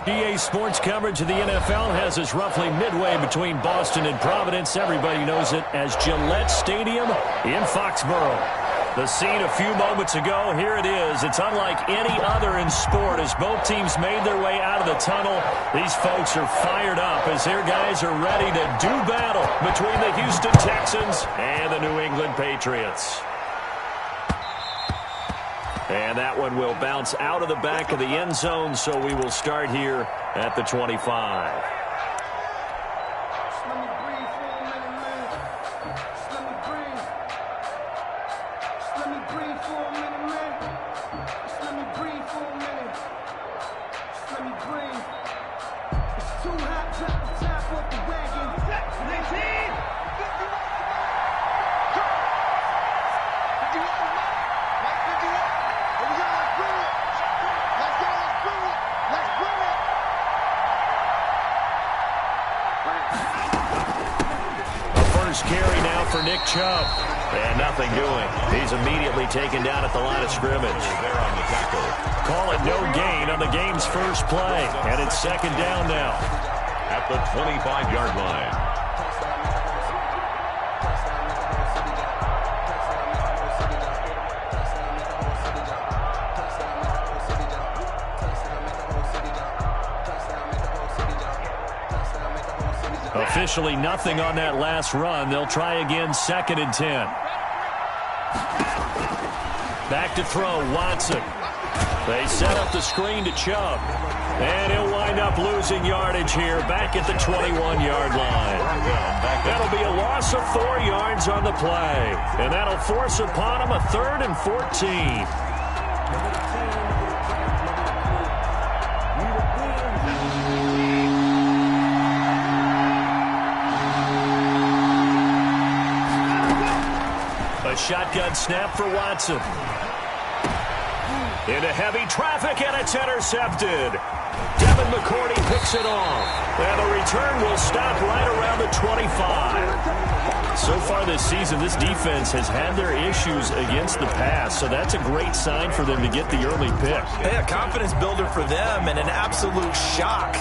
EA Sports coverage of the NFL has us roughly midway between Boston and Providence. Everybody knows it as Gillette Stadium in Foxborough. The scene a few moments ago, here it is. It's unlike any other in sport as both teams made their way out of the tunnel. These folks are fired up as their guys are ready to do battle between the Houston Texans and the New England Patriots. And that one will bounce out of the back of the end zone, so we will start here at the 25. Carry now for Nick Chubb. And nothing doing. He's immediately taken down at the line of scrimmage. There on the tackle. Call it no gain on the game's first play. And it's second down now. At the 25-yard line. Officially nothing on that last run. They'll try again, second and 10. Back to throw, Watson. They set up the screen to Chubb. And he'll wind up losing yardage here back at the 21-yard line. That'll be a loss of 4 yards on the play. And that'll force upon him a 3rd and 14. Shotgun snap for Watson. Into heavy traffic, and it's intercepted. Devin McCourty picks it off. And the return will stop right around the 25. So far this season, this defense has had their issues against the pass, so that's a great sign for them to get the early pick. Yeah, confidence builder for them and an absolute shock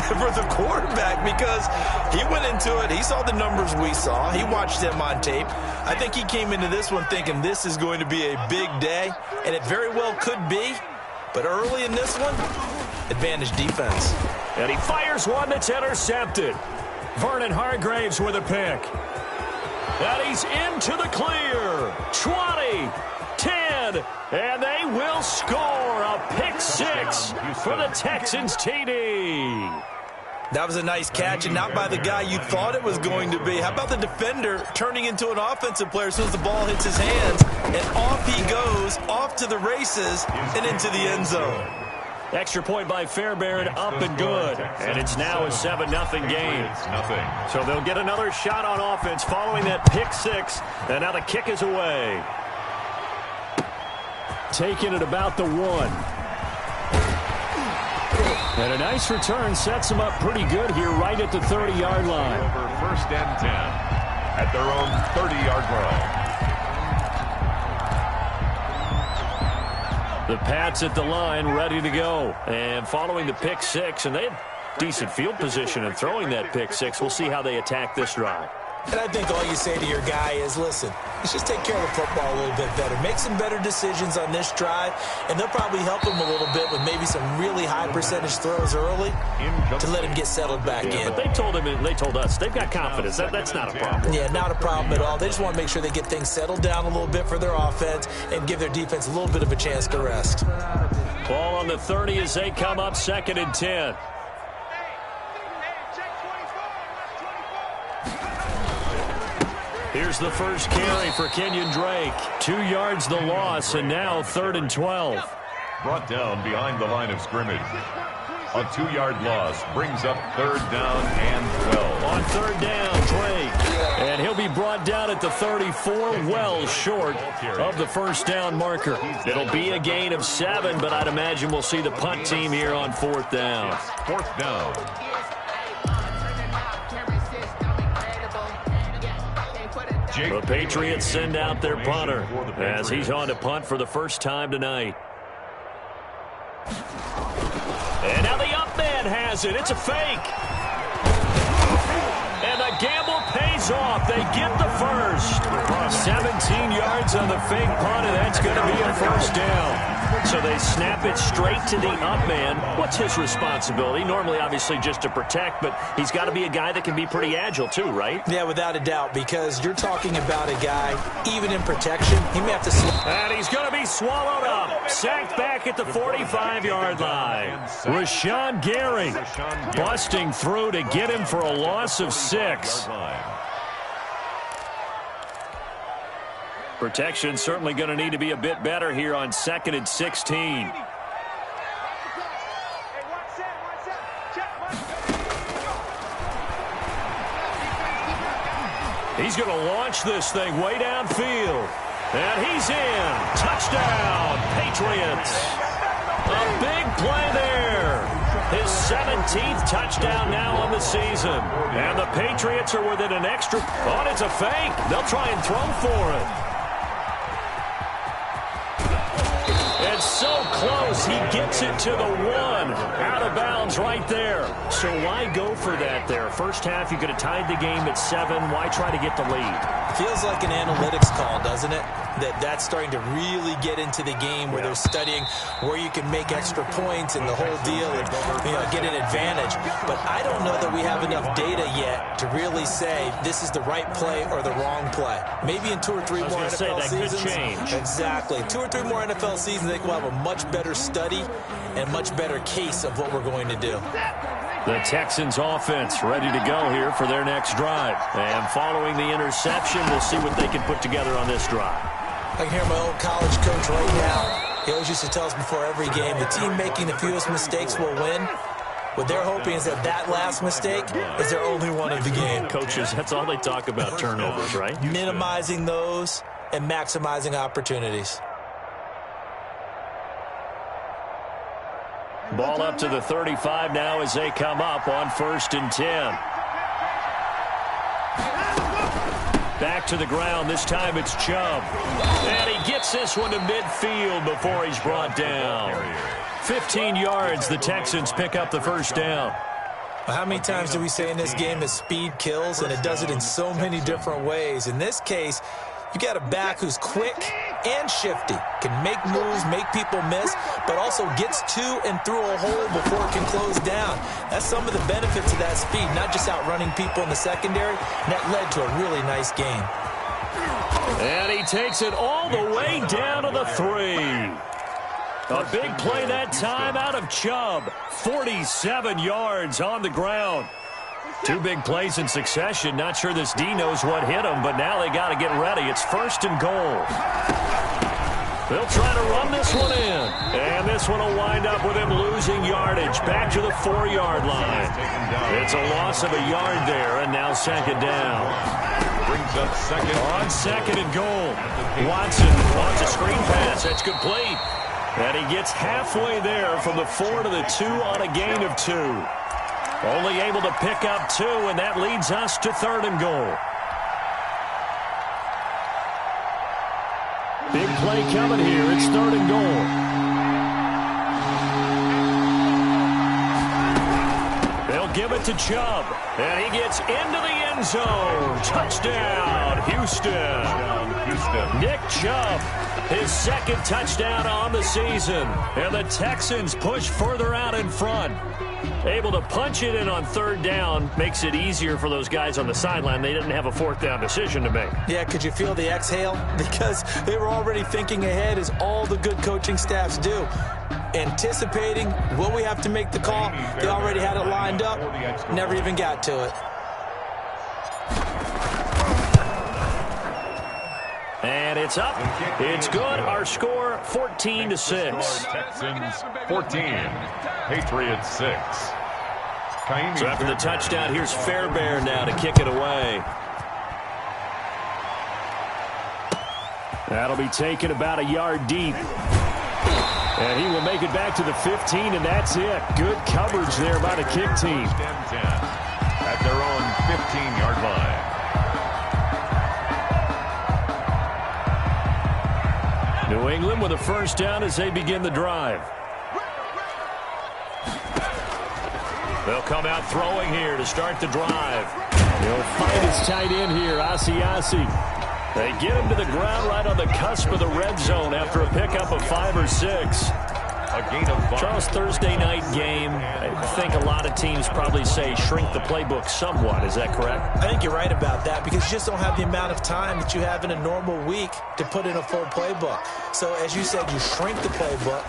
for the quarterback because he went into it. He saw the numbers we saw. He watched them on tape. I think he came into this one thinking this is going to be a big day, and it very well could be. But early in this one, advantage defense. And he fires one that's intercepted. Vernon Hargraves with a pick. And he's into the clear. 20, 10, and they will score a pick six for the Texans TD. That was a nice catch, and not by the guy you thought it was going to be. How about the defender turning into an offensive player as soon as the ball hits his hands, and off he goes, off to the races, and into the end zone. Extra point by Fairbairn, up and good. And it's now a 7-0 game. So they'll get another shot on offense following that pick six, and now the kick is away. Taking it about the 1. And a nice return sets them up pretty good here right at the 30-yard line. Over 1st and 10 at their own 30-yard line. The Pats at the line ready to go. And following the pick six, and they had decent field position in throwing that pick six. We'll see how they attack this drive. And I think all you say to your guy is, listen, let's just take care of the football a little bit better. Make some better decisions on this drive, and they'll probably help him a little bit with maybe some really high percentage throws early to let him get settled back in. But they told him, and they told us, they've got confidence. That's not a problem. Yeah, not a problem at all. They just want to make sure they get things settled down a little bit for their offense and give their defense a little bit of a chance to rest. Ball on the 30 as they come up 2nd and 10. Here's the first carry for Kenyon Drake. 2 yards the loss, and now 3rd and 12. Brought down behind the line of scrimmage. A 2-yard loss brings up 3rd down and 12. On 3rd down, Drake. And he'll be brought down at the 34, well short of the first down marker. It'll be a gain of 7, but I'd imagine we'll see the punt team here on 4th down. 4th down. The Patriots send out their punter as he's on to punt for the first time tonight. And now the up man England has it. It's a fake. And the gamble pays off. They get the first. 17 yards on the fake punt, and that's going to be a first down. So they snap it straight to the up man. What's his responsibility? Normally, obviously, just to protect, but he's got to be a guy that can be pretty agile too, right? Yeah, without a doubt, because you're talking about a guy, even in protection, he may have to... And he's going to be swallowed up. Sacked back at the 45-yard line. Rashawn Gary busting through to get him for a loss of 6. Protection certainly going to need to be a bit better here on 2nd and 16. He's going to launch this thing way downfield. And he's in. Touchdown, Patriots. A big play there. His 17th touchdown now on the season. And the Patriots are within an extra... Oh, it's a fake. They'll try and throw for it. It's so close, he gets it to the 1. Out of bounds right there. So why go for that there? First half, you could have tied the game at 7. Why try to get the lead? Feels like an analytics call, doesn't it? That's starting to really get into the game where they're studying where you can make extra points and the whole deal and get an advantage. But I don't know that we have enough data yet to really say this is the right play or the wrong play. Maybe in 2 or 3 more NFL seasons. Could change. Exactly. 2 or 3 more NFL seasons, I think we'll have a much better study and much better case of what we're going to do. The Texans offense ready to go here for their next drive. And following the interception, we'll see what they can put together on this drive. I can hear my old college coach right now. He always used to tell us before every game, the team making the fewest mistakes will win. What they're hoping is that last mistake is their only one of the game. Coaches, that's all they talk about, turnovers, right? Minimizing those and maximizing opportunities. Ball up to the 35 now as they come up on 1st and 10. Back to the ground. This time it's Chubb. And he gets this one to midfield before he's brought down. 15 yards. The Texans pick up the first down. How many times do we say in this game that speed kills, and it does it in so many different ways? In this case, you got a back who's quick and shifty, can make moves, make people miss, but also gets to and through a hole before it can close down. That's some of the benefits of that speed, not just outrunning people in the secondary, and that led to a really nice game. And he takes it all the way down to the 3. A big play that time out of Chubb. 47 yards on the ground. 2 big plays in succession. Not sure this D knows what hit him, but now they got to get ready. It's 1st and goal. They'll try to run this one in. And this one will wind up with him losing yardage. Back to the 4-yard line. It's a loss of a yard there, and now 2nd down. Brings up 2nd. On 2nd and goal. Watson wants a screen pass. That's complete. And he gets halfway there from the 4 to the 2 on a gain of 2. Only able to pick up 2, and that leads us to 3rd and goal. Big play coming here. It's 3rd and goal. They'll give it to Chubb, and he gets into the end zone. Touchdown, Houston. Nick Chubb, his 2nd touchdown on the season. And the Texans push further out in front. Able to punch it in on 3rd down. Makes it easier for those guys on the sideline. They didn't have a 4th down decision to make. Yeah, could you feel the exhale? Because they were already thinking ahead, as all the good coaching staffs do. Anticipating, will we have to make the call? They already had it lined up. Never even got to it. And it's up. It's good. Our score, 14-6. Texans 14, Patriots 6. So after the touchdown, here's Fairbairn now to kick it away. That'll be taken about a yard deep. And he will make it back to the 15, and that's it. Good coverage there by the kick team. At their own 15-yard line. New England with a first down as they begin the drive. They'll come out throwing here to start the drive. He'll find his tight end here, Asiasi. They get him to the ground right on the cusp of the red zone after a pickup of 5 or 6. A gain of 5. Charles, Thursday night game, I think a lot of teams probably say shrink the playbook somewhat. Is that correct? I think you're right about that because you just don't have the amount of time that you have in a normal week to put in a full playbook. So, as you said, you shrink the playbook,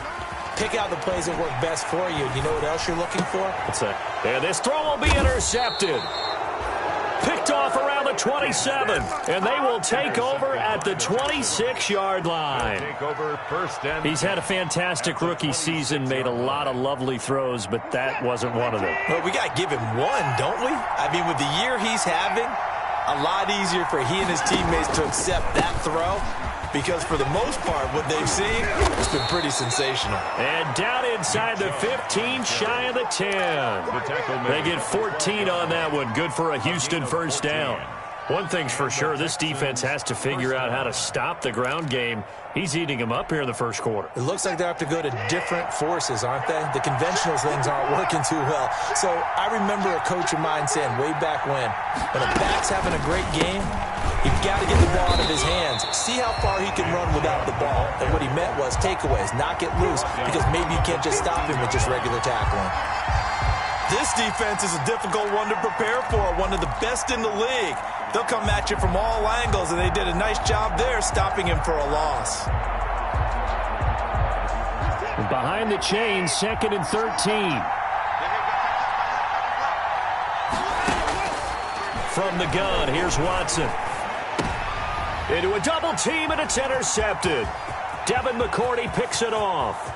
pick out the plays that work best for you. You know what else you're looking for? What's that? And this throw will be intercepted. Picked off around the 27, and they will take over at the 26-yard line. He's had a fantastic rookie season, made a lot of lovely throws, but that wasn't one of them. Well, we got to give him one, don't we? I mean, with the year he's having, a lot easier for he and his teammates to accept that throw because for the most part, what they've seen, it's been pretty sensational. And down inside the 15, shy of the 10. They get 14 on that one. Good for a Houston first down. One thing's for sure, this defense has to figure out how to stop the ground game. He's eating them up here in the first quarter. It looks like they have to go to different forces, aren't they? The conventional things aren't working too well. So I remember a coach of mine saying way back when a back's having a great game, you've got to get the ball out of his hands. See how far he can run without the ball. And what he meant was takeaways, knock it loose, because maybe you can't just stop him with just regular tackling. This defense is a difficult one to prepare for, one of the best in the league. They'll come at you from all angles, and they did a nice job there stopping him for a loss. Behind the chain, 2nd and 13. From the gun, here's Watson. Into a double team, and it's intercepted. Devin McCourty picks it off.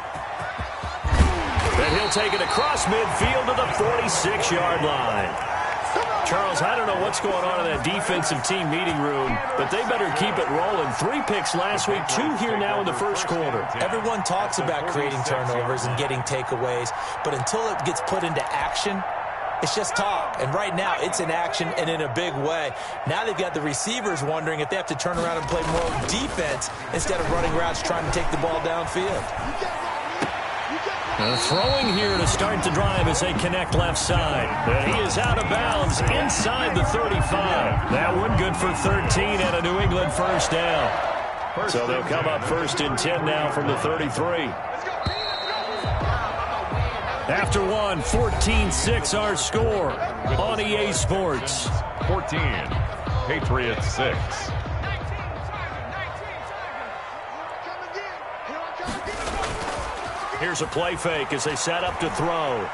And he'll take it across midfield to the 46-yard line. Charles, I don't know what's going on in that defensive team meeting room, but they better keep it rolling. 3 picks last week, 2 here now in the first quarter. Everyone talks about creating turnovers and getting takeaways, but until it gets put into action, it's just talk. And right now, it's in action and in a big way. Now they've got the receivers wondering if they have to turn around and play more defense instead of running routes trying to take the ball downfield. Throwing here to start the drive as they connect left side. And he is out of bounds inside the 35. That one good for 13 and a New England first down. So they'll come up 1st and 10 now from the 33. After one, 14-6 our score on EA Sports. 14, Patriots 6. Here's a play fake as they set up to throw.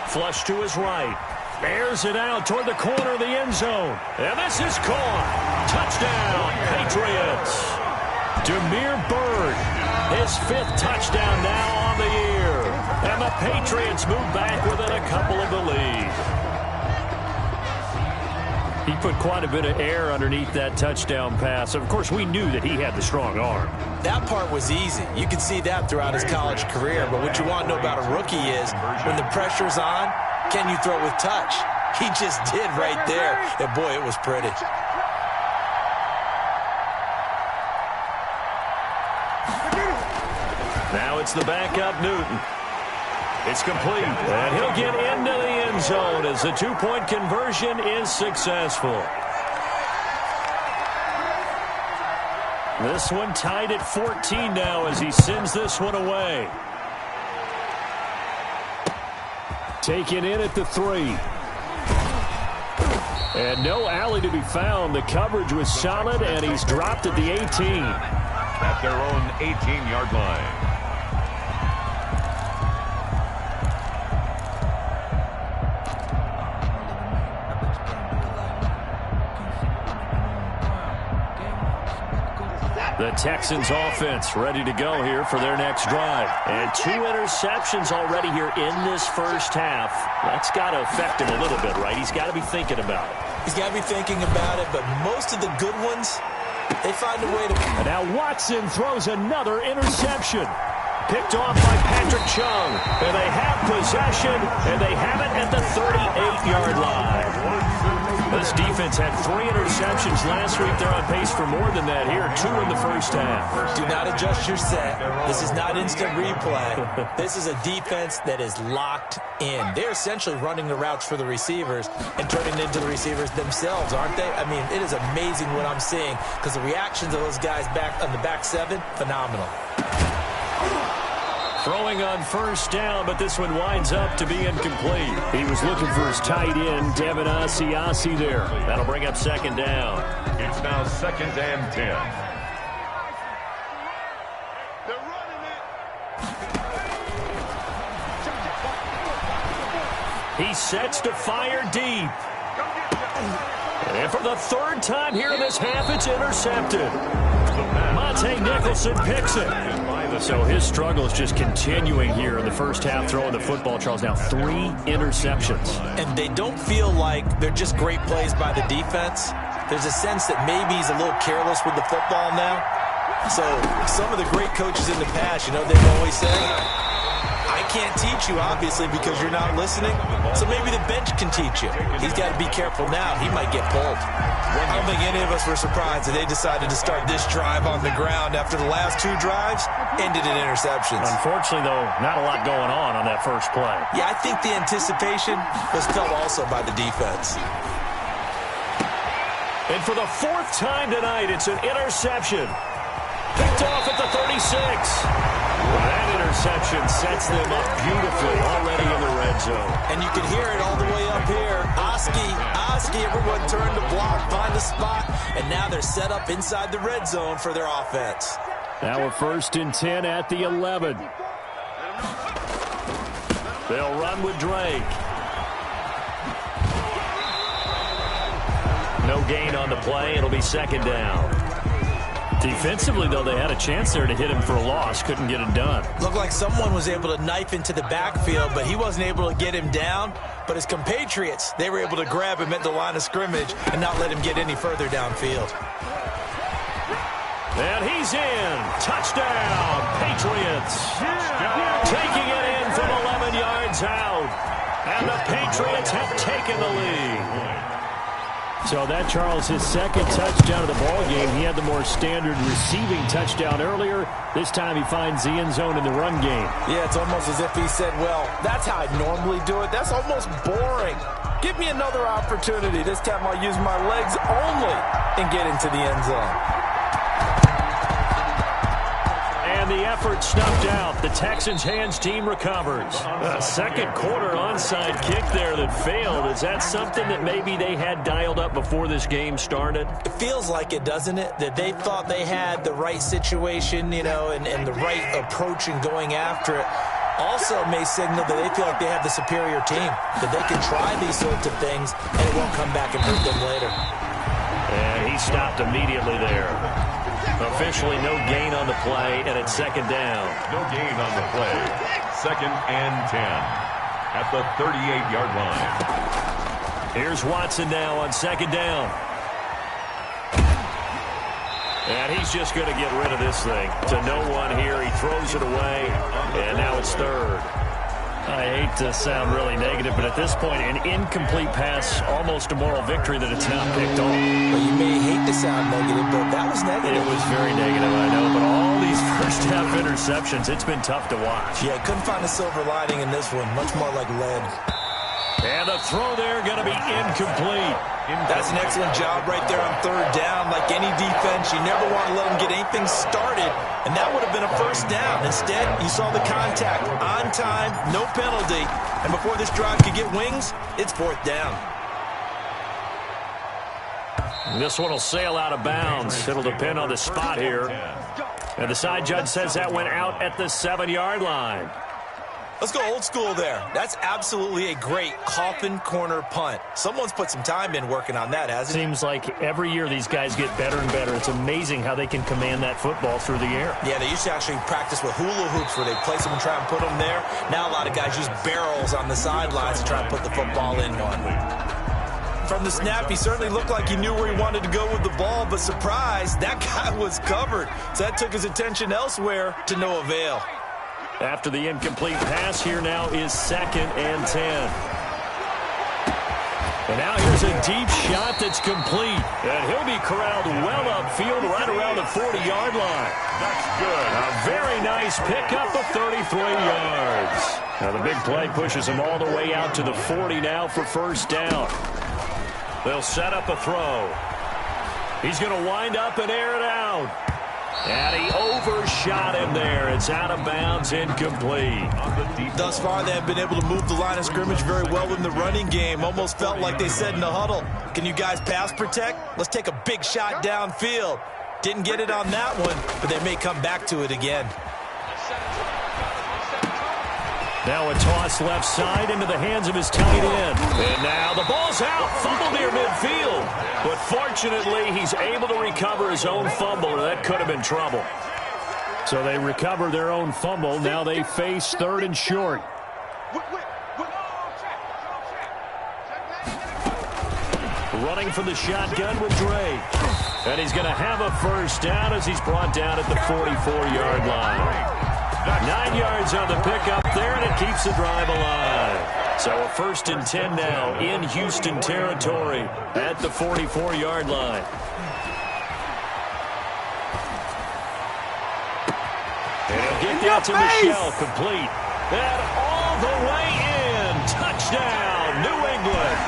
Flush to his right. Airs it out toward the corner of the end zone. And this is caught. Touchdown, Patriots. Demir Bird, his 5th touchdown now on the year. And the Patriots move back within a couple of the lead. He put quite a bit of air underneath that touchdown pass. Of course, we knew that he had the strong arm. That part was easy. You could see that throughout his college career. But what you want to know about a rookie is when the pressure's on, can you throw with touch? He just did right there. And boy, it was pretty. Now it's the backup Newton. It's complete, and he'll get into the end zone as the 2-point conversion is successful. This one tied at 14 now as he sends this one away. Taken in at the 3. And no alley to be found. The coverage was solid, and he's dropped at the 18. At their own 18-yard line. The Texans offense ready to go here for their next drive. And 2 interceptions already here in this first half. That's got to affect him a little bit, right? He's got to be thinking about it. He's got to be thinking about it, but most of the good ones, they find a way to... And now Watson throws another interception. Picked off by Patrick Chung. And they have possession, and they have it at the 38-yard line. This defense had 3 interceptions last week. They're on pace for more than that here. 2 in the first half. Do not adjust your set. This is not instant replay. This is a defense that is locked in. They're essentially running the routes for the receivers and turning it into the receivers themselves, aren't they? I mean, it is amazing what I'm seeing because the reactions of those guys back on the back 7, phenomenal. Throwing on first down, but this one winds up to be incomplete. He was looking for his tight end, Devin Asiasi there. That'll bring up second down. It's now 2nd and 10. He sets to fire deep. And for the 3rd time here in this half, it's intercepted. Monte Nicholson picks it. So his struggle is just continuing here in the first half, throwing the football. Charles, now 3 interceptions. And they don't feel like they're just great plays by the defense. There's a sense that maybe he's a little careless with the football now. So some of the great coaches in the past, you know, they've always said, I can't teach you, obviously, because you're not listening. So maybe the bench can teach you. He's got to be careful now. He might get pulled. I don't think any of us were surprised that they decided to start this drive on the ground after the last 2 drives ended in interceptions. Unfortunately, though, not a lot going on that first play. Yeah, I think the anticipation was felt also by the defense. And for the 4th time tonight, it's an interception. Picked off at the 36. That interception sets them up beautifully already in the red zone. And you can hear it all the way up here. Oski, everyone turned to block, find a spot, and now they're set up inside the red zone for their offense. Now a 1st and 10 at the 11. They'll run with Drake. No gain on the play. It'll be 2nd down. Defensively, though, they had a chance there to hit him for a loss. Couldn't get it done. Looked like someone was able to knife into the backfield, but he wasn't able to get him down. But his compatriots, they were able to grab him at the line of scrimmage and not let him get any further downfield. And he's in. Touchdown, Patriots. Taking it in from 11 yards out. And the Patriots have taken the lead. So that, Charles, his 2nd touchdown of the ball game. He had the more standard receiving touchdown earlier. This time he finds the end zone in the run game. Yeah, it's almost as if he said, well, that's how I normally do it. That's almost boring. Give me another opportunity. This time I'll use my legs only and get into the end zone. And the effort snuffed out. The Texans' hands team recovers. A 2nd quarter onside kick there that failed. Is that something that maybe they had dialed up before this game started? It feels like it, doesn't it? That they thought they had the right situation, you know, and the right approach in going after it. Also may signal that they feel like they have the superior team, that they can try these sorts of things and it won't come back and hurt them later. And he stopped immediately there. Officially no gain on the play, and it's 2nd down. No gain on the play. 2nd and 10 at the 38-yard line. Here's Watson now on 2nd down. And he's just going to get rid of this thing. To no one here. He throws it away, and now it's 3rd. I hate to sound really negative, but at this point, an incomplete pass, almost a moral victory that it's not picked off. Well, you may hate to sound negative, but that was negative. It was very negative, I know, but all these first-half interceptions, it's been tough to watch. Yeah, couldn't find a silver lining in this one. Much more like lead. And the throw there going to be incomplete. That's an excellent job right there on 3rd down. Like any defense, you never want to let them get anything started, and that would have been a 1st down. Instead, you saw the contact on time, no penalty, and before this drive could get wings, it's 4th down. This one will sail out of bounds. It'll depend on the spot here. And the side judge says that went out at the 7-yard line. Let's go old school there. That's absolutely a great coffin corner punt. Someone's put some time in working on that, hasn't it? Seems like every year these guys get better and better. It's amazing how they can command that football through the air. Yeah, they used to actually practice with hula hoops where they place them and try and put them there. Now a lot of guys use barrels on the sidelines to try and put the football in one. From the snap, he certainly looked like he knew where he wanted to go with the ball, but surprise, that guy was covered. So that took his attention elsewhere to no avail. After the incomplete pass, here now is 2nd and 10. And now here's a deep shot that's complete. And he'll be corralled well upfield right around the 40-yard line. That's good. A very nice pickup of 33 yards. Now the big play pushes him all the way out to the 40 now for first down. They'll set up a throw. He's going to wind up and air it out. And he overshot him there. It's out of bounds, incomplete. Thus far, they have been able to move the line of scrimmage very well in the running game. Almost felt like they said in the huddle, can you guys pass protect? Let's take a big shot downfield. Didn't get it on that one, but they may come back to it again. Now a toss left side into the hands of his tight end. And now the ball's out. Fumble near midfield. But fortunately, he's able to recover his own fumble, or that could have been trouble. So they recover their own fumble. Now they face third and short. Running for the shotgun with Drake. And he's going to have a first down as he's brought down at the 44-yard line. 9 yards on the pickup there, and it keeps the drive alive. So a 1st and 10 now in Houston territory at the 44-yard line. And he'll get that to Michel, complete. And all the way in. Touchdown, New England.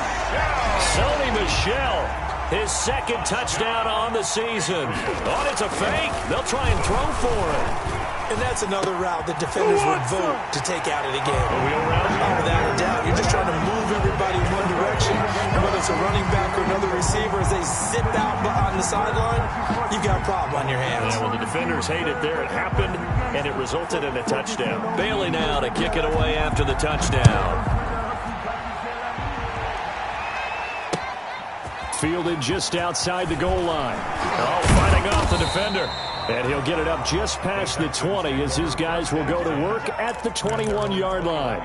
Sony Michel, his 2nd touchdown on the season. Oh, it's a fake. They'll try and throw for it. And that's another route that defenders would vote to take out of the game. Without a doubt. You're just trying to move everybody in one direction. And whether it's a running back or another receiver, as they sit out on the sideline, you've got a problem on your hands. Yeah, well, the defenders hate it there. It happened, and it resulted in a touchdown. Bailey now to kick it away after the touchdown. Fielded just outside the goal line. Oh, fighting off the defender. And he'll get it up just past the 20 as his guys will go to work at the 21-yard line.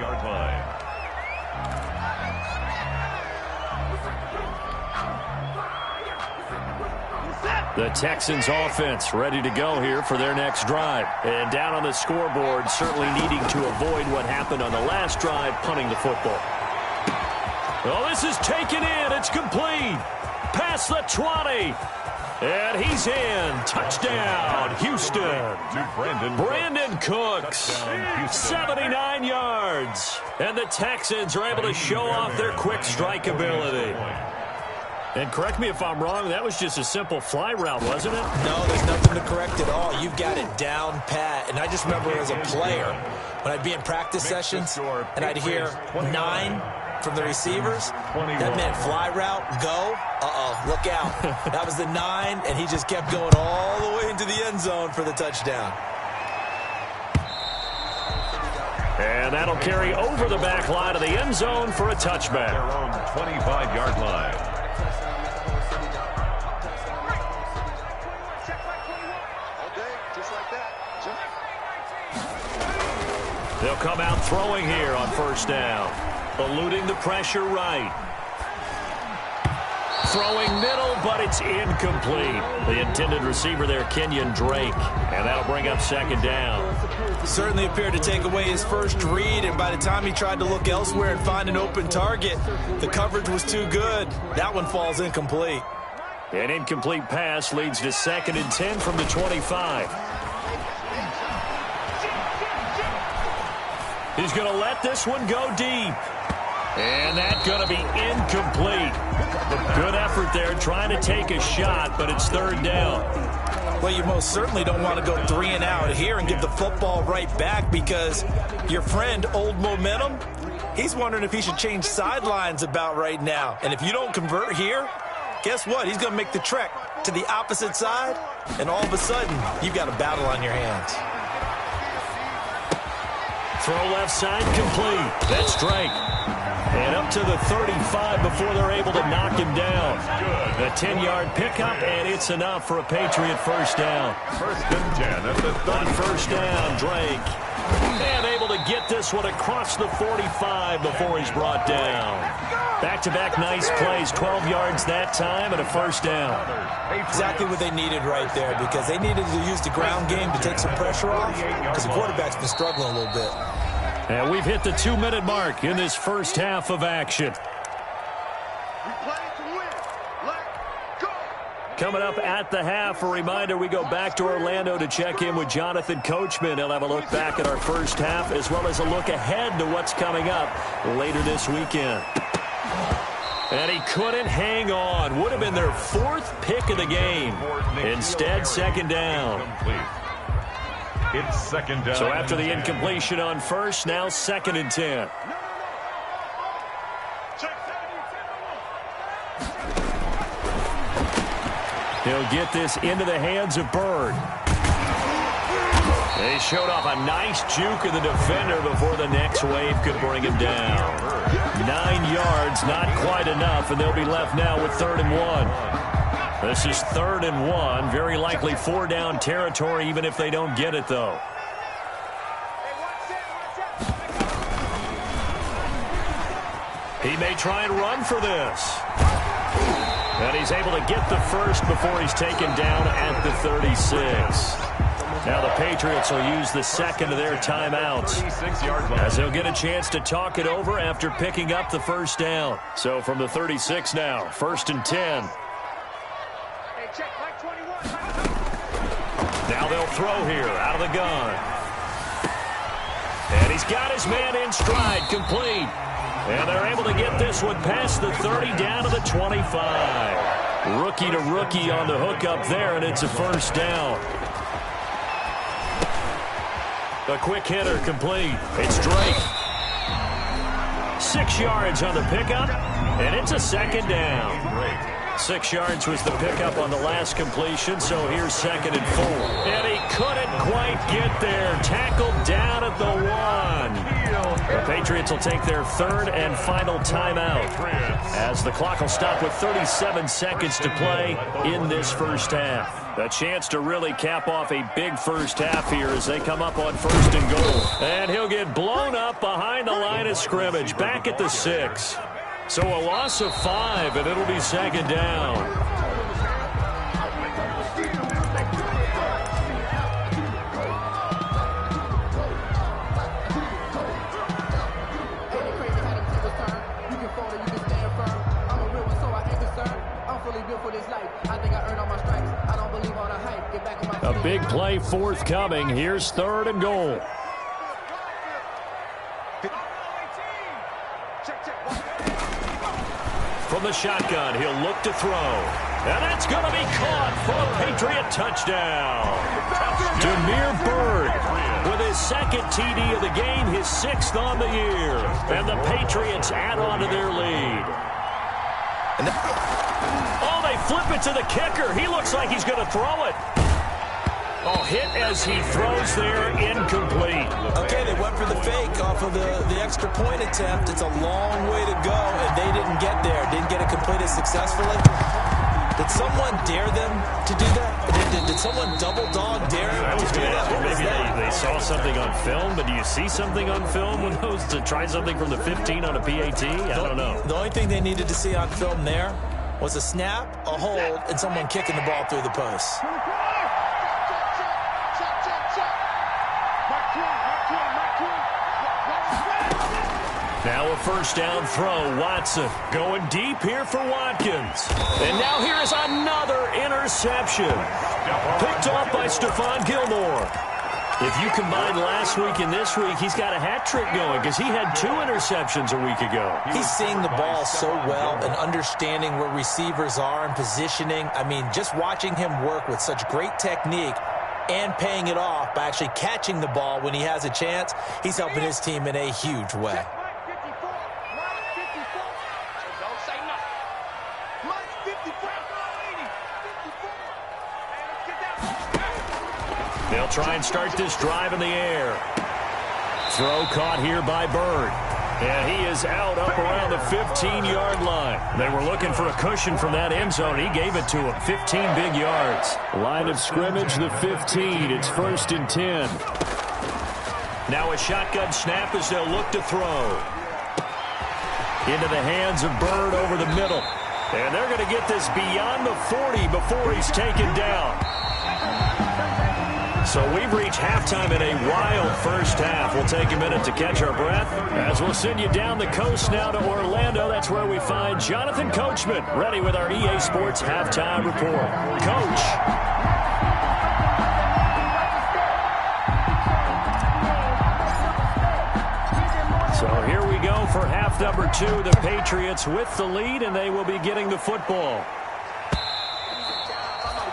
The Texans offense ready to go here for their next drive. And down on the scoreboard, certainly needing to avoid what happened on the last drive, punting the football. Well, this is taken in. It's complete. Past the 20. And he's in. Touchdown, Houston. Brandon Cooks, 79 yards. And the Texans are able to show off their quick strike ability. And correct me if I'm wrong, that was just a simple fly route, wasn't it? No, there's nothing to correct at all. You've got it down pat. And I just remember as a player, when I'd be in practice sessions, and I'd hear 9 from the receivers, that meant fly route, go, look out. That was the 9, and he just kept going all the way into the end zone for the touchdown. And that'll carry over the back line of the end zone for a touchback. Their own 25-yard line. They'll come out throwing here on first down. Eluding the pressure right. Throwing middle, but it's incomplete. The intended receiver there, Kenyon Drake. And that'll bring up 2nd down. Certainly appeared to take away his first read, and by the time he tried to look elsewhere and find an open target, the coverage was too good. That one falls incomplete. An incomplete pass leads to 2nd and 10 from the 25. He's going to let this one go deep. And that's going to be incomplete. Good effort there trying to take a shot, but it's 3rd down. Well, you most certainly don't want to go 3 and out here and give the football right back, because your friend, Old Momentum, he's wondering if he should change sidelines about right now. And if you don't convert here, guess what? He's going to make the trek to the opposite side, and all of a sudden, you've got a battle on your hands. Throw left side complete. That's Drake. And up to the 35 before they're able to knock him down. A 10-yard pickup, and it's enough for a Patriot first down. 1st and 10 at the On first down, Drake. And able to get this one across the 45 before he's brought down. Back-to-back nice plays, 12 yards that time, and a first down. Exactly what they needed right there, because they needed to use the ground game to take some pressure off, because the quarterback's been struggling a little bit. And we've hit the 2-minute mark in this first half of action. Coming up at the half, a reminder, we go back to Orlando to check in with Jonathan Coachman. He'll have a look back at our first half as well as a look ahead to what's coming up later this weekend. And he couldn't hang on. Would have been their fourth pick of the game. Instead, second down. It's second down. So after the incompletion on first, now 2nd and 10. He'll get this into the hands of Bird. They showed off a nice juke of the defender before the next wave could bring him down. 9 yards, not quite enough, and they'll be left now with 3rd and 1. This is 3rd and 1. Very likely 4-down territory, even if they don't get it, though. He may try and run for this. And he's able to get the first before he's taken down at the 36. Now the Patriots will use the second of their timeouts as they'll get a chance to talk it over after picking up the first down. So from the 36 now, 1st and 10. Now they'll throw here out of the gun. And he's got his man in stride, complete. And they're able to get this one past the 30 down to the 25. Rookie to rookie on the hook up there, and it's a first down. A quick hitter complete. It's Drake. 6 yards on the pickup, and it's a 2nd down. 6 yards was the pickup on the last completion, so here's 2nd and 4. And he couldn't quite get there. Tackled down at the 1. The Patriots will take their 3rd and final timeout as the clock will stop with 37 seconds to play in this first half. A chance to really cap off a big first half here as they come up on 1st and goal. And he'll get blown up behind the line of scrimmage, back at the 6. So a loss of 5, and it'll be 2nd down. A big play forthcoming. Here's 3rd and goal. From the shotgun, he'll look to throw. And that's going to be caught for a Patriot touchdown. Demir Bird with his 2nd TD of the game, his 6th on the year. And the Patriots add on to their lead. Oh, they flip it to the kicker. He looks like he's going to throw it. Oh, hit as he throws there, incomplete. Okay, they went for the fake off of the extra point attempt. It's a long way to go, and they didn't get there. Didn't get it completed successfully. Did someone dare them to do that? Did someone double dog dare them to do that? Maybe they saw something on film, but do you see something on film when those to try something from the 15 on a PAT? I don't know. The only thing they needed to see on film there was a snap, a hold, and someone kicking the ball through the post. Now a first down throw. Watson going deep here for Watkins. And now here is another interception. Picked off by Stephon Gilmore. If you combine last week and this week, he's got a hat trick going because he had 2 interceptions a week ago. He's seeing the ball so well and understanding where receivers are and positioning. I mean, just watching him work with such great technique and paying it off by actually catching the ball when he has a chance, he's helping his team in a huge way. They'll try and start this drive in the air. Throw caught here by Bird. And he is out up around the 15-yard line. They were looking for a cushion from that end zone. He gave it to him. 15 big yards. Line of scrimmage, the 15. It's 1st and 10. Now a shotgun snap as they'll look to throw. Into the hands of Bird over the middle. And they're going to get this beyond the 40 before he's taken down. So we've reached halftime in a wild first half. We'll take a minute to catch our breath as we'll send you down the coast now to Orlando. That's where we find Jonathan Coachman ready with our EA Sports halftime report. Coach. So here we go for half number 2. The Patriots with the lead, and they will be getting the football.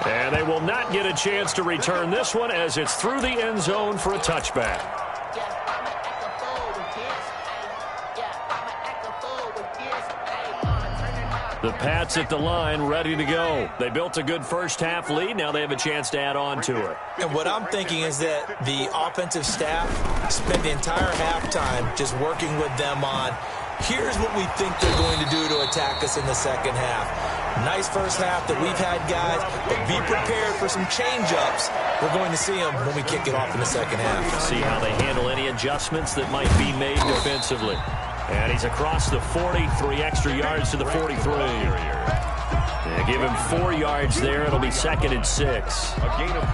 And they will not get a chance to return this one as it's through the end zone for a touchback. The Pats at the line ready to go. They built a good first half lead. Now they have a chance to add on to it. And what I'm thinking is that the offensive staff spent the entire halftime just working with them on, here's what we think they're going to do to attack us in the second half. Nice first half that we've had, guys, but be prepared for some change-ups. We're going to see them when we kick it off in the second half. See how they handle any adjustments that might be made defensively. And he's across the 40, 3 extra yards to the 43. Give him 4 yards there. It'll be 2nd and 6.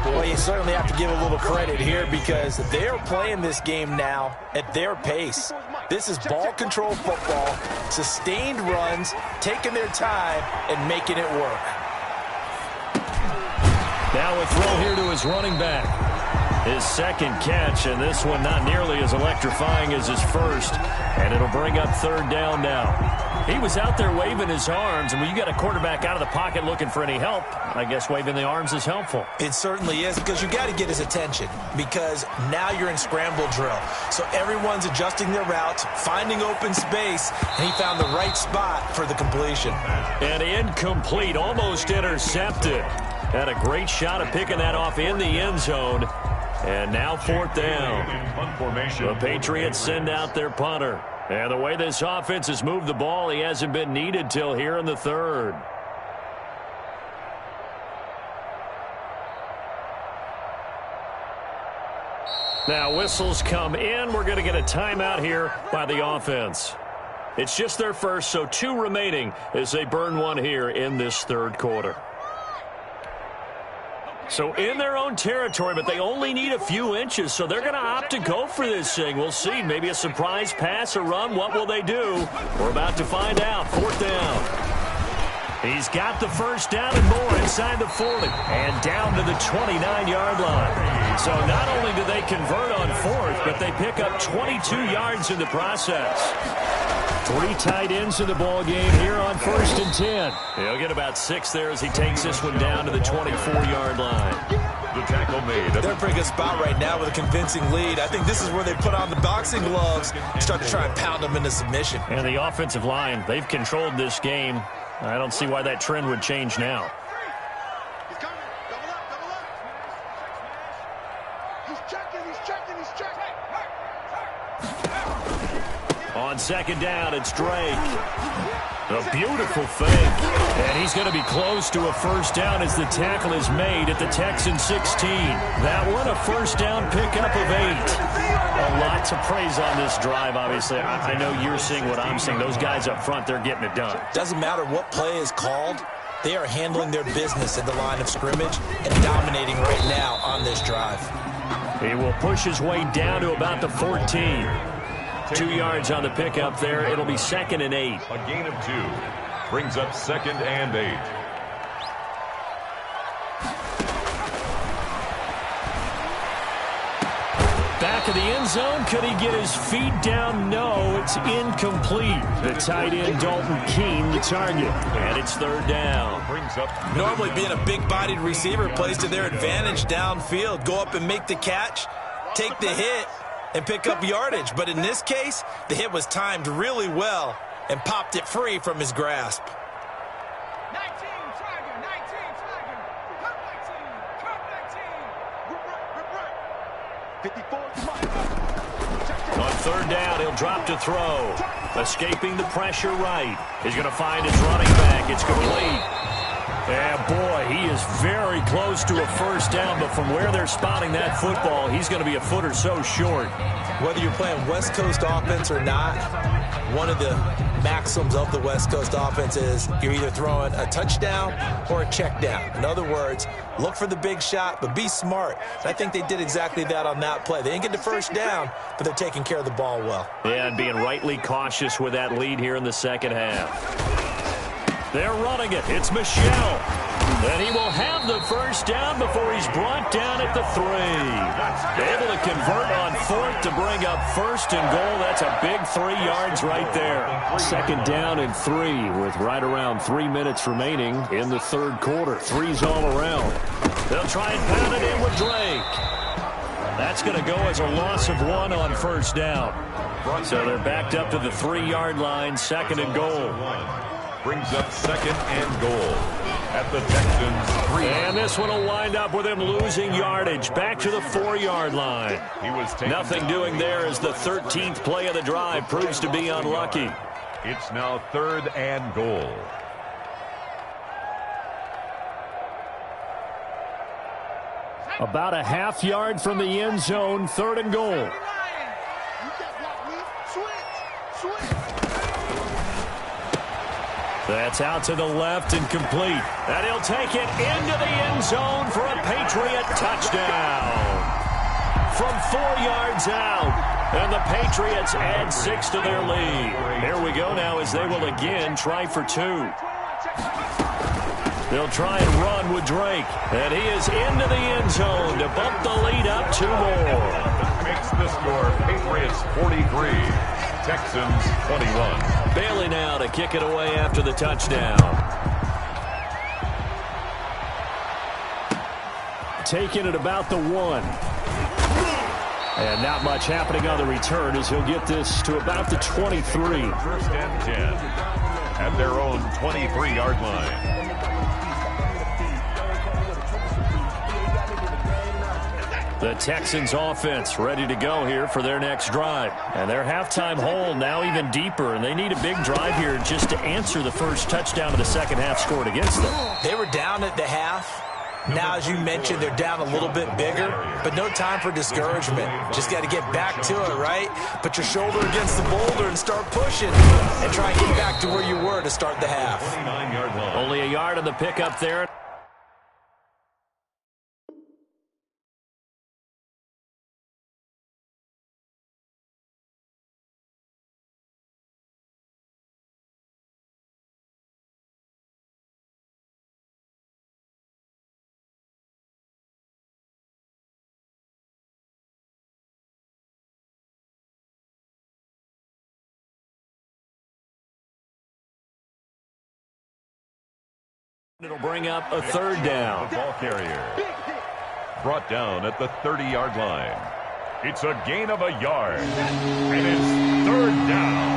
Well, you certainly have to give a little credit here because they're playing this game now at their pace. This is ball control football, sustained runs, taking their time, and making it work. Now a throw here to his running back. His second catch, and this one not nearly as electrifying as his first. And it'll bring up 3rd down now. He was out there waving his arms, and when you got a quarterback out of the pocket looking for any help, I guess waving the arms is helpful. It certainly is, because you got to get his attention, because now you're in scramble drill. So everyone's adjusting their routes, finding open space, and he found the right spot for the completion. And incomplete, almost intercepted. Had a great shot of picking that off in the end zone. And now 4th down. The Patriots send out their punter. And the way this offense has moved the ball, he hasn't been needed till here in the 3rd. Now whistles come in. We're going to get a timeout here by the offense. It's just their first, so 2 remaining as they burn one here in this 3rd quarter. So in their own territory, but they only need a few inches, so they're going to opt to go for this thing. We'll see. Maybe a surprise pass or run. What will they do? We're about to find out. 4th down. He's got the 1st down and more inside the 40 and down to the 29-yard line. So not only do they convert on 4th, but they pick up 22 yards in the process. 3 tight ends in the ball game here on 1st and 10. He'll get about 6 there as he takes this one down to the 24-yard line. The tackle made. They're in a pretty good spot right now with a convincing lead. I think this is where they put on the boxing gloves and start to try and pound them into submission. And the offensive line, they've controlled this game. I don't see why that trend would change now. He's coming. Double up, double up. He's checking, he's checking, he's checking. On 2nd down, it's Drake. A beautiful fake. And he's going to be close to a 1st down as the tackle is made at the Texans 16. That one, a 1st down pickup of 8. A lot to praise on this drive, obviously. I know you're seeing what I'm seeing. Those guys up front, they're getting it done. Doesn't matter what play is called. They are handling their business at the line of scrimmage and dominating right now on this drive. He will push his way down to about the 14. 2 yards on the pickup there. It'll be 2nd and 8. A gain of 2. Brings up 2nd and 8. Back of the end zone. Could he get his feet down? No, it's incomplete. The tight end, Dalton Keene, the target. And it's 3rd down. Brings up. Normally being a big-bodied receiver plays to their advantage downfield. Go up and make the catch, take the hit, and pick up yardage. But in this case, the hit was timed really well and popped it free from his grasp. 19, Tiger, 19, Tiger. Come 19, come 19. Rip right. 54, come on. On 3rd down, he'll drop to throw. Escaping the pressure right. He's going to find his running back. It's complete. And boy, he is very close to a first down, but from where they're spotting that football, he's going to be a foot or so short. Whether you're playing West Coast offense or not, one of the maxims of the West Coast offense is you're either throwing a touchdown or a check down. In other words, look for the big shot, but be smart. And I think they did exactly that on that play. They didn't get the first down, but they're taking care of the ball well. Yeah, and being rightly cautious with that lead here in the second half. They're running it. It's Michel. And he will have the first down before he's brought down at the 3. Able to convert on 4th to bring up first and goal. That's a big 3 yards right there. Second down and 3 with right around 3 minutes remaining in the third quarter. 3's all around. They'll try and pound it in with Drake. That's going to go as a loss of 1 on first down. So they're backed up to the 3-yard line, second and goal. Brings up second and goal at the Texans 3. And this one will wind up with him losing yardage back to the 4-yard line. Nothing doing there as the 13th play of the drive proves to be unlucky. It's now third and goal. About a half yard from the end zone, third and goal. That's out to the left and complete. And he'll take it into the end zone for a Patriot touchdown. From 4 yards out. And the Patriots add 6 to their lead. Here we go now as they will again try for 2. They'll try and run with Drake. And he is into the end zone to bump the lead up 2 more. Makes the score Patriots 43. Texans 21. Bailey now to kick it away after the touchdown. Taking it about the 1. And not much happening on the return as he'll get this to about the 23. First and 10 at their own 23-yard line. The Texans offense ready to go here for their next drive. And their halftime hole now even deeper, and they need a big drive here just to answer the first touchdown of the second half scored against them. They were down at the half. Now, as you mentioned, they're down a little bit bigger, but no time for discouragement. Just got to get back to it, right? Put your shoulder against the boulder and start pushing and try and get back to where you were to start the half. 29-yard line. Only a yard on the pickup there. It'll bring up a third down. The ball carrier brought down at the 30-yard line. It's a gain of a yard, and it's third down.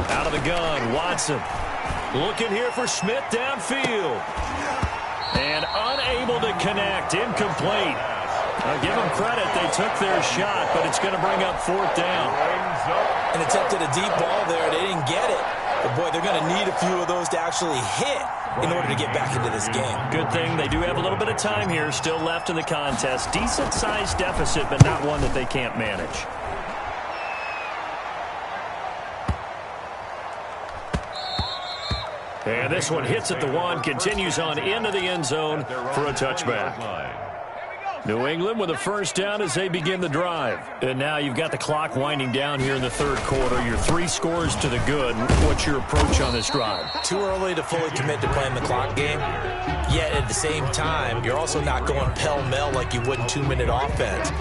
Out of the gun, Watson. Looking here for Smith downfield. And unable to connect, incomplete. I'll give them credit, they took their shot, but it's going to bring up fourth down. And attempted a deep ball there, they didn't get it. But boy, they're going to need a few of those to actually hit in order to get back into this game. Good thing they do have a little bit of time here still left in the contest. Decent-sized deficit, but not one that they can't manage. And this one hits at the 1, continues on into the end zone for a touchback. New England with a first down as they begin the drive. And now you've got the clock winding down here in the third quarter. Your 3 scores to the good. What's your approach on this drive? Too early to fully commit to playing the clock game. Yet at the same time, you're also not going pell-mell like you would in 2-minute offense.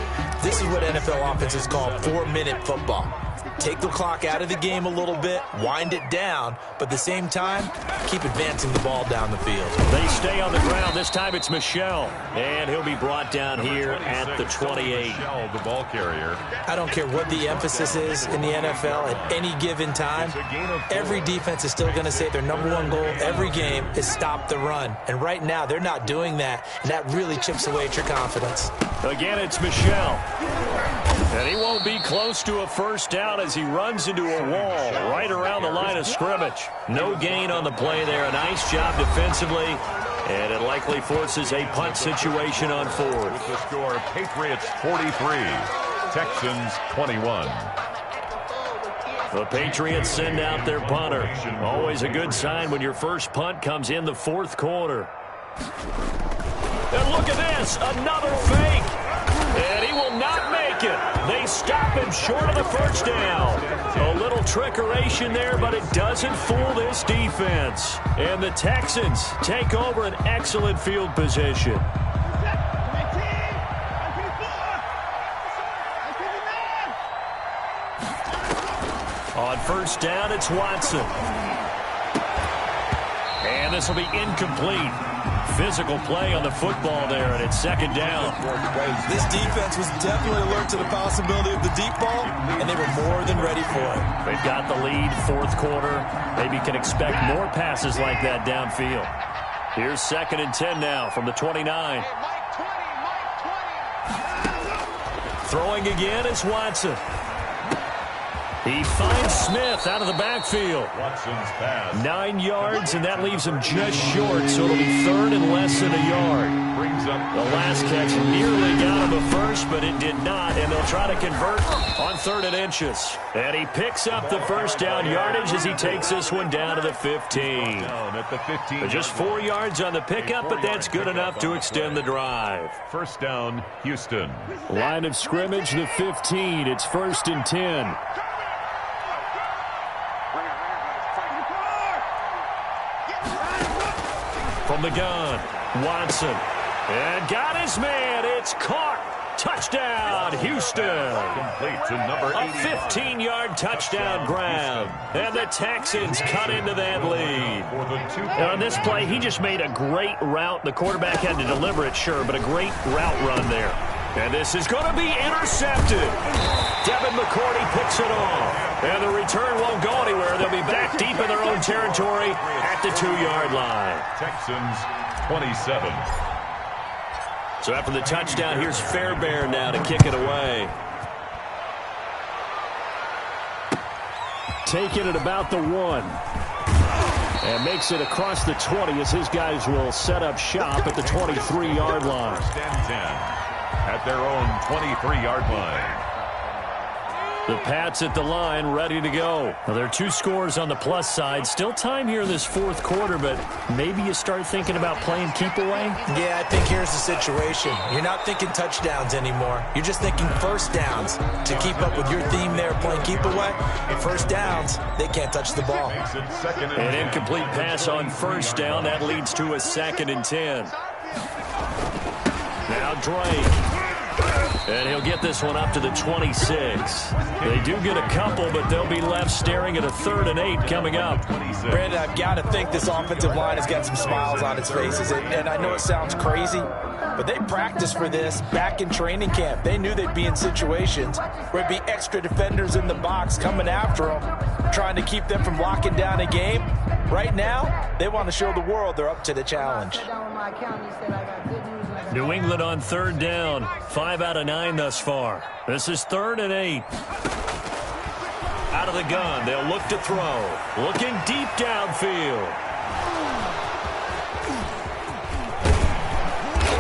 This is what NFL offenses call 4-minute football. Take the clock out of the game a little bit, wind it down, but at the same time, keep advancing the ball down the field. They stay on the ground. this time it's Michel. And he'll be brought down here at the 28. Michel, the ball carrier. I don't care what the emphasis is in the NFL at any given time. Every defense is still going to say their number one goal every game is stop the run. And right now, they're not doing that, and that really chips away at your confidence. Again, it's Michel. And he won't be close to a first down as he runs into a wall right around the line of scrimmage. No gain on the play there. A nice job defensively, and it likely forces a punt situation on fourth. With the score, Patriots 43, Texans 21. The Patriots send out their punter. Always a good sign when your first punt comes in the fourth quarter. And look at this, another fake. And he will not make it. They stop him short of the first down. A little trickeration there, but it doesn't fool this defense. And the Texans take over an excellent field position. On first down, it's Watson. And this will be incomplete. Physical play on the football there, and it's second down. This defense was definitely alert to the possibility of the deep ball, and they were more than ready for it. They've got the lead, fourth quarter. Maybe can expect more passes like that downfield. Here's 2nd and 10 now from the 29. Throwing again is Watson. He finds Smith out of the backfield. Watson's pass. 9 yards, and that leaves him just short, so it'll be 3rd and less than a yard. Brings up The last catch nearly got him a first, but it did not, and they'll try to convert on 3rd and inches. And he picks up the first down yardage as he takes this one down to the 15. down at the 15. Just 4 yards on the pickup, but that's good enough to extend the drive. First down, Houston. Line of scrimmage, the 15. It's 1st and 10. From the gun, Watson. And got his man. It's caught. Touchdown, Houston. Complete to number 80. A 15-yard touchdown grab. And the Texans cut into that lead. For the 2 And on this play, he just made a great route. The quarterback had to deliver it, sure, but a great route run there. And this is going to be intercepted. Devin McCourty picks it off. And the return won't go anywhere. They'll be back deep in their own territory at the 2-yard line. Texans 27. So after the touchdown, here's Fairbairn now to kick it away. Taking it about the 1. And makes it across the 20 as his guys will set up shop at the 23-yard line. First and 10 at their own 23-yard line. The Pats at the line, ready to go. Well, there are 2 scores on the plus side. Still time here in this fourth quarter, but maybe you start thinking about playing keep away? Yeah, I think here's the situation. You're not thinking touchdowns anymore. You're just thinking first downs. To keep up with your theme there, playing keep away, first downs, they can't touch the ball. An incomplete pass on first down. That leads to a 2nd and 10. Now Drake. And he'll get this one up to the 26. They do get a couple, but they'll be left staring at a 3rd and 8 coming up. Brandon, I've got to think this offensive line has got some smiles on its faces. And I know it sounds crazy, but they practiced for this back in training camp. They knew they'd be in situations where it'd be extra defenders in the box coming after them, trying to keep them from locking down a game. Right now, they want to show the world they're up to the challenge. New England on 3rd down. 5 out of 9 thus far. This is 3rd and 8. Out of the gun, they'll look to throw. Looking deep downfield.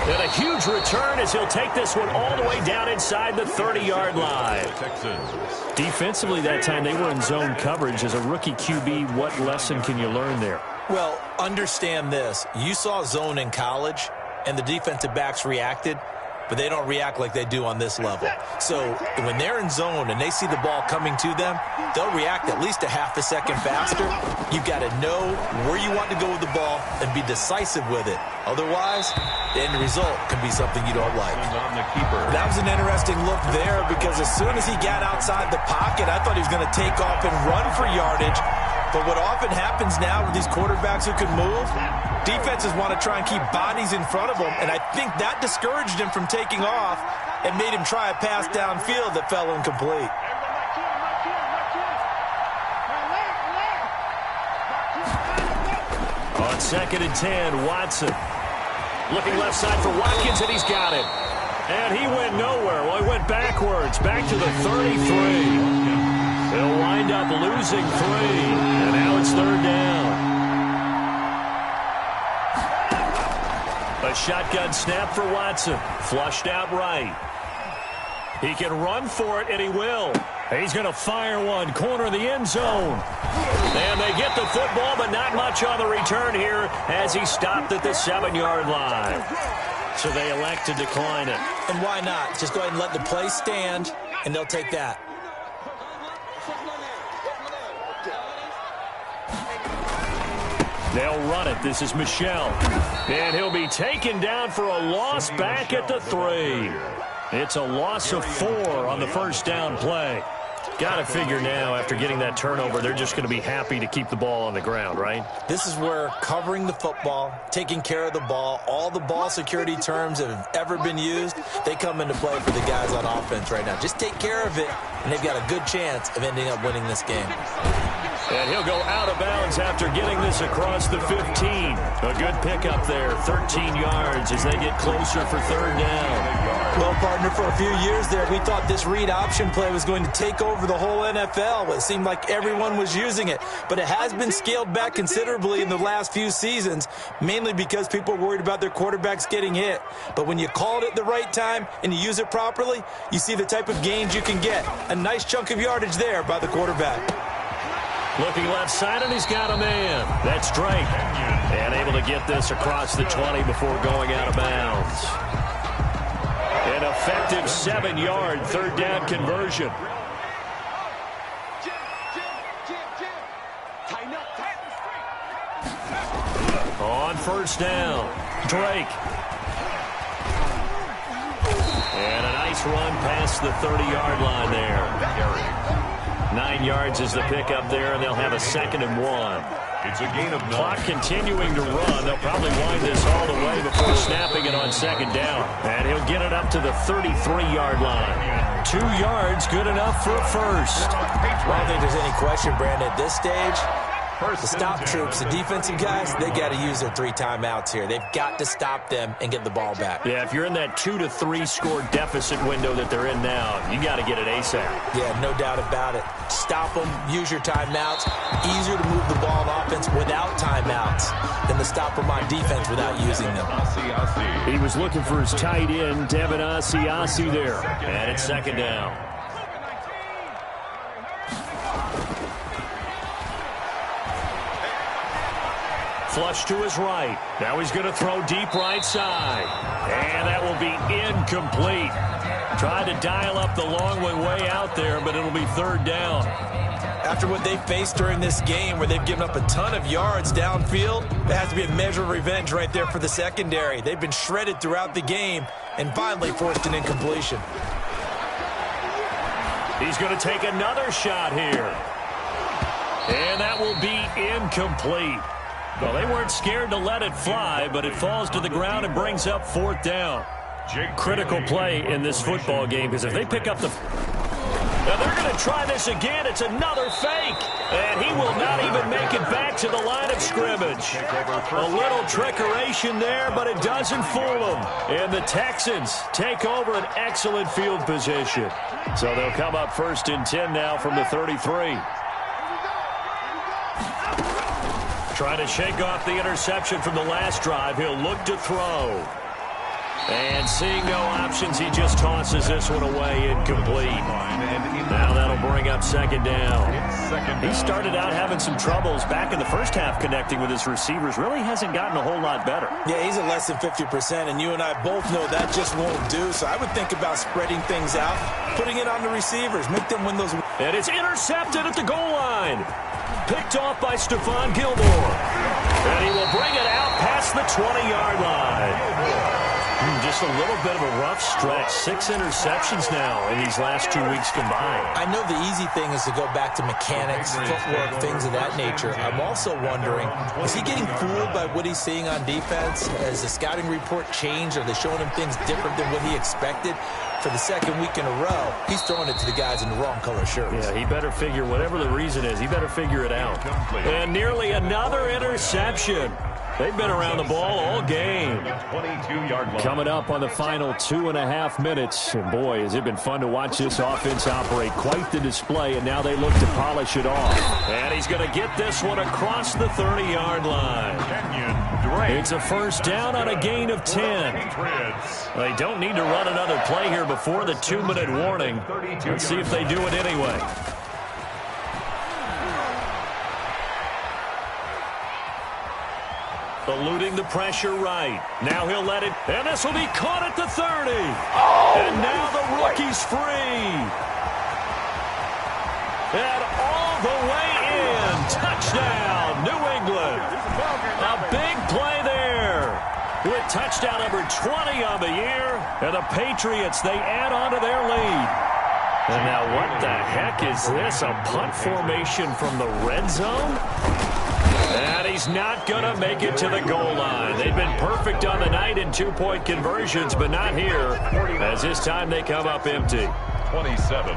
And a huge return as he'll take this one all the way down inside the 30-yard line. Texans. Defensively that time, they were in zone coverage. As a rookie QB, what lesson can you learn there? Well, understand this. You saw zone in college, and the defensive backs reacted, but they don't react like they do on this level. So when they're in zone and they see the ball coming to them, they'll react at least a half a second faster. You've got to know where you want to go with the ball and be decisive with it. Otherwise, the end result can be something you don't like. On the keeper. That was an interesting look there because as soon as he got outside the pocket, I thought he was going to take off and run for yardage. But what often happens now with these quarterbacks who can move, Defenses want to try and keep bodies in front of them, and I think that discouraged him from taking off and made him try a pass downfield that fell incomplete. On 2nd and 10, Watson. Looking left side for Watkins, and he's got it. And he went nowhere. Well, he went backwards, back to the 33. They'll wind up losing 3, and now it's 3rd down. A shotgun snap for Watson. Flushed out right. He can run for it, and he will. He's going to fire one, corner of the end zone. And they get the football, but not much on the return here as he stopped at the 7-yard line. So they elect to decline it. And why not? Just go ahead and let the play stand, and they'll take that. They'll run it. This is Michel. And he'll be taken down for a loss back at the 3. It's a loss of 4 on the first down play. Got to figure now, after getting that turnover, they're just going to be happy to keep the ball on the ground, right? This is where covering the football, taking care of the ball, all the ball security terms that have ever been used, they come into play for the guys on offense right now. Just take care of it, and they've got a good chance of ending up winning this game. And he'll go out of bounds after getting this across the 15. A good pickup there, 13 yards as they get closer for 3rd down. Well, partner, for a few years there, we thought this read option play was going to take over the whole NFL. It seemed like everyone was using it, but it has been scaled back considerably in the last few seasons, mainly because people are worried about their quarterbacks getting hit. But when you call it at the right time and you use it properly, you see the type of gains you can get. A nice chunk of yardage there by the quarterback. Looking left side, and he's got a man. That's Drake. And able to get this across the 20 before going out of bounds. An effective 7-yard 3rd down conversion. On 1st down, Drake. And a nice run past the 30-yard line there. 9 yards is the pickup there, and they'll have a 2nd and 1. It's a gain of 9. Clock continuing to run. They'll probably wind this all the way before snapping it on 2nd down. And he'll get it up to the 33-yard line. 2 yards, good enough for a first. I don't think there's any question, Brandon, at this stage. The stop troops, the defensive guys, they got to use their 3 timeouts here. They've got to stop them and get the ball back. Yeah, if you're in that 2 to 3 score deficit window that they're in now, you got to get it ASAP. Yeah, no doubt about it. Stop them, use your timeouts. Easier to move the ball on offense without timeouts than to stop them on defense without using them. He was looking for his tight end, Devin Asiasi there. And it's 2nd down. Flush to his right. Now he's going to throw deep right side. And that will be incomplete. Tried to dial up the long way out there, but it'll be 3rd down. After what they faced during this game where they've given up a ton of yards downfield, it has to be a measure of revenge right there for the secondary. They've been shredded throughout the game and finally forced an incompletion. He's going to take another shot here. And that will be incomplete. Well, they weren't scared to let it fly, but it falls to the ground and brings up 4th down. Critical play in this football game, because if they pick up the... Now they're going to try this again. It's another fake. And he will not even make it back to the line of scrimmage. A little trickeration there, but it doesn't fool them. And the Texans take over an excellent field position. So they'll come up 1st and 10 now from the 33. Trying to shake off the interception from the last drive. He'll look to throw. And seeing no options, he just tosses this one away incomplete. Now that'll bring up 2nd down. He started out having some troubles back in the first half connecting with his receivers. Really hasn't gotten a whole lot better. Yeah, he's at less than 50%, and you and I both know that just won't do. So I would think about spreading things out, putting it on the receivers, make them win those. And it's intercepted at the goal line. Picked off by Stephon Gilmore. And he will bring it out past the 20-yard line. Just just a little bit of a rough stretch. 6 interceptions now in these last 2 weeks combined. I know the easy thing is to go back to mechanics, footwork, things of that nature. I'm also wondering, is he getting fooled by what he's seeing on defense? Has the scouting report changed? Are they showing him things different than what he expected? For the second week in a row, he's throwing it to the guys in the wrong color shirts. Yeah, he better figure, whatever the reason is, he better figure it out. And nearly another interception. They've been around the ball all game. 22-yard line. Coming up on the final 2.5 minutes. And boy, has it been fun to watch this offense operate. Quite the display, and now they look to polish it off. And he's going to get this one across the 30-yard line. It's a first down on a gain of 10. They don't need to run another play here before the 2-minute warning. Let's see if they do it anyway. Eluding the pressure right. Now he'll let it, and this will be caught at the 30. And now the rookie's free. And all the way in. Touchdown, New England. A big play there. With touchdown number 20 on the year. And the Patriots, they add on to their lead. And now what the heck is this? A punt formation from the red zone? And he's not going to make it to the goal line. They've been perfect on the night in 2-point conversions, but not here, as this time they come up empty. 27.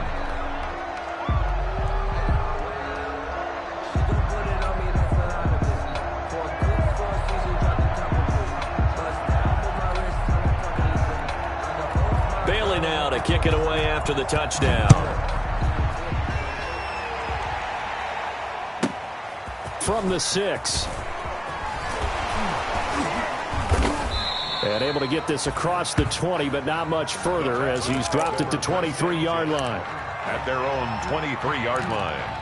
Bailey now to kick it away after the touchdown. From the 6. And able to get this across the 20, but not much further as he's dropped at the 23-yard line. At their own 23-yard line.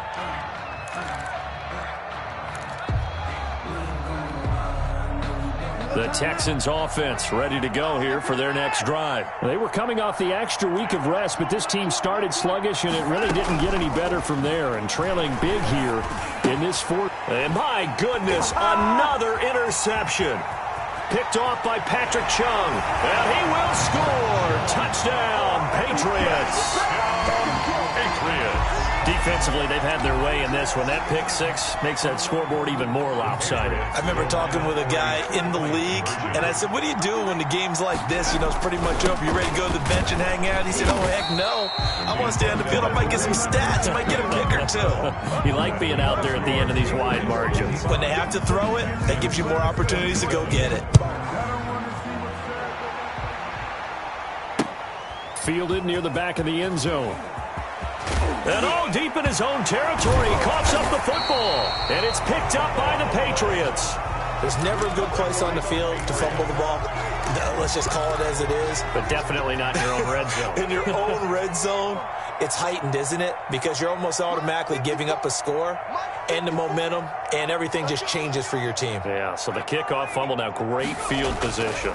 The Texans offense ready to go here for their next drive. They were coming off the extra week of rest, but this team started sluggish, and it really didn't get any better from there. And trailing big here in this fourth. And my goodness, another interception. Picked off by Patrick Chung. And he will score. Touchdown, Patriots. Defensively, they've had their way in this one. That pick 6 makes that scoreboard even more lopsided. I remember talking with a guy in the league, and I said, what do you do when the game's like this? You know, it's pretty much over. You ready to go to the bench and hang out? He said, oh, heck no. I want to stay on the field. I might get some stats. I might get a pick or two. You like being out there at the end of these wide margins. When they have to throw it, that gives you more opportunities to go get it. Fielded near the back of the end zone. And all deep in his own territory, he coughs up the football. And it's picked up by the Patriots. There's never a good place on the field to fumble the ball. Let's just call it as it is. But definitely not in your own red zone. In your own red zone, it's heightened, isn't it? Because you're almost automatically giving up a score and the momentum, and everything just changes for your team. Yeah, so the kickoff fumble, now great field position.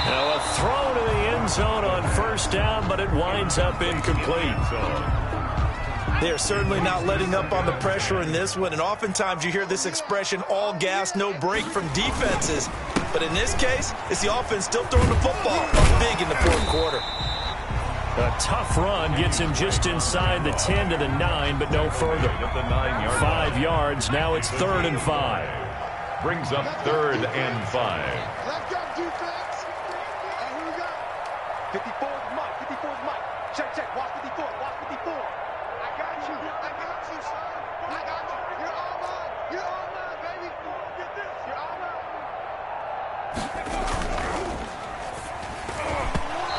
Now a throw to the end zone on first down, but it winds up incomplete. They're certainly not letting up on the pressure in this one, and oftentimes you hear this expression, all gas, no break from defenses. But in this case, it's the offense still throwing the football big in the fourth quarter. A tough run gets him just inside the 10 to the 9, but no further. 5 yards, now it's 3rd and 5. Brings up 3rd and 5. Left guard defense. And who we got? 54 is Mike. 54 is Mike. Check. Watch 54. Watch 54. I got you, son. I got you. You're all mine. You're all mine, baby. Get this. You're all mine.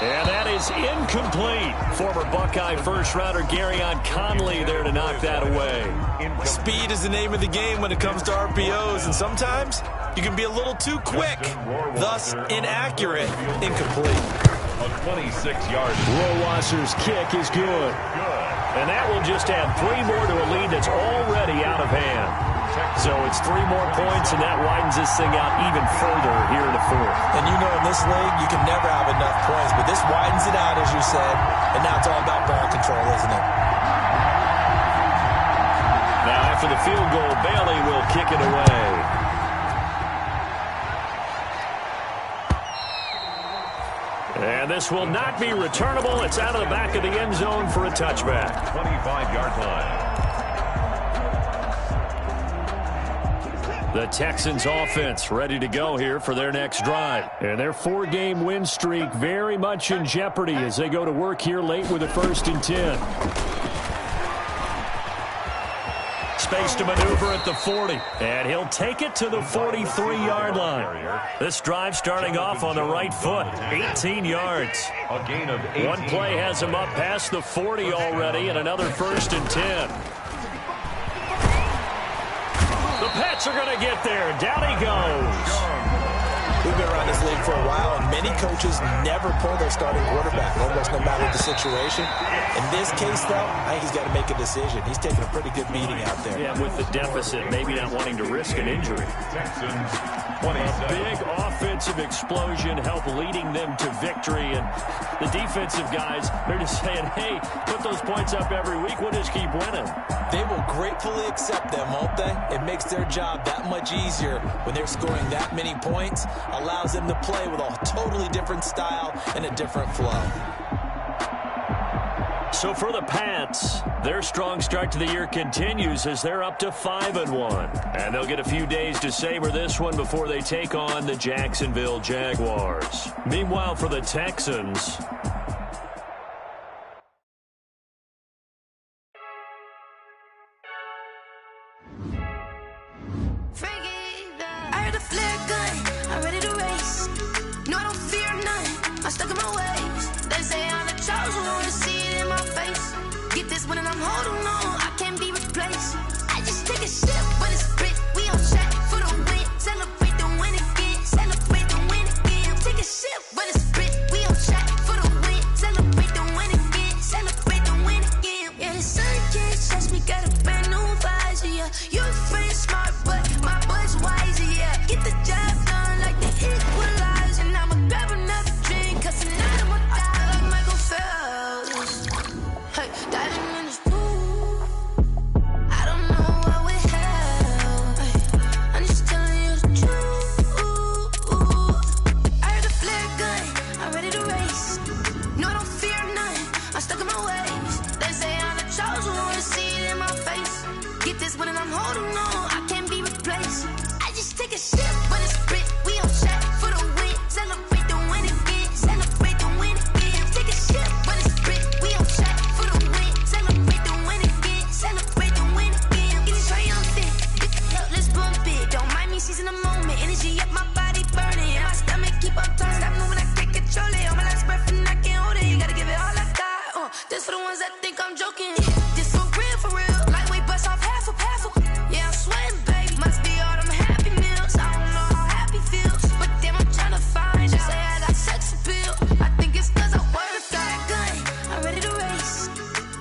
And that is incomplete. Former Buckeye first-rounder Garyon Conley there to knock that away. Speed is the name of the game when it comes to RPOs, and sometimes you can be a little too quick, thus inaccurate, incomplete. A 26-yard. Rowasser's kick is good. And that will just add 3 more to a lead that's already out of hand. So it's 3 more points, and that widens this thing out even further here in the fourth. And you know in this league, you can never have enough points, but this widens it out, as you said, and now it's all about ball control, isn't it? Now after the field goal, Bailey will kick it away. And this will not be returnable. It's out of the back of the end zone for a touchback. 25-yard line. The Texans offense ready to go here for their next drive. And their 4-game win streak very much in jeopardy as they go to work here late with a 1st and 10. Space to maneuver at the 40. And he'll take it to the 43-yard line. This drive starting off on the right foot. 18 yards. A gain of 18. One play has him up past the 40 already, and another 1st and 10. The Pats are going to get there. Down he goes. We've been around this league for a while, and many coaches never pull their starting quarterback, almost no matter the situation. In this case, though, I think he's got to make a decision. He's taking a pretty good beating out there. Yeah, with the deficit, maybe not wanting to risk an injury. Texans, A big offensive explosion helped leading them to victory, and the defensive guys, they're just saying, hey, put those points up every week, we'll just keep winning. They will gratefully accept them, won't they? It makes their job that much easier when they're scoring that many points, allows them to play with a totally different style and a different flow. So for the Pats, their strong start to the year continues as they're up to 5-1. And they'll get a few days to savor this one before they take on the Jacksonville Jaguars. Meanwhile, for the Texans, I heard a flare gun, I'm ready to race. No, I don't fear none, I'm stuck in my ways. They say I'm the chosen one, to see it in my face. Get this one and I'm holding on, I can't be replaced. I just take a sip, but it's split, we on track for the win. Celebrate the win again, celebrate the win again. Take a sip, but it's split, we on track for the win. Celebrate the win again, celebrate the win again. Yeah, the sun can't touch me, got a brand new visor, yeah. You're friend smart, but my boy's wiser, yeah. Get the job done like the equalizer. And I'ma grab another drink, cause tonight I'ma die like Michael Phelps. Hey, diving in this pool, I don't know what would help. Hey, I'm just telling you the truth. I heard a flare gun, I'm ready to race. No, I don't fear none, I'm stuck in my ways. They say I'm the chosen one, to see it in my face. Get this one and I'm holding on, I can't be replaced. I just take a sip, but it's split, we on track for the win. Celebrate the win again, celebrate the win again. Take a sip, but it's split, we on track for the win. Celebrate the win again, celebrate the win again. Get it triumphant, let's bump it. Don't mind me seizing the moment, energy up my body burning. And my stomach keep on turning, stop moving, I can't control it. On my last breath and I can't hold it, you gotta give it all I got. This for the ones that think I'm joking. This for real, lightweight bust off half a. Yeah, I'm sweating, baby. Must be all them happy meals. I don't know how happy feels, but damn, I'm trying to find out. Say I got sex appeal. I think it's cause I wear a fat gun. I'm ready to race.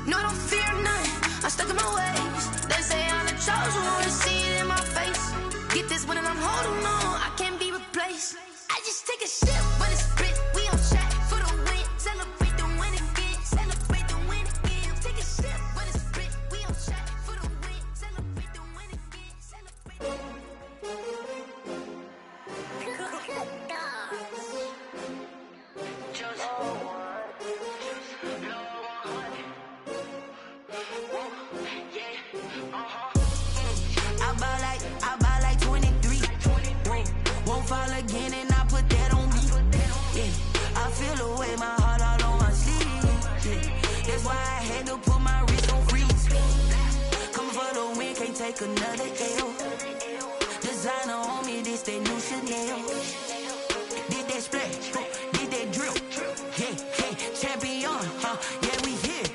No, I don't fear none. I'm stuck in my ways. They say I'm the chosen one, to see it in my face. Get this one and I'm holding on, I can't be replaced. I just take a sip, but it's split. We on track for the win. Celebrate the win again. Celebrate the win again. Take a sip, but it's split. We on track for the win. Celebrate the win again. Celebrate the win. I buy like 23. Won't fall again and I put that on me. Yeah, I feel the way, my heart all on my sleeve. Yeah, that's why I had to put my wrist on freeze. Coming for the win, can't take another L. Designer on me, this that new Chanel. Did that splash, did that drill. Yeah, champion, yeah, we here.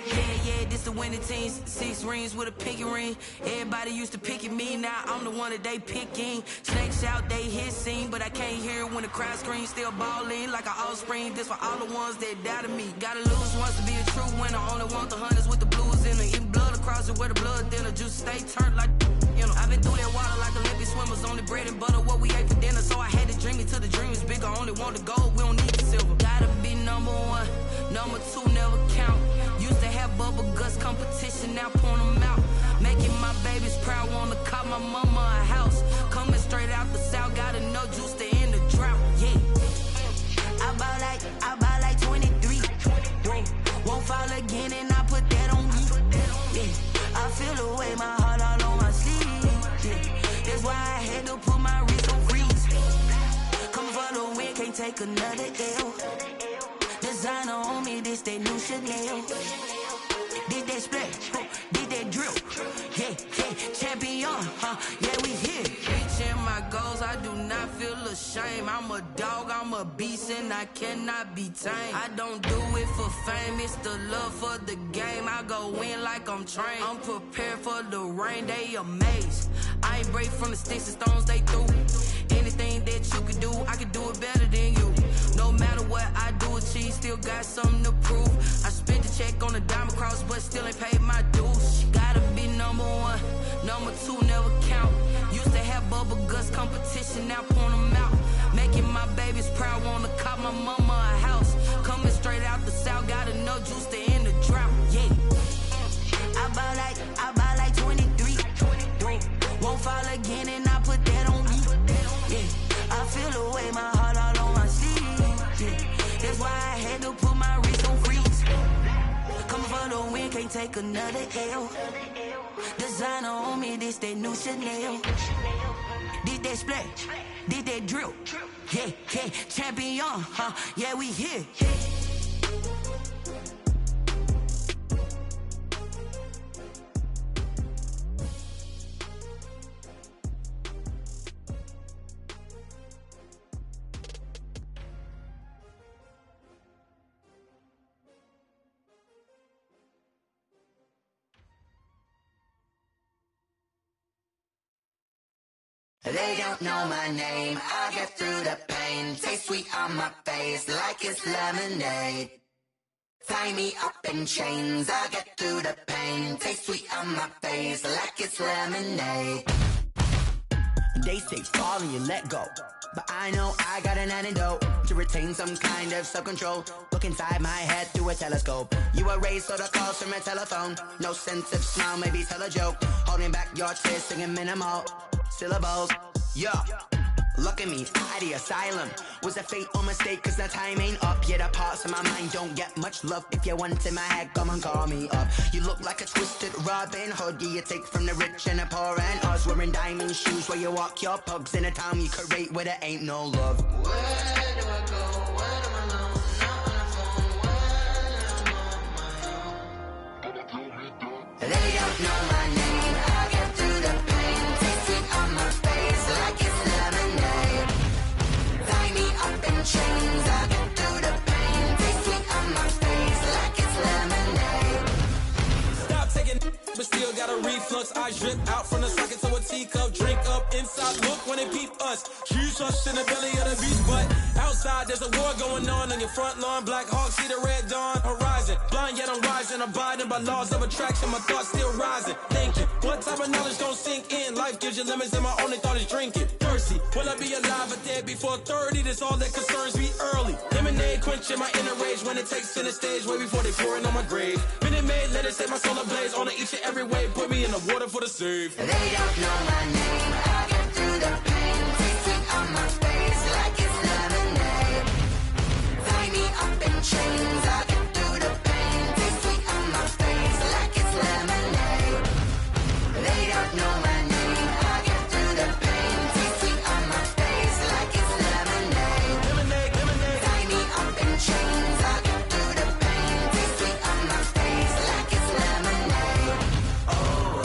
Yeah, this the winning team. 6 rings with a pinky ring. Everybody used to pick at me, now I'm the one that they picking. Snakes out, they hit scene, but I can't hear it when the crowd screams. Still balling like an offspring. This for all the ones that doubted me. Gotta lose once to be a true winner. Only want the hunters with the blues in it. Eating blood across it where the blood dinner. Juice stay turned like, you know. I've been through that water like Olympic swimmers. Only bread and butter, what we ate for dinner. So I had to dream it till the dream is bigger. Only want the gold, we don't need the silver. Gotta be number 1, number 2 never count. Used to have bubble guts competition, now point them out. Making my babies proud, wanna call my mama a house. Coming straight out the south, gotta know juice to end the drought. Yeah, I buy like 20. take another L. Designer on me, this that new Chanel. Did that splash, did that drill. Yeah, champion, yeah, we here. Reaching my goals, I do not feel ashamed. I'm a dog, I'm a beast, and I cannot be tamed. I don't do it for fame, it's the love for the game. I go in like I'm trained. I'm prepared for the rain, they amazed. I ain't break from the sticks and stones they threw. Anything that you can do, I can do it better than you. No matter what I do, achieve, still got something to prove. I spent the check on the diamond cross, but still ain't paid my dues. Gotta be number one, number two never count. Used to have bubble guts competition, now point them out. Making my babies proud, wanna cop my mama a house. Coming straight out the south, got enough juice to end the drought. Yeah, I buy like 23. Won't fall again, and I put that on me. Yeah, I feel the way, my heart all on my sleeve. Yeah, that's why I had to put my wrist on freeze. Coming for the win, can't take another L. Designer on me, this that new Chanel. Did that splash, did that drill. Yeah, champion, yeah, we here. They don't know my name, I get through the pain. Taste sweet on my face like it's lemonade. Tie me up in chains, I get through the pain. Taste sweet on my face like it's lemonade. They say fall and you let go, but I know I got an antidote to retain some kind of self-control. Look inside my head through a telescope. You erase all the calls from a telephone. No sense of smile, maybe tell a joke. Holding back your tears, singing minimal syllables. Yeah, look at me, at the asylum. Was a fate or mistake, cause the time ain't up. Yet the parts of my mind don't get much love. If you want in my head, come and call me up. You look like a twisted Robin Hood. You take from the rich and the poor and us. Wearing diamond shoes where you walk your pugs in a town you create where there ain't no love. Where do I go? Where am I alone? Not on the phone. Where am I on my own? They don't know my name, I get through the pain. Taste it on my face like it's lemonade. Tie me up in chains, I get through the pain. Taste it on my face like it's lemonade. Stop taking, but still got a reflux. I drip out from the socket to a teacup. Drink up inside, look when they peep us. Shoes us in the belly of the beach, but outside there's a war going on your front lawn. Black Hawk, see the red dawn horizon. Blind yet I'm rising, abiding by laws of attraction. My thoughts still rising, thinking what type of knowledge gon' sink in? Life gives you limits and my only thought is drinking. Thirsty, will I be alive or dead before 30? That's all that concerns me early. Lemonade quenching my inner rage when it takes center stage way before they pour it on my grave. Minute Maid, let it set my soul ablaze on each and every way. Put me in the water for the save. They don't know my name, I get through the pain. Taste it on my face like it's lemonade. Tie me up in chains, I get through the pain. Taste it on my face like it's lemonade. They don't know my name, I get through the pain. Taste it on my face like it's lemonade. Lemonade. Tie me up in chains, I get through the pain. Taste it on my face like it's lemonade. Oh.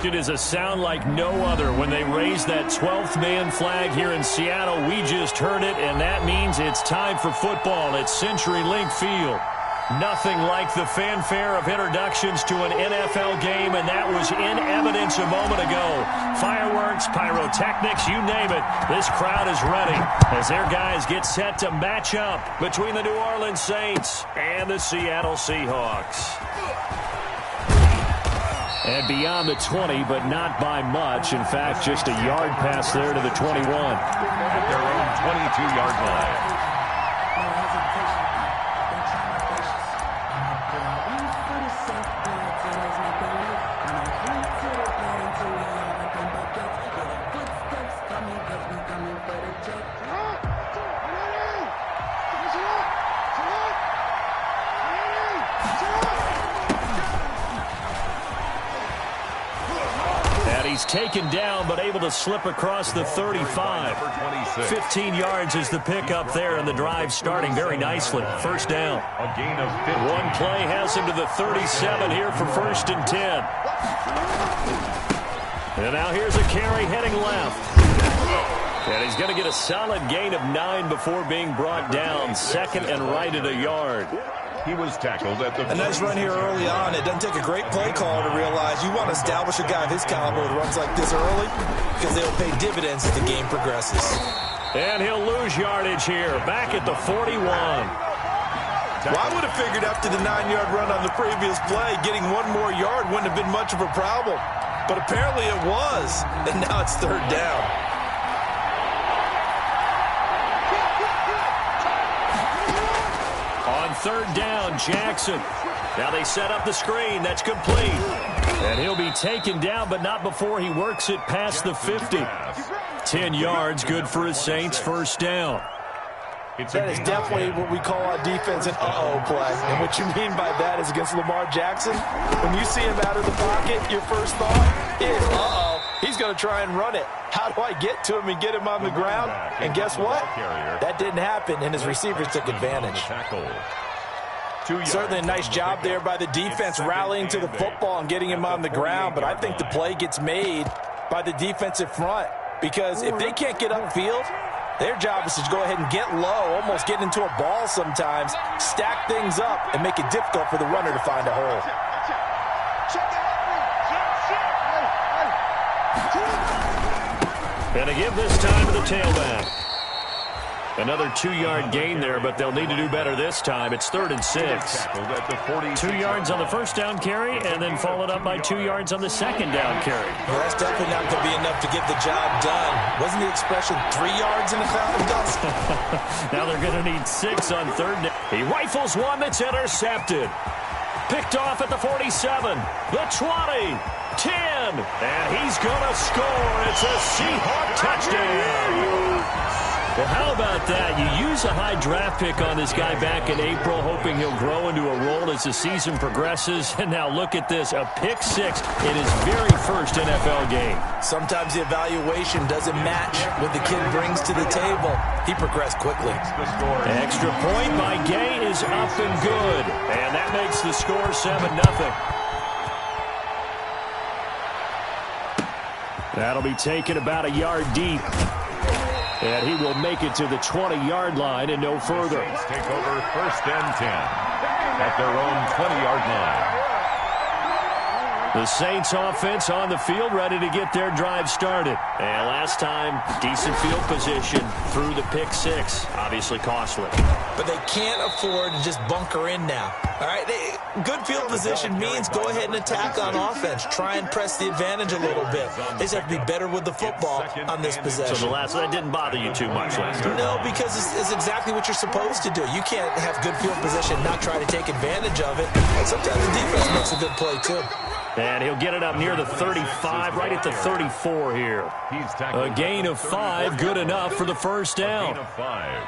It is a sound like no other when they raise that 12th man flag here in Seattle. We just heard it, and that means it's time for football at CenturyLink Field. Nothing like the fanfare of introductions to an NFL game, and that was in evidence a moment ago. Fireworks, pyrotechnics, you name it. This crowd is ready as their guys get set to match up between the New Orleans Saints and the Seattle Seahawks. And beyond the 20, but not by much. In fact, just a yard pass there to the 21. At their own 22-yard line. He's taken down, but able to slip across the 35. 15 yards is the pickup there, and the drive starting very nicely. First down. A gain of 15. One play has him to the 37 here for 1st and 10. And now here's a carry heading left. And he's going to get a solid gain of 9 before being brought down. 2nd and right at a yard. He was tackled at the... A nice run here early on. It doesn't take a great play call to realize you want to establish a guy of his caliber with runs like this early because they'll pay dividends as the game progresses. And he'll lose yardage here. Back at the 41. Well, I would have figured after the 9-yard run on the previous play, getting one more yard wouldn't have been much of a problem. But apparently it was. And now it's 3rd down. On 3rd down, Jackson. Now they set up the screen. That's complete. And he'll be taken down, but not before he works it past the 50. 10 yards, good for his Saints. 1st down. That is definitely what we call on defense an uh-oh play. And what you mean by that is against Lamar Jackson, when you see him out of the pocket, your first thought is, uh-oh, he's going to try and run it. How do I get to him and get him on the ground? And guess what? That didn't happen, and his receivers took advantage. Certainly a nice job there by the defense rallying to the football and getting him on the ground, but I think the play gets made by the defensive front because if they can't get upfield, their job is to go ahead and get low, almost get into a ball sometimes, stack things up, and make it difficult for the runner to find a hole. And a give this time to the tailback. Another 2-yard gain there, but they'll need to do better this time. It's 3rd and 6. 2 yards on the 1st down carry, and then followed up by 2 yards on the 2nd down carry. Well, that's definitely not going to be enough to get the job done. Wasn't the expression 3 yards in a cloud of dust? Now they're going to need 6 on 3rd down. He rifles one that's intercepted. Picked off at the 47, the 20, 10, and he's going to score. It's a Seahawk touchdown. Well, how about that? You use a high draft pick on this guy back in April, hoping he'll grow into a role as the season progresses. And now look at this, a pick 6 in his very first NFL game. Sometimes the evaluation doesn't match what the kid brings to the table. He progressed quickly. Extra point by Gay is up and good. And that makes the score 7-0. That'll be taken about a yard deep. And he will make it to the 20-yard line and no further. Take over 1st and 10 at their own 20-yard line. The Saints offense on the field, ready to get their drive started. And last time, decent field position through the pick 6. Obviously costly. But they can't afford to just bunker in now. All right, good field position means go ahead and attack on offense. Try and press the advantage a little bit. They just have to be better with the football on this possession. So that didn't bother you too much last time? No, because it's exactly what you're supposed to do. You can't have good field position and not try to take advantage of it. And sometimes the defense makes a good play, too. And he'll get it up near the 35, right at the 34 here. A gain of 5, good enough for the 1st down.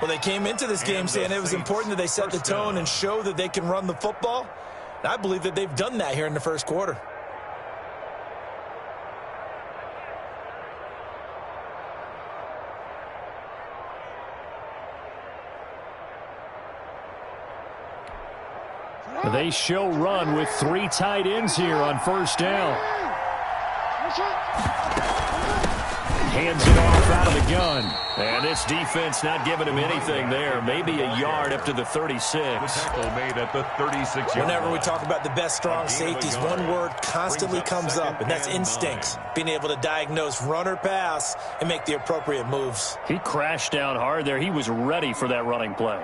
Well, they came into this game saying it was important that they set the tone and show that they can run the football. And I believe that they've done that here in the 1st quarter. They show run with 3 tight ends here on 1st down. Hands it off out of the gun. And this defense not giving him anything there. Maybe a yard up to the 36. Tackle made at the 36-yard line. Whenever we talk about the best strong safeties, one word constantly comes up, and that's instincts. Being able to diagnose run or pass and make the appropriate moves. He crashed down hard there. He was ready for that running play.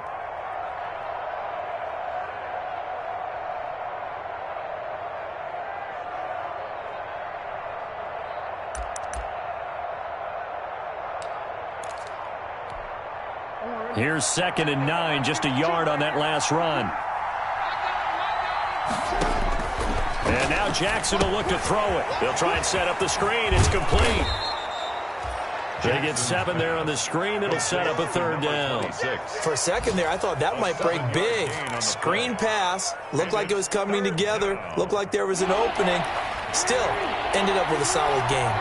Here's 2nd and 9, just a yard on that last run. And now Jackson will look to throw it. They'll try and set up the screen. It's complete. They get 7 there on the screen. It'll set up a 3rd down. For a second there, I thought that might break big. Screen pass. Looked like it was coming together. Looked like there was an opening. Still, ended up with a solid game.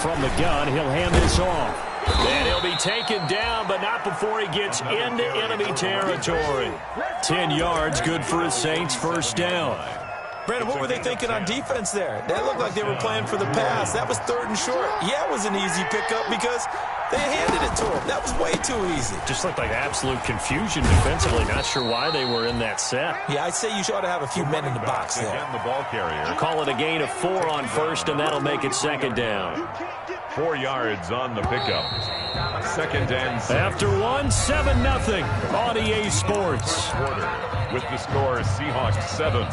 From the gun, he'll hand this off. And he'll be taken down, but not before he gets into enemy territory. 10 yards, good for his Saints, 1st down. Brandon, what were they thinking on defense there? That looked like they were playing for the pass. That was 3rd and short. Yeah, it was an easy pickup because they handed it to him. That was way too easy. Just looked like absolute confusion defensively. Not sure why they were in that set. Yeah, I'd say you ought to have a few men in the box there. Again, the ball carrier. Call it a gain of 4 on 1st, and that'll make it 2nd down. 4 yards on the pickup. 2nd and 6. After 1, 7-0 on EA Sports. Quarter with the score Seahawks 7,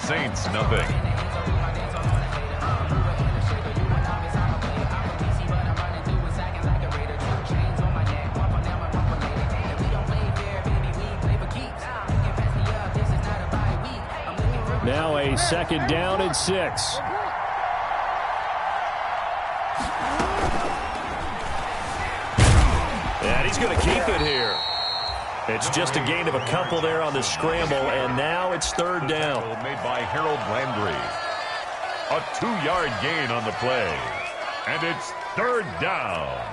Saints 0. Now a 2nd down and 6. And he's going to keep it here. It's just a gain of a couple there on the scramble, and now it's 3rd down. Made by Harold Landry. A 2-yard gain on the play. And it's 3rd down.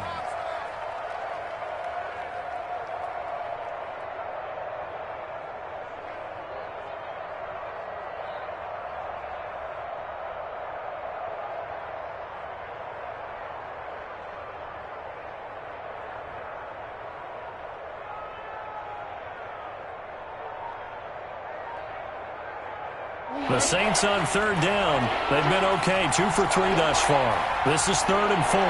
The Saints on 3rd down. They've been okay, 2 for 3 thus far. This is 3rd and 4.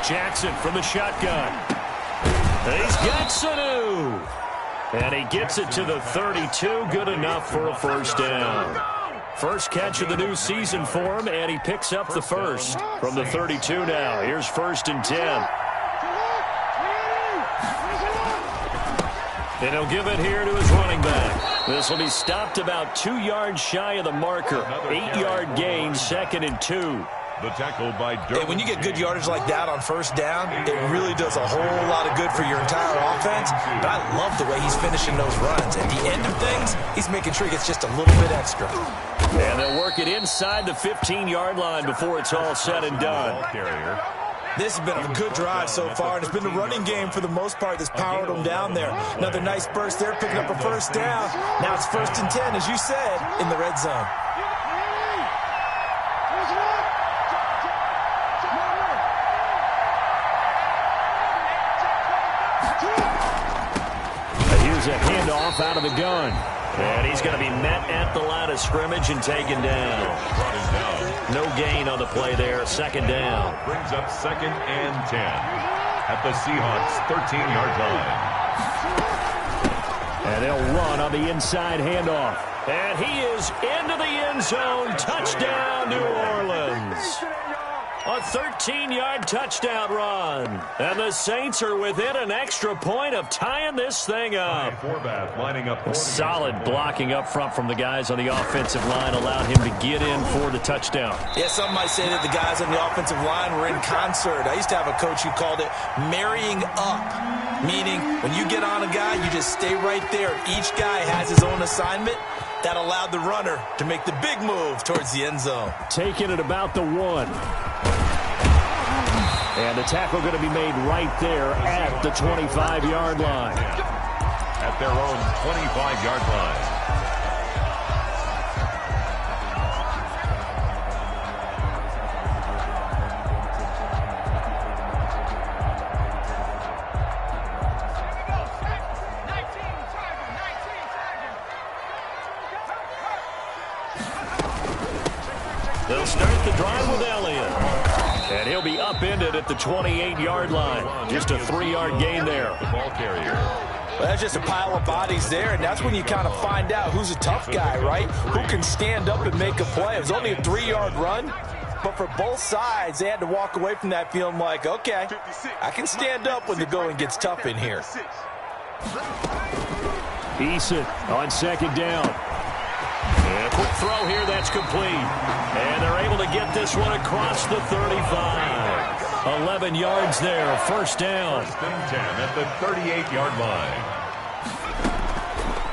Jackson from the shotgun. He's got Sanu. And he gets it to the 32. Good enough for a 1st down. First catch of the new season for him, and he picks up the 1st from the 32 now. Here's 1st and 10. And he'll give it here to his running back. This will be stopped about 2 yards shy of the marker. 8-yard gain, 2nd and 2. The tackle by Derwin. Hey, when you get good yardage like that on 1st down, it really does a whole lot of good for your entire offense. But I love the way he's finishing those runs. At the end of things, he's making sure he gets just a little bit extra. And they'll work it inside the 15-yard line before it's all said and done. Carrier. This has been a good drive so far, and it's been the running game for the most part that's powered them down there. Another nice burst there, picking up a 1st down. Now it's 1st and 10, as you said, in the red zone. Here's a handoff out of the gun. And he's going to be met at the line of scrimmage and taken down. Brought him down. No gain on the play there. 2nd down. Brings up 2nd and 10 at the Seahawks 13-yard line. And they'll run on the inside handoff. And he is into the end zone. Touchdown, New Orleans. A 13-yard touchdown run. And the Saints are within an extra point of tying this thing up. Forbath lining up. Solid blocking up front from the guys on the offensive line allowed him to get in for the touchdown. Yeah, some might say that the guys on the offensive line were in concert. I used to have a coach who called it marrying up, meaning when you get on a guy, you just stay right there. Each guy has his own assignment. That allowed the runner to make the big move towards the end zone. Taking it about the 1. And the tackle going to be made right there at the 25-yard line. At their own 25-yard line. the drive with Elliott. And he'll be upended at the 28-yard line. Just a 3-yard gain there. The ball carrier. Well, that's just a pile of bodies there, and that's when you kind of find out who's a tough guy, right? Who can stand up and make a play. It was only a 3-yard run, but for both sides, they had to walk away from that feeling like, okay, I can stand up when the going gets tough in here. Eason on second down. And a quick throw here, that's complete. And they're able to get this one across the 35. 11 yards there, first down. First and 10 at the 38-yard line.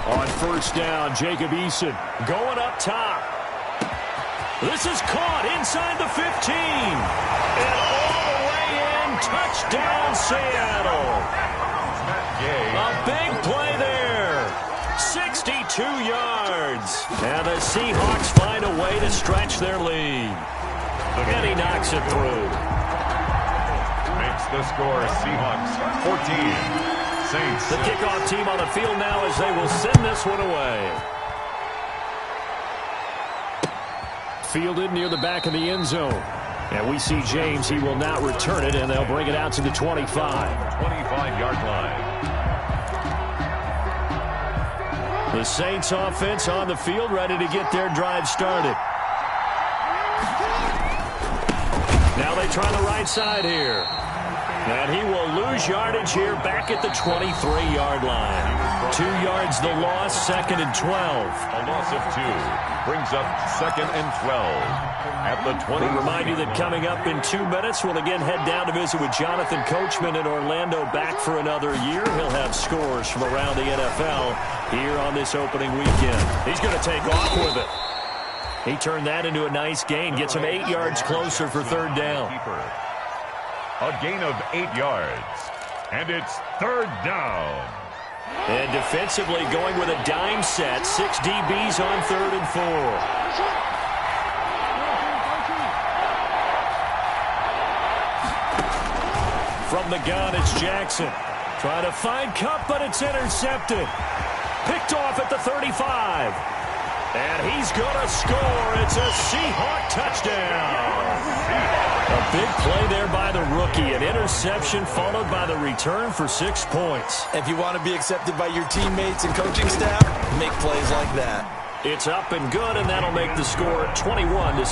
On first down, Jacob Eason going up top. This is caught inside the 15. And all the way in, touchdown Seattle. A big play there. 62 yards. And the Seahawks find a way to stretch their lead. And he knocks it through. Makes the score Seahawks 14. Saints. The kickoff team on the field now as they will send this one away. Fielded near the back of the end zone. And we see James. He will not return it, and they'll bring it out to the 25. 25-yard line. The Saints offense on the field, ready to get their drive started. Now they try the right side here. And he will lose yardage here back at the 23-yard line. 2 yards the loss, second and 12. A loss of 2 brings up second and 12 at the 20. We remind you that coming up in 2 minutes, we'll again head down to visit with Jonathan Coachman in Orlando, back for another year. He'll have scores from around the NFL here on this opening weekend. He's going to take off with it. He turned that into a nice gain, gets him 8 yards closer for third down. A gain of 8 yards. And it's third down. And defensively going with a dime set. 6 DBs on third and 4. From the gun, it's Jackson. Trying to find Kupp, but it's intercepted. Picked off at the 35. And he's going to score. It's a Seahawk touchdown. A big play there by the rookie. An interception followed by the return for 6 points. If you want to be accepted by your teammates and coaching staff, make plays like that. It's up and good, and that'll make the score 21-6.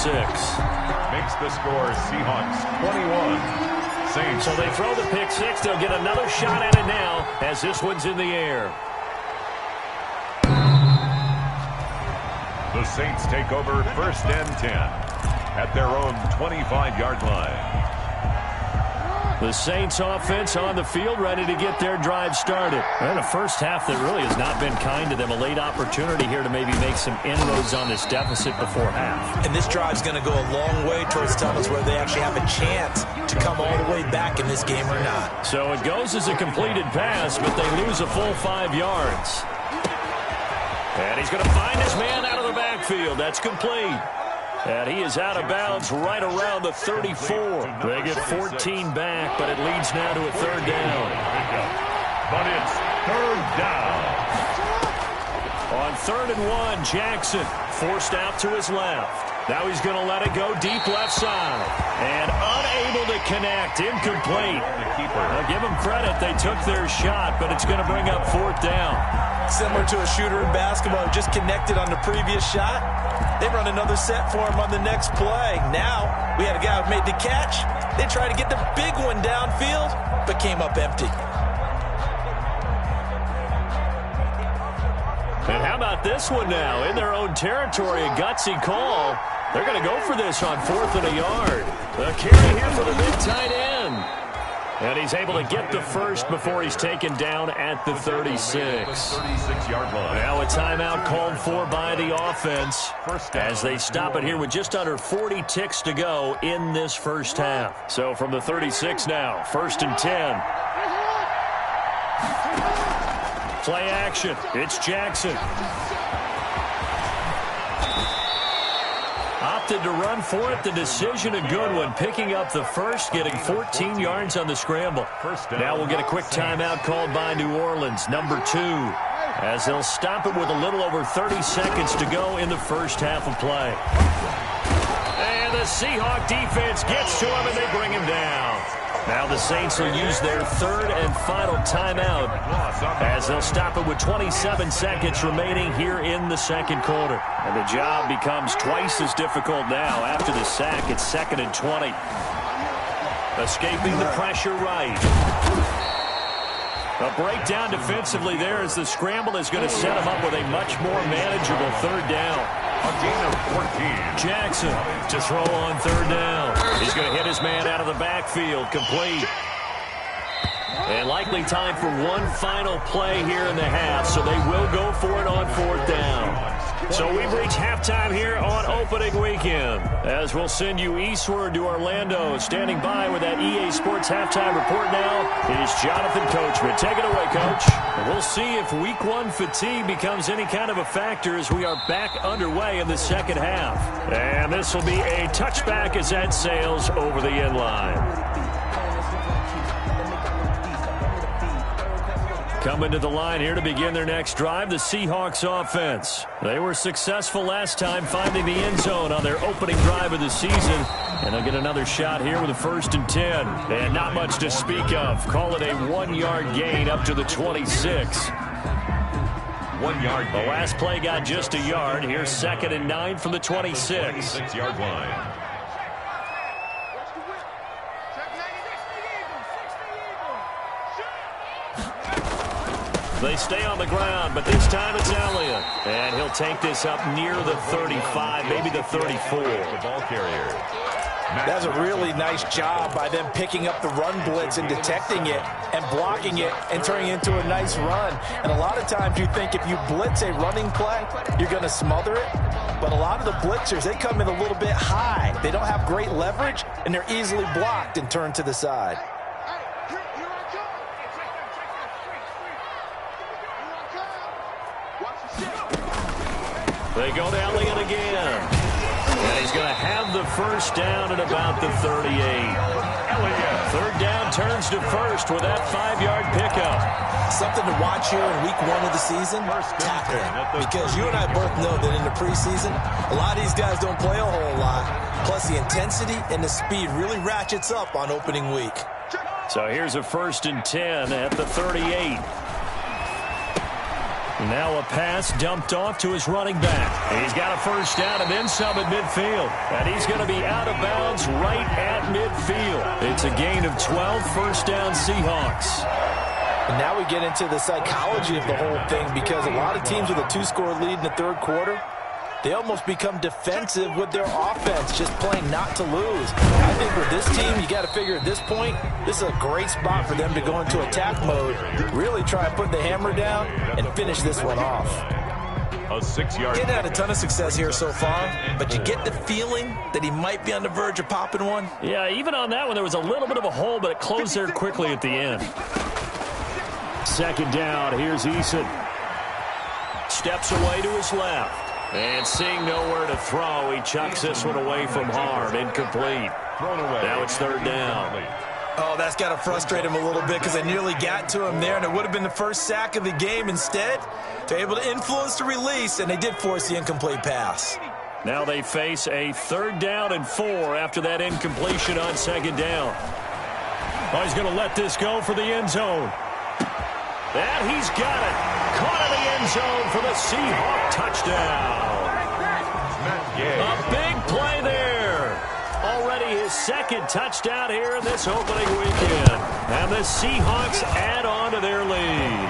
Makes the score Seahawks 21. Saints. So they throw the pick six. They'll get another shot at it now as this one's in the air. The Saints take over first and 10 at their own 25-yard line. The Saints offense on the field, ready to get their drive started. And a first half that really has not been kind to them. A late opportunity here to maybe make some inroads on this deficit before half. And this drive's going to go a long way towards telling us whether they actually have a chance to come all the way back in this game or not. So it goes as a completed pass, but they lose a full 5 yards. And he's going to find his man out of the backfield. That's complete. And he is out of bounds right around the 34. They get 14 back, but it leads now to a third down. But it's third down. On 3rd and 1, Jackson forced out to his left. Now he's going to let it go deep left side. And unable to connect. Incomplete. I'll give them credit. They took their shot, but it's going to bring up 4th down. Similar to a shooter in basketball who just connected on the previous shot. They run another set for him on the next play. Now, we had a guy who made the catch. They tried to get the big one downfield, but came up empty. And how about this one now? In their own territory, a gutsy call. They're going to go for this on 4th and a yard. The carry here for the big tight end. And he's able to get the first before he's taken down at the 36. 36-yard line. Now a timeout called for by the offense as they stop it here with just under 40 ticks to go in this first half. So from the 36 now, 1st and 10. Play action. It's Jackson. Opted to run for it. The decision a good one. Picking up the first, getting 14 yards on the scramble. Now we'll get a quick timeout called by New Orleans, number 2, as they'll stop it with a little over 30 seconds to go in the first half of play. And the Seahawk defense gets to him, and they bring him down. Now the Saints will use their third and final timeout as they'll stop it with 27 seconds remaining here in the second quarter. And the job becomes twice as difficult now after the sack. It's 2nd and 20. Escaping the pressure right. A breakdown defensively there as the scramble is going to set him up with a much more manageable third down. A gain of 14. Jackson to throw on third down. He's going to hit his man out of the backfield. Complete. And likely time for one final play here in the half, so they will go for it on 4th down. So we've reached halftime here on opening weekend, as we'll send you eastward to Orlando. Standing by with that EA Sports halftime report now is Jonathan Coachman. Take it away, Coach. We'll see if week 1 fatigue becomes any kind of a factor as we are back underway in the second half. And this will be a touchback as that sails over the end line. Coming to the line here to begin their next drive, the Seahawks offense. They were successful last time finding the end zone on their opening drive of the season. And they'll get another shot here with a 1st and 10. And not much to speak of. Call it a 1-yard gain up to the 26. 1-yard gain. The last play got just a yard. Here's 2nd and 9 from the 26. 6-yard line. They stay on the ground, but this time it's Elliott. And he'll take this up near the 35, maybe the 34. The ball carrier. That's a really nice job by them picking up the run blitz and detecting it and blocking it and turning it into a nice run. And a lot of times you think if you blitz a running play, you're going to smother it. But a lot of the blitzers, they come in a little bit high. They don't have great leverage, and they're easily blocked and turned to the side. They go to Elliott again. And he's going to have the first down at about the 38. Elliott. 3rd down turns to 1st with that 5-yard pickup. Something to watch here in week 1 of the season, tackling. Because you and I both know that in the preseason, a lot of these guys don't play a whole lot. Plus the intensity and the speed really ratchets up on opening week. So here's a 1st and 10 at the 38. Now a pass dumped off to his running back. He's got a first down and then some at midfield. And he's going to be out of bounds right at midfield. It's a gain of 12, first down Seahawks. And now we get into the psychology of the whole thing, because a lot of teams with a 2-score lead in the 3rd quarter, they almost become defensive with their offense, just playing not to lose. I think with this team, you got to figure at this point, this is a great spot for them to go into attack mode, really try and put the hammer down and finish this one off. A 6-yard. Getting had a ton of success here so far, but you get the feeling that he might be on the verge of popping one. Yeah, even on that one, there was a little bit of a hole, but it closed there quickly at the end. 2nd down, here's Eason. Steps away to his left. And seeing nowhere to throw, he chucks this one away from harm. Incomplete. Thrown away. Now it's 3rd down. Oh, that's got to frustrate him a little bit, because they nearly got to him there, and it would have been the first sack of the game. Instead, they're able to influence the release, and they did force the incomplete pass. Now they face a 3rd down and 4 after that incompletion on 2nd down. Oh, he's going to let this go for the end zone. And he's got it. Caught in the end zone for the Seahawk touchdown. A big play there. Already his 2nd touchdown here in this opening weekend. And the Seahawks add on to their lead.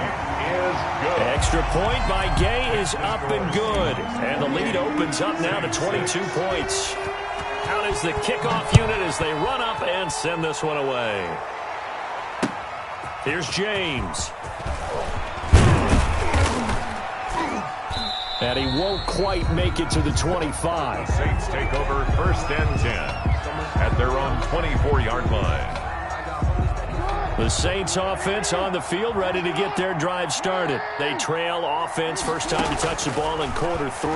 Extra point by Gay is up and good. And the lead opens up now to 22 points. Out is the kickoff unit as they run up and send this one away. Here's James. And he won't quite make it to the 25. Saints take over 1st and 10 at their own 24-yard line. The Saints offense on the field, ready to get their drive started. They trail offense, first time to touch the ball in quarter 3,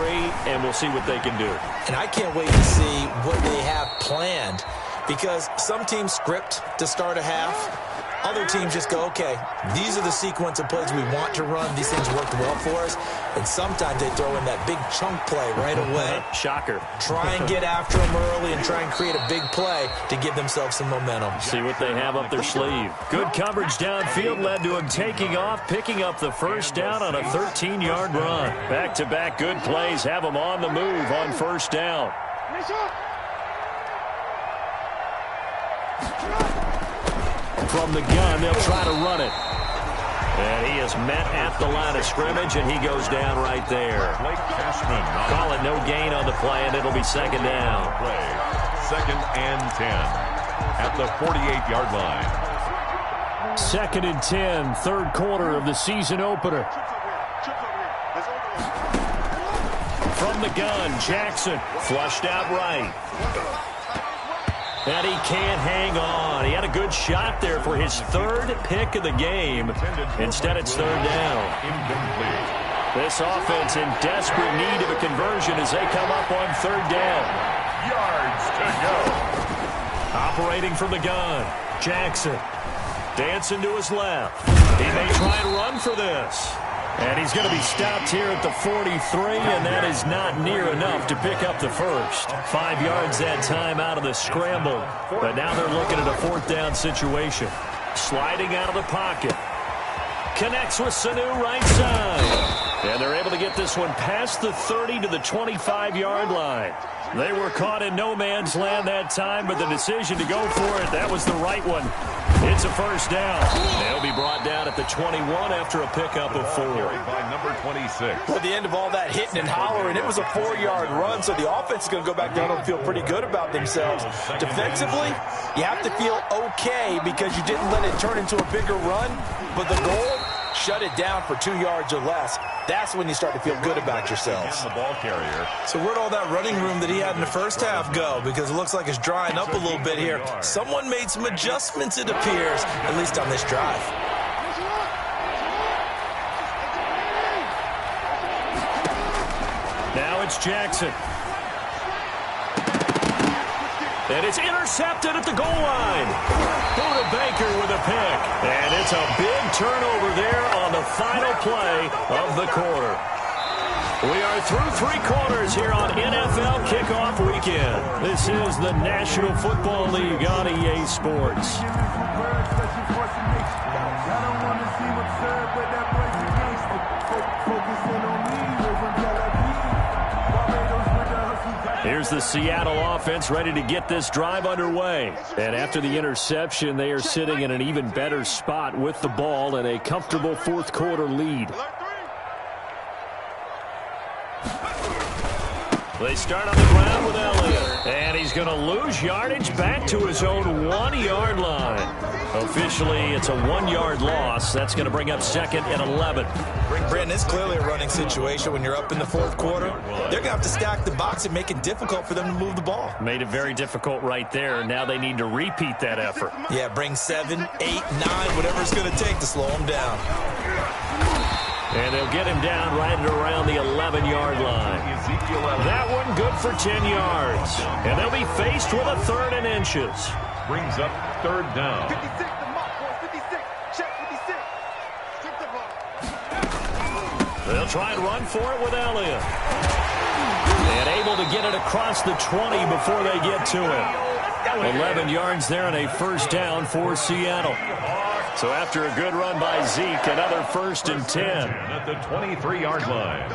and we'll see what they can do. And I can't wait to see what they have planned, because some teams script to start a half. other teams just go, okay, these are the sequence of plays we want to run. These things worked well for us. And sometimes they throw in that big chunk play right away. Shocker. Try and get after them early and try and create a big play to give themselves some momentum. See what they have up their sleeve. Good coverage downfield led to him taking off, picking up the first down on a 13-yard run. Back-to-back good plays have him on the move on first down. From the gun, they'll try to run it. And he is met at the line of scrimmage, and he goes down right there. Call it no gain on the play, and it'll be second down. Second and 10 at the 48-yard line. Second and 10, third quarter of the season opener. From the gun, Jackson flushed out right. And he can't hang on. He had a good shot there for his third pick of the game. Instead, it's third down. This offense in desperate need of a conversion as they come up on third down. Yards to go. Operating from the gun, Jackson dancing to his left. He may try and run for this. And he's going to be stopped here at the 43, and that is not near enough to pick up the first. 5 yards that time out of the scramble. But now they're looking at a fourth down situation. Sliding out of the pocket. Connects with Sanu right side. And they're able to get this one past the 30 to the 25-yard line. They were caught in no man's land that time, but the decision to go for it, that was the right one. It's a first down. They'll be brought down at the 21 after a pickup of 4. By number 26. Well, at the end of all that hitting and hollering, it was a 4-yard run, so the offense is going to go back down and feel pretty good about themselves. Defensively, you have to feel okay because you didn't let it turn into a bigger run, but the goal, shut it down for 2 yards or less. That's when you start to feel good about yourselves. The ball carrier. So where'd all that running room that he had in the first half go? Because it looks like it's drying up a little bit here. Someone made some adjustments, it appears, at least on this drive. Now it's Jackson. And it's intercepted at the goal line. Buda Baker with a pick. And it's a big turnover there on the final play of the quarter. We are through 3 quarters here on NFL Kickoff Weekend. This is the National Football League on EA Sports. Here's the Seattle offense ready to get this drive underway. And after the interception, they are sitting in an even better spot with the ball and a comfortable fourth quarter lead. They start on the ground with Elliott. And he's going to lose yardage back to his own 1-yard line. Officially, it's a 1-yard loss. That's going to bring up second and 11. Brandon, it's clearly a running situation when you're up in the fourth quarter. They're going to have to stack the box and make it difficult for them to move the ball. Made it very difficult right there. Now they need to repeat that effort. Yeah, bring 7, 8, 9, whatever it's going to take to slow them down. And they'll get him down right at around the 11-yard line. That one good for 10 yards. And they'll be faced with a third and inches. Brings up third down. 56, the mark, boys. 56. Check 56. Strip the ball. They'll try and run for it with Elliott. And able to get it across the 20 before they get to him. 11 yards there and a first down for Seattle. So after a good run by Zeke, another first and 10. At the 23-yard line.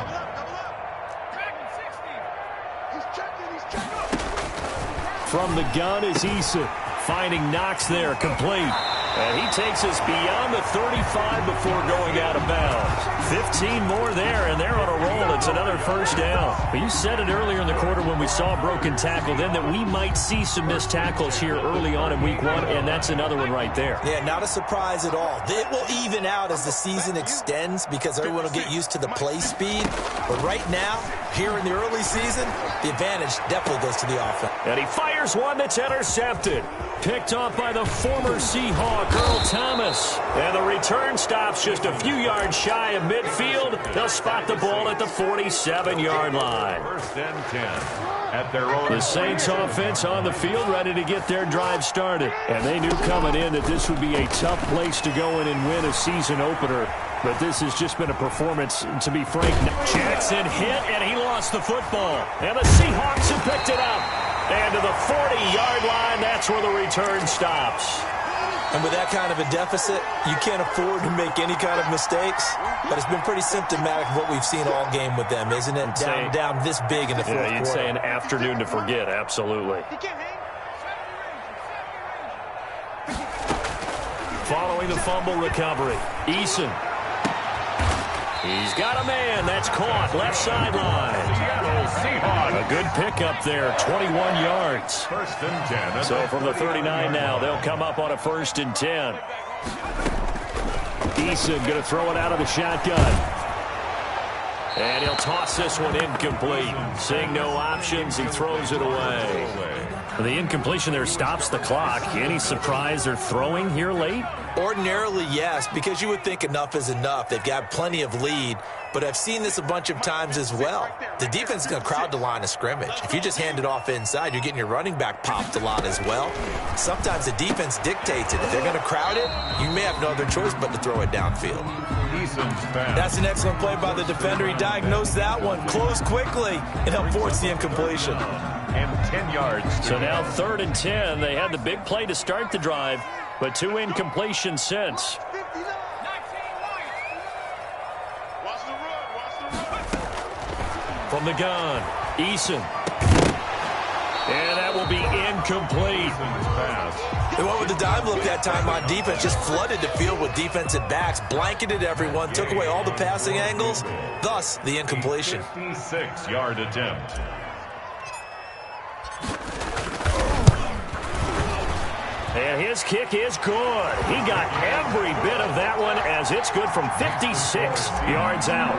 From the gun is Issa. Finding Knox there, complete. And he takes us beyond the 35 before going out of bounds. 15 more there, and they're on a roll. It's another first down. But you said it earlier in the quarter when we saw a broken tackle then that we might see some missed tackles here early on in week 1, and that's another one right there. Yeah, not a surprise at all. It will even out as the season extends because everyone will get used to the play speed. But right now, here in the early season, the advantage definitely goes to the offense. And he fires one that's intercepted. Picked off by the former Seahawk, Earl Thomas. And the return stops just a few yards shy of midfield. They'll spot the ball at the 47-yard line. First and 10 at their own. The Saints offense on the field, ready to get their drive started. And they knew coming in that this would be a tough place to go in and win a season opener. But this has just been a performance, to be frank. Jackson hit, and he lost the football. And the Seahawks have picked it up. And to the 40-yard line, that's where the return stops. And with that kind of a deficit, you can't afford to make any kind of mistakes. But it's been pretty symptomatic of what we've seen all game with them, isn't it? Down this big in the fourth quarter. You'd say an afternoon to forget, absolutely. Following the fumble recovery, Eason. He's got a man. That's caught. Left sideline. A good pickup there. 21 yards. First and 10. So from the 39 now, they'll come up on a 1st and 10. Eason going to throw it out of the shotgun. And he'll toss this one incomplete. Seeing no options, he throws it away. The incompletion there stops the clock. Any surprise they're throwing here late? Ordinarily, yes, because you would think enough is enough. They've got plenty of lead, but I've seen this a bunch of times as well. The defense is going to crowd the line of scrimmage. If you just hand it off inside, you're getting your running back popped a lot as well. Sometimes the defense dictates it. If they're going to crowd it, you may have no other choice but to throw it downfield. That's an excellent play by the defender. He diagnosed that one, closed quickly, and helped force the incompletion. And 10 yards. So now 3rd and 10. They had the big play to start the drive, but 2 incompletions since. From the gun, Eason. And that will be incomplete. They went with the dive look that time on defense, just flooded the field with defensive backs, blanketed everyone, took away all the passing angles, thus the incompletion. 56-yard attempt. And his kick is good. He got every bit of that one as it's good from 56 yards out.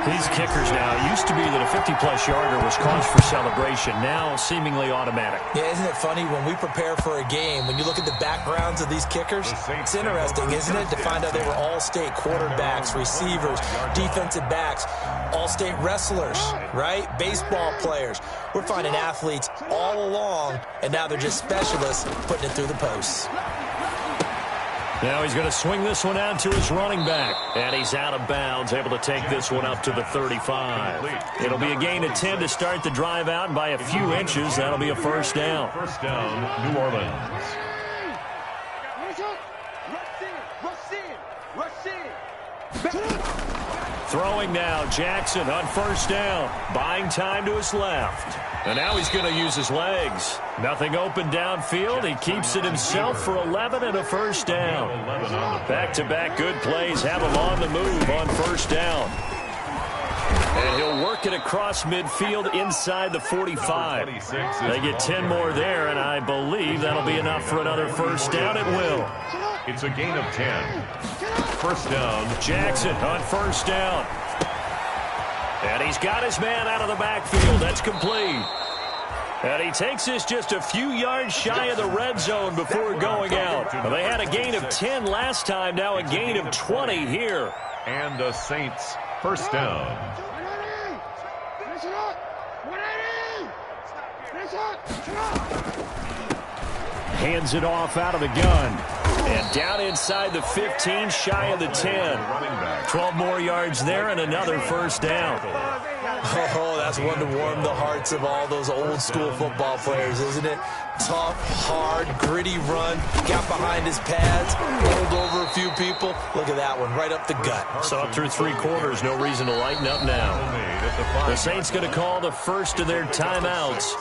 These kickers now, it used to be that a 50-plus yarder was cause for celebration. Now seemingly automatic. Yeah, isn't it funny when we prepare for a game, when you look at the backgrounds of these kickers, it's interesting, isn't it, to find out they were all-state quarterbacks, receivers, defensive backs, all-state wrestlers, right? Baseball players. We're finding athletes all along, and now they're just specialists putting it through the posts. Now he's going to swing this one out to his running back. And he's out of bounds, able to take this one up to the 35. It'll be a gain of 10 to start the drive out, and by a few inches, that'll be a first down. First down, New Orleans. Throwing now, Jackson on first down. Buying time to his left. And now he's going to use his legs. Nothing open downfield. He keeps it himself for 11 and a first down. Back-to-back good plays have him on the move on first down. And he'll work it across midfield inside the 45. They get 10 more there, and I believe that'll be enough for another first down. It will. It's a gain of 10. First down. Jackson on first down. And he's got his man out of the backfield. That's complete. And he takes this just a few yards shy of the red zone before going out. They had a gain of 10 last time, now a gain of 20 here. And the Saints first down. Hands it off out of the gun. And down inside the 15, shy of the 10. 12 more yards there and another first down. Oh, that's one to warm the hearts of all those old-school football players, isn't it? Tough, hard, gritty run. Got behind his pads, rolled over a few people. Look at that one, right up the gut. Saw it through 3 quarters. No reason to lighten up now. The Saints going to call the first of their timeouts.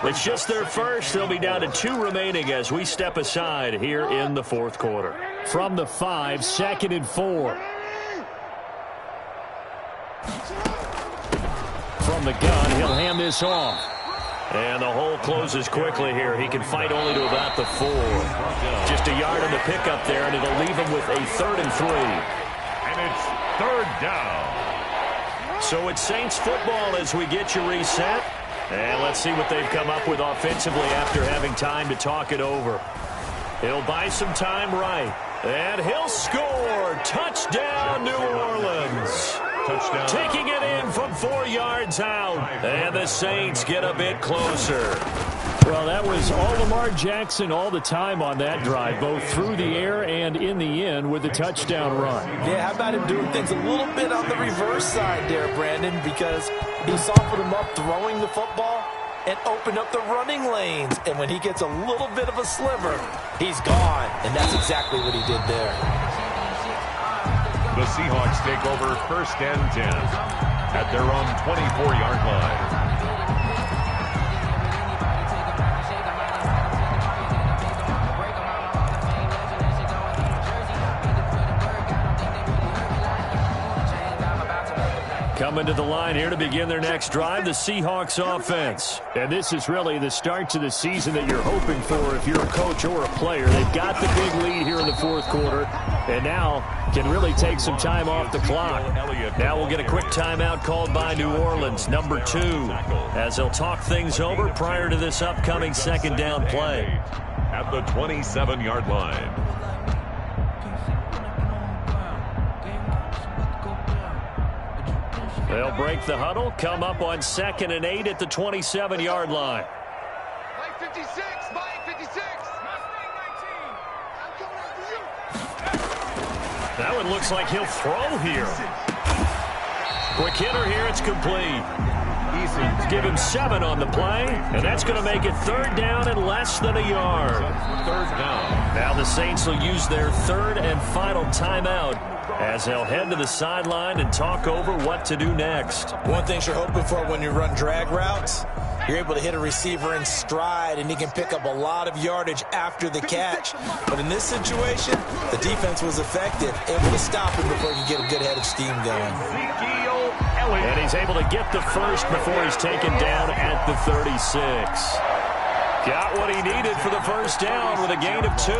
It's just their first. They'll be down to 2 remaining as we step aside here in the fourth quarter. From the 5, 2nd and 4. From the gun, he'll hand this off. And the hole closes quickly here. He can fight only to about the 4. Just a yard on the pickup there, and it'll leave him with a 3rd and 3. And it's 3rd down. So it's Saints football as we get you reset. And let's see what they've come up with offensively after having time to talk it over. He'll buy some time right. And he'll score. Touchdown, New Orleans. touchdown. Taking it in from 4 yards out. And the Saints get a bit closer. Well, that was all Lamar Jackson all the time on that drive, both through the air and in the end with the touchdown run. Yeah, how about him doing things a little bit on the reverse side there, Brandon, because he softened him up throwing the football and opened up the running lanes. And when he gets a little bit of a sliver, he's gone. And that's exactly what he did there. The Seahawks take over 1st and 10 at their own 24-yard line. Coming to the line here to begin their next drive, the Seahawks offense. And this is really the start to the season that you're hoping for if you're a coach or a player. They've got the big lead here in the 4th quarter, and now can really take some time off the clock. Now we'll get a quick timeout called by New Orleans, number 2, as they'll talk things over prior to this upcoming 2nd down play. At the 27-yard line. They'll break the huddle, come up on 2nd and 8 at the 27-yard line. Mike 56, Mike 56. That one looks like he'll throw here. Quick hitter here, it's complete. Give him 7 on the play, and that's going to make it 3rd down and less than a yard. 3rd down. Now the Saints will use their 3rd and final timeout as they'll head to the sideline and talk over what to do next. One thing you're hoping for when you run drag routes, you're able to hit a receiver in stride, and he can pick up a lot of yardage after the catch. But in this situation, the defense was effective, able to stop him before he could get a good head of steam going. And he's able to get the first before he's taken down at the 36. Got what he needed for the 1st down with a gain of 2.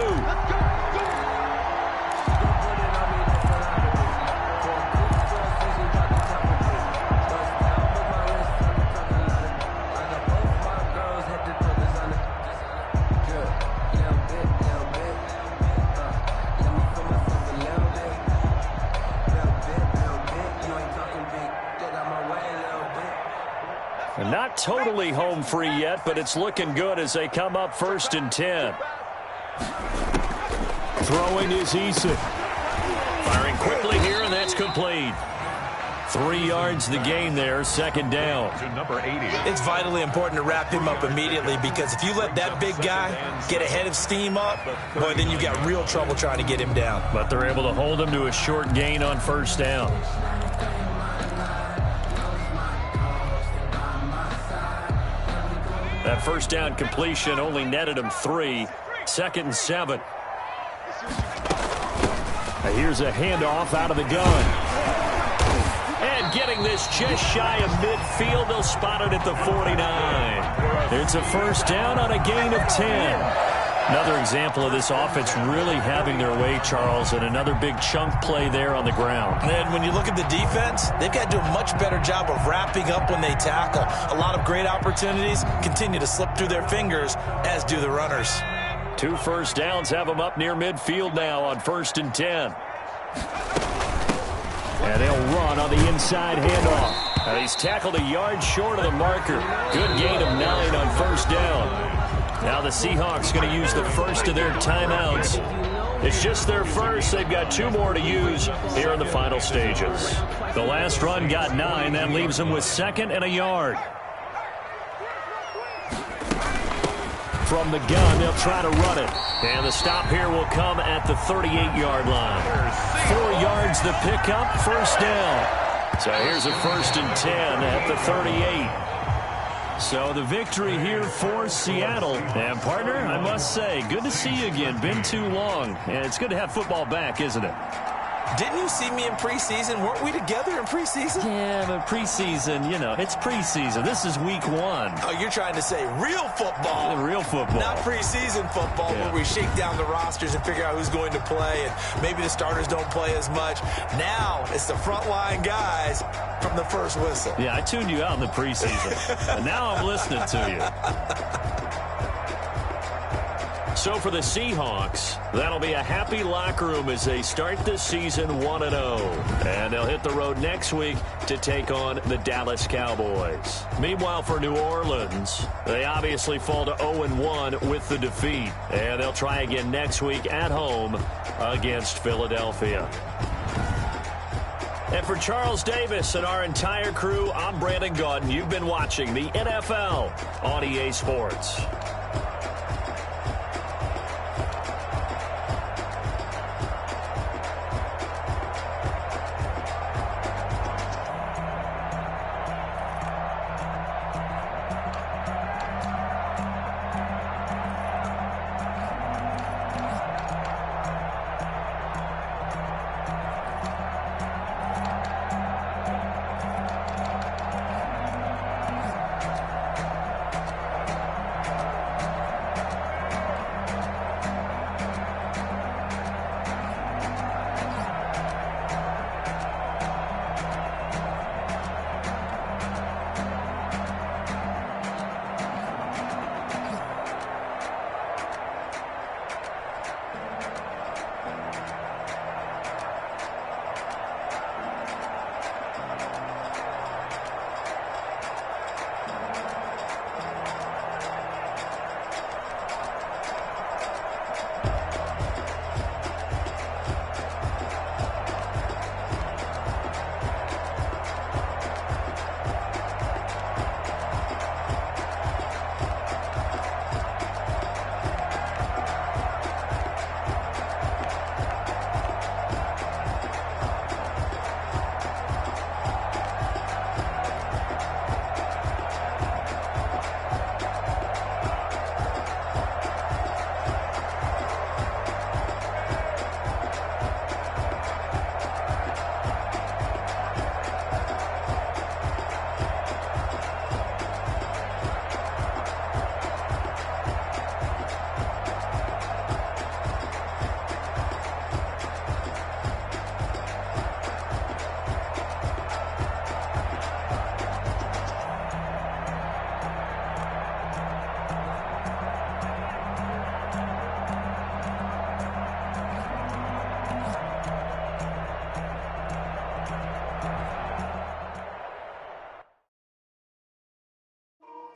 Not totally home free yet, but it's looking good as they come up 1st and 10. Throwing is Eason. Firing quickly here, and that's complete. 3 yards the gain there, 2nd down. To number 80. It's vitally important to wrap him up immediately, because if you let that big guy get a head of steam up, boy, then you've got real trouble trying to get him down. But they're able to hold him to a short gain on 1st down. That 1st down completion only netted him 3. 2nd and 7. Now here's a handoff out of the gun. And getting this just shy of midfield, they'll spot it at the 49. It's a 1st down on a gain of 10. Another example of this offense really having their way, Charles, and another big chunk play there on the ground. And when you look at the defense, they've got to do a much better job of wrapping up when they tackle. A lot of great opportunities continue to slip through their fingers, as do the runners. 2 1st downs have them up near midfield now on 1st and 10. And they'll run on the inside handoff. And he's tackled a yard short of the marker. Good gain of 9 on 1st down. Now the Seahawks going to use the first of their timeouts. It's just their first. They've got 2 more to use here in the final stages. The last run got 9. That leaves them with 2nd and a yard. From the gun, they'll try to run it. And the stop here will come at the 38-yard line. 4 yards the pickup, 1st down. So here's a 1st and 10 at the 38. So the victory here for Seattle. And, partner, I must say, good to see you again. Been too long. And it's good to have football back, isn't it? Didn't you see me in preseason? Weren't we together in preseason? Yeah, but preseason, you know, it's preseason. This is week 1. Oh, you're trying to say real football. Real football. Not preseason football, where we shake down the rosters and figure out who's going to play, and maybe the starters don't play as much. Now it's the frontline guys from the first whistle. Yeah, I tuned you out in the preseason. And now I'm listening to you. So for the Seahawks, that'll be a happy locker room as they start this season 1-0. And they'll hit the road next week to take on the Dallas Cowboys. Meanwhile, for New Orleans, they obviously fall to 0-1 with the defeat. And they'll try again next week at home against Philadelphia. And for Charles Davis and our entire crew, I'm Brandon Gaudin. You've been watching the NFL on EA Sports.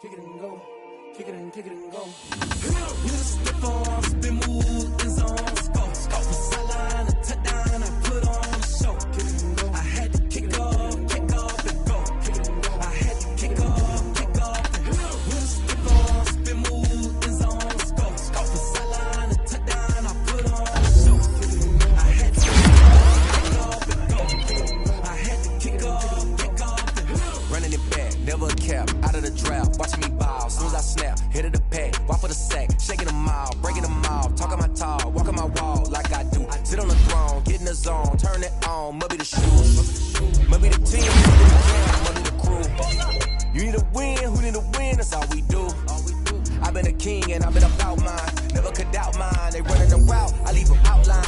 Kick it and go. Kick it and go. Step on, spin, move, in zone, go. From sideline to touchdown, I put on a show. Kick it and go. I had to kick off and go. Kick it and go. I had to kick off and go. Step on, spin, move, in zone, go. From sideline to touchdown, I put on a show. Kick it and go. I had to kick off and go. Kick it and go. I had to kick off and go. Running it back, never a cap, out of the draft, watching me ball, soon as I snap, hit of the pack, walk for the sack, shaking them all, breaking them all, talking my talk, walking my wall like I do, sit on the throne, get in the zone, turn it on, must be the shoes, must be the team, must be the crew, you need a win, who need a win, that's all we do, I've been a king and I've been about mine, never could doubt mine, they running the route, I leave them outline.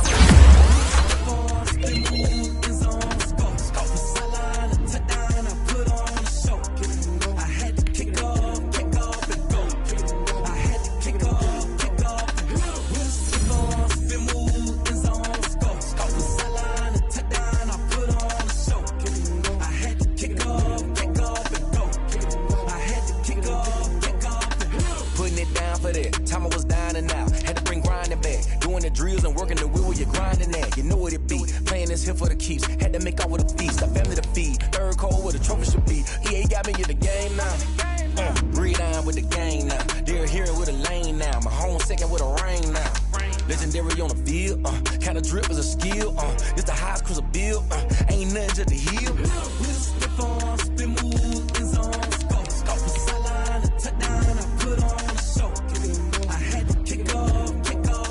Time I was down and out, had to bring grinding back, doing the drills and working the wheel where you're grinding at. You know what it be, playing this here for the keeps, had to make off with a feast, a family to feed, third cold where the trophy should be. EA got me in the game now, breathe on with the game now, they're here with a lane now, my home second with a rain now. Legendary on the field, kinda drip is a skill, it's the highest cruiser bill, ain't nothing just to heal. Step on, spin, move, in zone, go, from sideline to touchdown, I put on a show. I had to kick off and go.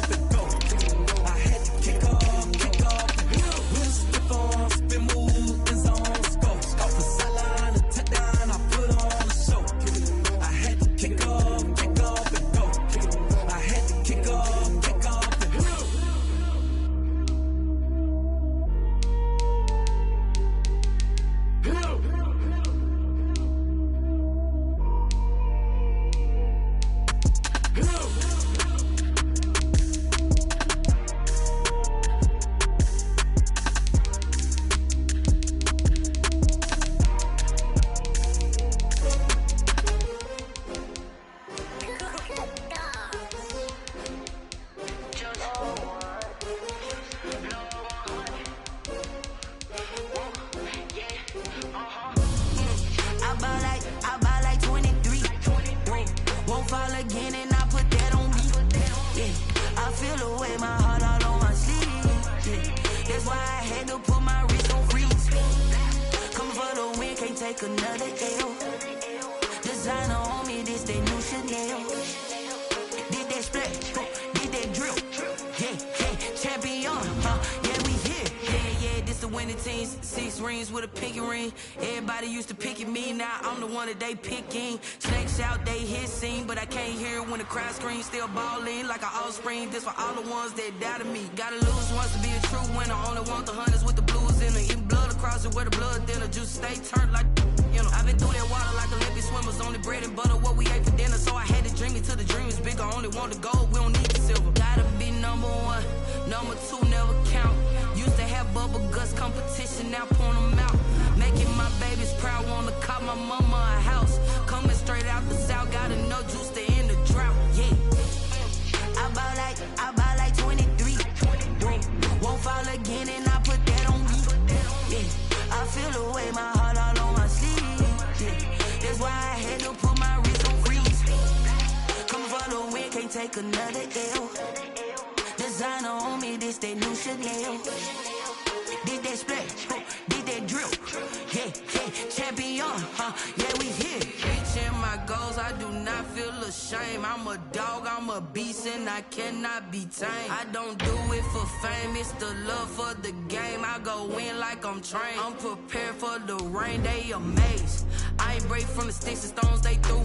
I had to kick off and go. Step on, spin, move, in zone, go, from sideline to touchdown, I put on a show. I had to kick off and go. I had to kick off and go. had to put my wrist on freeze. Coming for the win, can't take another L. Designer on me, this they new Chanel. Did that split, did that drill. Yeah, champion, yeah, we here. Yeah, this the winning team. 6 rings with a pinky ring. Everybody used to pick at me, now I'm the one that they picking. Snakes out, they hit scene, but I can't hear it when the crowd screams. Still balling like an offspring. This for all the ones that doubted me. Gotta lose once to be a true winner. Only want the hunters with the blues in them. Eating blood across it where the blood dinner. Juice stay turned like, you know. I've been through that water like Olympic swimmers. Only bread and butter, what we ate for dinner. So I had to dream it till the dream is bigger. Only want the gold, we don't need the silver. Gotta be number 1, number 2 never count. Used to have bubble guts competition, now point them out. Making my babies proud, wanna cop my mama a house. Coming straight out the south, got enough juice to end the drought, yeah. I buy like 23. Won't fall again and I put that on me, yeah. I feel the way, my heart all on my sleeve, yeah. That's why I had to put my wrist on freeze. Coming for the win, can't take another L. Designer on me, this they new Chanel. Did that split, did that drill. Yeah, champion, yeah, we here. Reaching my goals, I do not feel ashamed. I'm a dog, I'm a beast, and I cannot be tamed. I don't do it for fame, it's the love for the game. I go in like I'm trained. I'm prepared for the rain, they amazed. I ain't break from the sticks and stones they threw.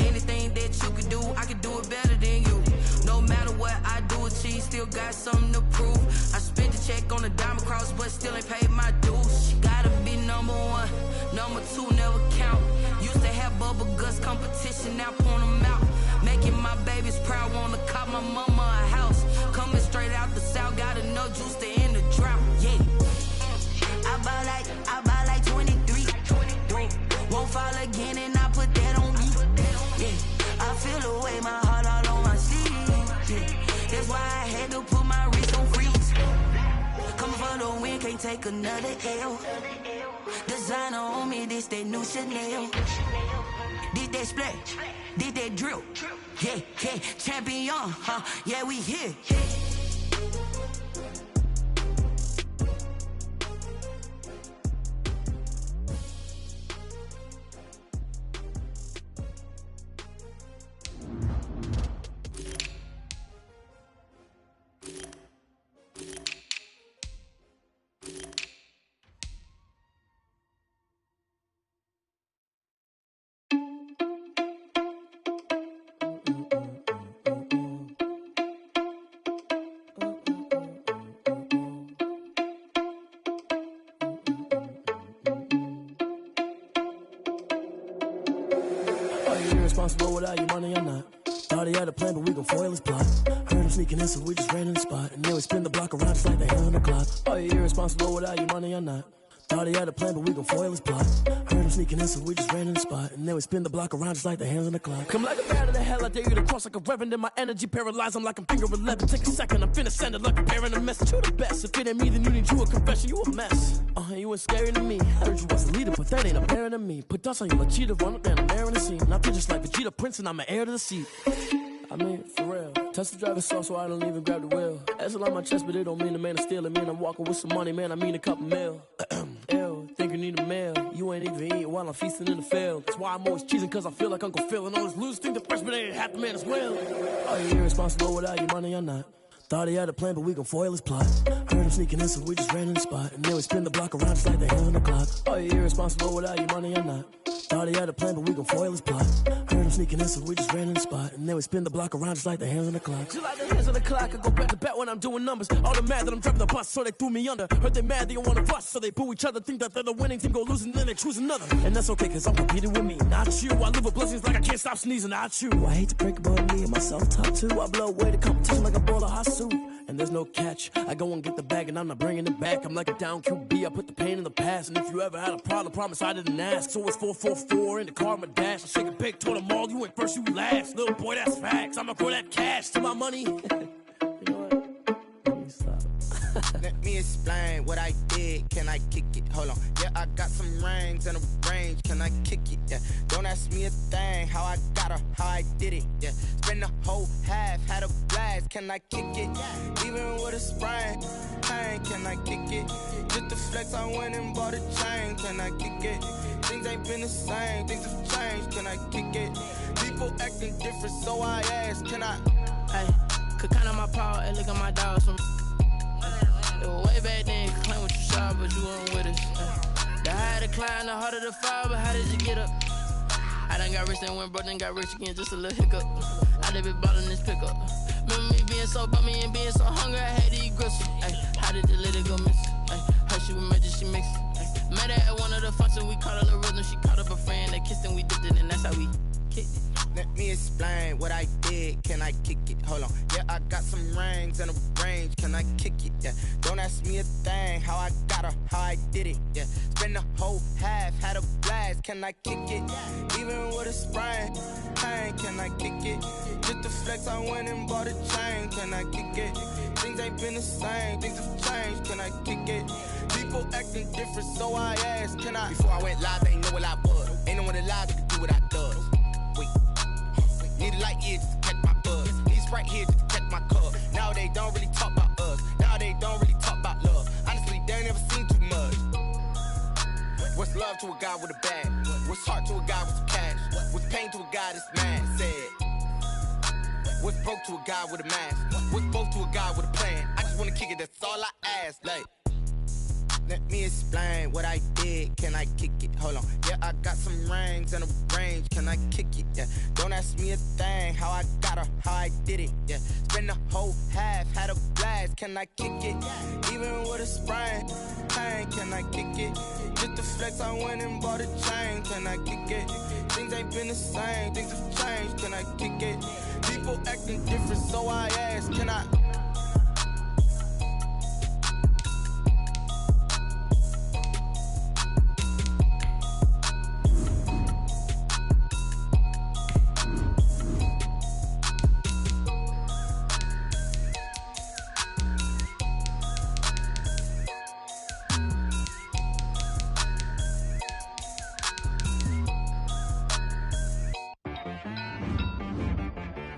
Anything that you could do, I could do it better than you. No matter what I do, achieve, still got something to prove. I spent the check on the diamond cross, but still ain't paid my dues. Gotta be number 1, number 2 never count. Used to have bubble guts competition, now point them out. Making my babies proud, wanna cop my mama a house. Coming straight out the south, got enough juice to end the drought, yeah. I buy like 23. Won't fall again and I put that on me, yeah. I feel the way, my heart all on my sleeve, yeah. That's why I had to put my wrist on freeze. Coming for the win, can't take another L. Designer on me, this that new Chanel. Did that split, did that drill. Yeah, champion, yeah, we here. Responsible without your money or not. Thought he had a plan, but we gon' foil his plot. Heard him sneaking in, so we just ran in the spot. And then we spin the block around just like the hand on the clock. Are you irresponsible without your money or not? Thought he had a plan, but we gon' foil his plot. Heard him sneaking in, so we just ran in the spot. And then we spin the block around just like the hands on the clock. Come like a bat of the hell, I dare you to cross like a reverend. In my energy paralyzed, I'm like I'm finger 11. Take a second, I'm finna send it like a bear in a message. You the best, if it ain't me, then you need you a confession. You a mess, you ain't scary to me. Heard you was a leader, but that ain't apparent to me. Put dust on you like cheetah, run up down, I'm airing the scene. Now I just like Vegeta Prince, and I'm an heir to the seat. I mean, for real. Touch the driver's soft, so I don't even grab the wheel. That's on my chest, but it don't mean the man is stealing. Mean I'm walking with some money, man, I mean a couple mil. Ew, think you need a meal. You ain't even eating while I'm feasting in the field. That's why I'm always cheesing, cause I feel like Uncle Phil. And all this lose think the freshman ain't half the man as well. Are you irresponsible without your money or not? Thought he had a plan, but we gon' foil his plot. Heard him sneaking in, so we just ran in the spot. And then we spin the block around just like the hand on the clock. Are you irresponsible without your money or not? Thought he had a plan, but we gon' foil his plot. Heard him sneaking in, so we just ran in the spot. And then we spin the block around just like the hands on the clock. Just like the hands on the clock, I go back to back when I'm doing numbers. All the mad that I'm driving the bus, so they threw me under. Heard they mad, they don't wanna bust, so they boo each other. Think that they're the winning team, go losing, then they choose another. And that's okay, cause I'm competing with me, not you. I live with blessings like I can't stop sneezing, not you. I hate to break about me and my self-talk too. I blow away the competition like a bowl of hot soup. And there's no catch, I go and get the bag and I'm not bringing it back. I'm like a down QB, I put the pain in the past. And if you ever had a problem, promise I didn't ask. So it's 444 in the car, my dash. I shake a big, told them all, you went first, you last. Little boy, that's facts, I'ma grow that cash to my money. You know what? Let me stop. Let me explain what I did. Can I kick it? Hold on. Yeah, I got some rings and a range. Can I kick it? Yeah. Don't ask me a thing. How I got her, how I did it. Yeah. Spend the whole half, had a blast. Can I kick it? Even with a sprain. Pain, can I kick it? Just the flex, I went and bought a chain. Can I kick it? Things ain't been the same. Things have changed. Can I kick it? People acting different, so I ask. Can I? Hey, could count on my power and look at my dogs from. It was way back then, claim what you saw, but you weren't with us. The higher the climb, the harder the fall, but how did you get up? I done got rich and went broke, then got rich again, just a little hiccup. I done been ballin' this pickup. Remember me being so bummy and being so hungry, I had to eat gristle. Ay, how did the little go miss? Ay, her she was magic, she mixed. Met her at one of the functions, we caught her a rhythm, she caught up a friend, they kissed and we dipped it, and that's how we kicked it. Let me explain what I did. Can I kick it? Hold on. Yeah, I got some rings and a range. Can I kick it? Yeah. Don't ask me a thing. How I got her, how I did it. Yeah. Spend the whole half, had a blast. Can I kick it? Even with a sprain. Pain, can I kick it? Just the flex, I went and bought a chain. Can I kick it? Things ain't been the same. Things have changed. Can I kick it? People acting different, so I asked. Can I? Before I went live, they ain't know what I was. Ain't no one alive that could do what I does. Need a light here just to catch my buzz. Need Sprite here just to catch my cup. Now they don't really talk about us. Now they don't really talk about love. Honestly, they ain't never seen too much. What's love to a guy with a bag? What's heart to a guy with some cash? What's pain to a guy that's mad? Said. What's broke to a guy with a mask? What's both to a guy with a plan? I just wanna kick it, that's all I ask. Like, let me explain what I did. Can I kick it? Hold on. Yeah, I got some rings and a range. Can I kick it? Yeah. Don't ask me a thing. How I got her, how I did it. Yeah. Spend the whole half, had a blast. Can I kick it? Even with a sprain. Pain, can I kick it? Just the flex, I went and bought a chain. Can I kick it? Things ain't been the same. Things have changed. Can I kick it? People acting different, so I ask. Can I?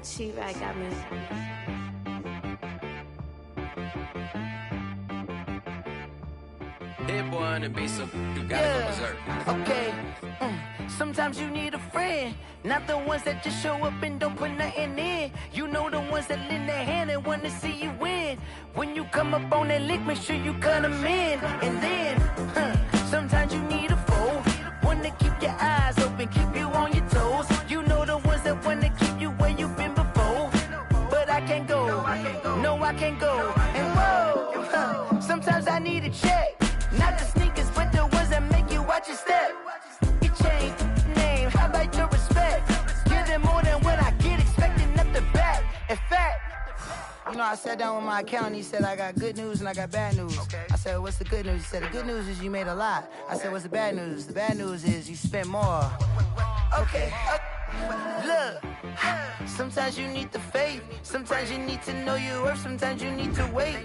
She-Rag got me. Dead boy on the beat, so you gotta go berserk. Okay. Sometimes you need a friend, not the ones that just show up and don't put nothing in. You know the ones that lend their hand and want to see you win. When you come up on that lick, make sure you cut them in. And then, sometimes you need a foe, one to keep your eyes open, keep you on your toes. You know the ones that want to keep you where you've been before. But I can't go, no I can't go. And whoa, sometimes I need a check, not the sneakers but the ones that make you watch your step. You change name, how about your respect? Give them more than what I get, expecting up the back. In fact, you know, I sat down with my accountant, he said I got good news and I got bad news. I said, what's the good news? He said, the good news is you made a lot. I said, what's the bad news? The bad news is you spent more. Okay, look, sometimes you need the faith, sometimes you need to know your worth, sometimes you need to wait.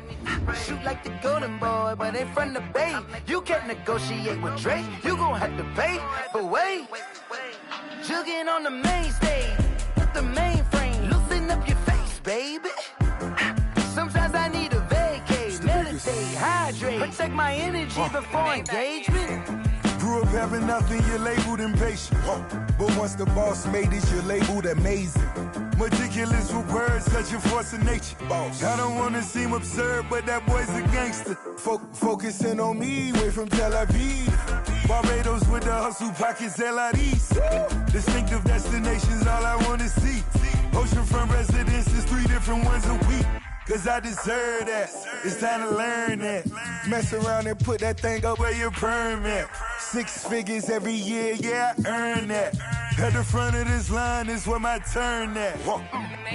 Shoot like the golden boy, but ain't from the bay. You can't negotiate with Drake, you gon' have to pay. But wait, jugging on the main stage, with the mainframe, loosen up your face, baby. Sometimes I need a vacate, meditate, hydrate, protect my energy before engagement. Grew up having nothing, you're labeled impatient. But once the boss made it, you're labeled amazing. Meticulous with words, such a force of nature. I don't wanna seem absurd, but that boy's a gangster. Focusing on me, way from Tel Aviv. Barbados with the hustle pockets, LIDs. Distinctive destinations, all I wanna see. Oceanfront residences, 3 different ones a week. Cause I deserve that, it's time to learn that. Mess around and put that thing up where your permit. 6 figures every year, yeah, I earn that. At the front of this line is where my turn at.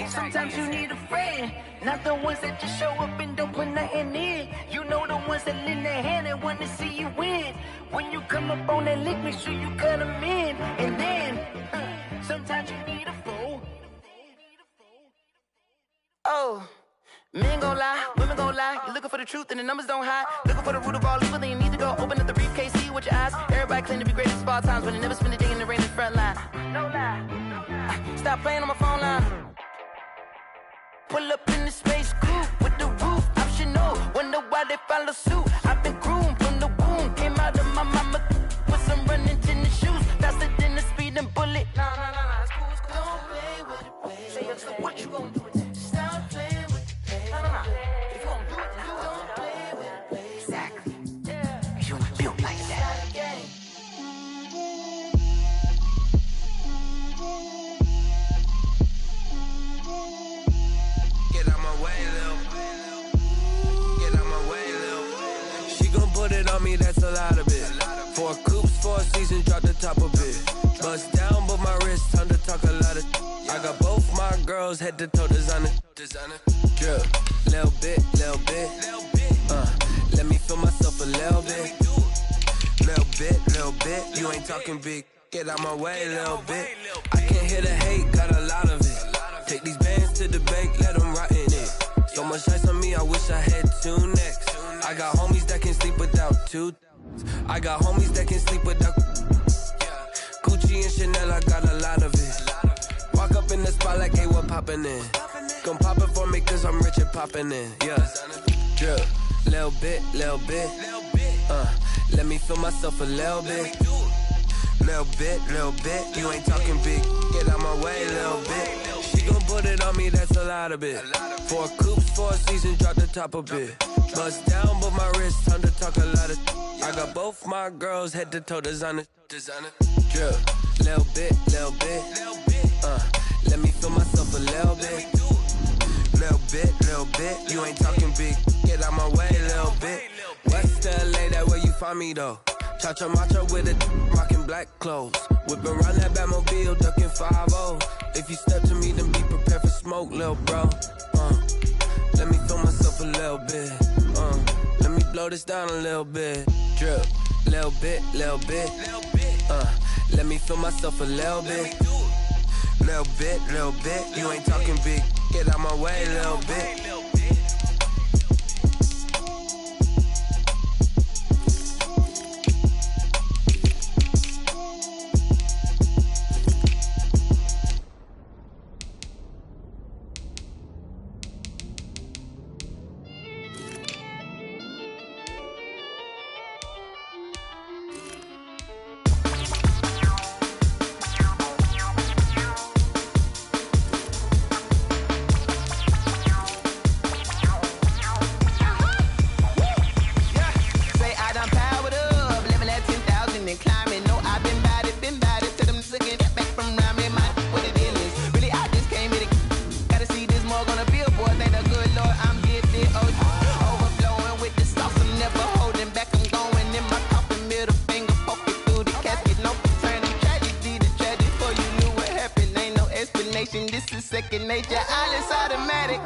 Sometimes you need a friend, not the ones that just show up and don't put nothing in. You know the ones that lend their hand and want to see you win. When you come up on that lick, make sure you cut them in. And then, sometimes you need a fool. Oh. Men gon' lie, women gon' lie. lie. You're looking for the truth and the numbers don't hide. Looking for the root of all evil, then you need to go open up the briefcase, see with your eyes. Everybody claim to be greatest of all times, but they never spend a day in the rain in the front line. No lie. Stop playing on my phone line. Pull up in the space coupe with the roof optional. Wonder why they follow suit. I've been groomed from the womb. Came out of my mama with some running tennis shoes. Faster than the speeding bullet. No, it's cool, it's cool. Don't play with it, baby. Say yo, so what you gonna do with it? Stop playing with it, baby. No. If you gonna do it, you don't play with it, baby. Exactly. Yeah. You ain't built like that. Put it on me, that's a lot of it. 4 coops, 4 seasons, drop the top of it. Bust down, but my wrist, time to talk a lot of. I got both my girls, head to toe designer. Drip, little bit. Let me feel myself a little bit. Little bit. You ain't talking big. Get out my way, little bit. I can't hear the hate, got a lot of it. Take these bands to the bank, let them rot in it. So much ice on me, I wish I had 2 necks. I got homies that can sleep without 2. I got homies that can sleep without Gucci and Chanel, I got a lot of it. Walk up in the spot like, hey, what poppin' in? Gon' pop it for me cause I'm rich and poppin' in. Yeah, drip, little bit. Let me feel myself a little bit. Little bit. You ain't talking big. Get out my way, little bit. She gon' put it on me, that's a lot of it. 4 coops, 4 seasons, drop the top a bit. Bust down, but my wrist, time to talk a lot of. I got both my girls, head to toe designer. Drip, little bit. Let me feel myself a little bit. Little bit. You ain't talking big. Get out my way, little bit. West LA, that where you find me though. Cha-cha macha with a rockin' black clothes. Whip around that Batmobile, ducking 5-0. If you step to me, then be prepared for smoke, lil' bro. Let me feel myself a little bit. Let me blow this down a little bit. Drip, little bit. Let me feel myself a little bit. Little bit. You ain't talking big. Get out my way, little bit. This is second nature, all is automatic.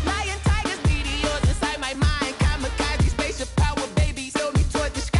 Lion, tigers, meteors inside my mind. Kamikaze, spaceship power, baby, sold me toward the sky.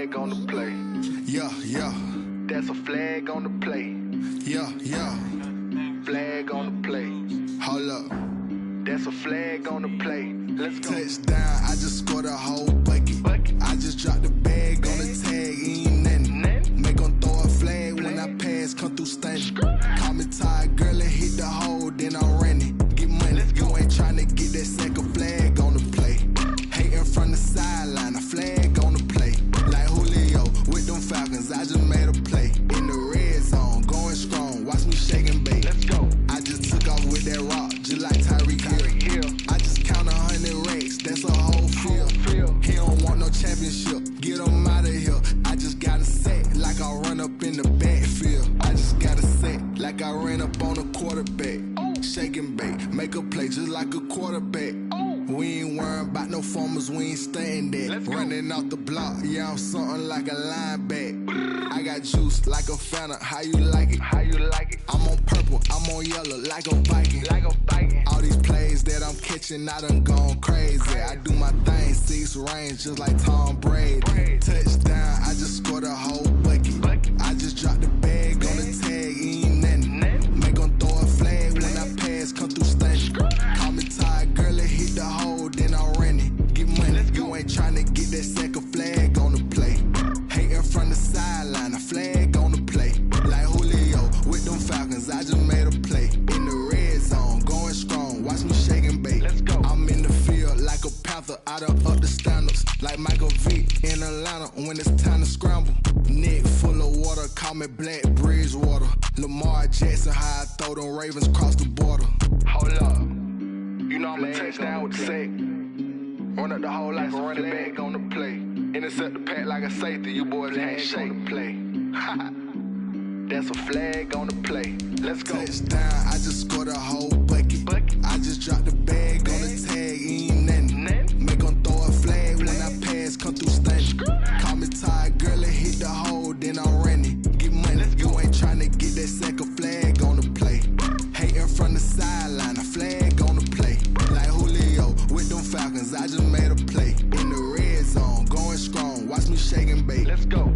flag on the play. Yeah, yeah. That's a flag on the play. Yeah, yeah. Flag on the play. Hold up. That's a flag on the play. Let's go. Touchdown, I just scored a whole bucket. I just dropped the bag on the tag, ain't nothing. Make them throw a flag when I pass, come through stunning. Call me tired, girl, and hit the hole, then I'm running. Get money, you ain't tryna get that second flag on the play. Hating from the sideline, a flag on the play. Like Julio with them Falcons, I just made a play. In the red zone, going strong, watch me shake and bake. Let's go. I just took off with that rock, just like Tyreek Hill. I just count 100 rakes, that's a whole field. He don't want no championship, get him out of here. I just got a set, like I run up in the backfield. I just got a set, like I ran up on a quarterback. Shake and bake, make a play just like a quarterback. We ain't worrying about no formers, we ain't staying there. Running off the block, yeah, I'm something like a linebacker. I got juice like a Fanta, how you like it? How you like it? I'm on purple, I'm on yellow, like a Viking. Like a Viking. All these plays that I'm catching, I done gone crazy. I do my thing, 6 range, just like Tom Brady. Touchdown, I just scored a whole bucket. I just dropped the bag on the tag, ain't nothing. Make them throw a flag when I pass, come through stunning. Call me tired, girl, and hit the hole, then I'm running. Get money, you ain't tryna get that second flag on the play. Hating from the sideline, a flag on the play. Like Julio with them Falcons, I just made a play. In the red zone, going strong, watch me shake and bake. Let's go. I'm in the field like a Panther, I done up the standards. Like Michael Vick in Atlanta when it's time to scramble. Neck full of water, call me Black Bridgewater. Lamar Jackson, how I throw them Ravens cross the border. Hold up. You know I'm a touchdown with the sack. Run up the hole like a running back on the play. Intercept the pack like a safety, you boys ain't shake the play. That's a flag on the play. Let's go. Touchdown, I just scored a whole bucket. I just dropped the bag on the tag, ain't nothing. Make them throw a flag when I pass, come through stunning. Call me tired, girl, and hit the hole, then I'm running. Get money, you ain't tryna get that second flag on the play. Hating from the sideline, a flag on the play. Like Julio with them Falcons, I just made a play. In the red zone, going strong, watch me shake and bake. Let's go.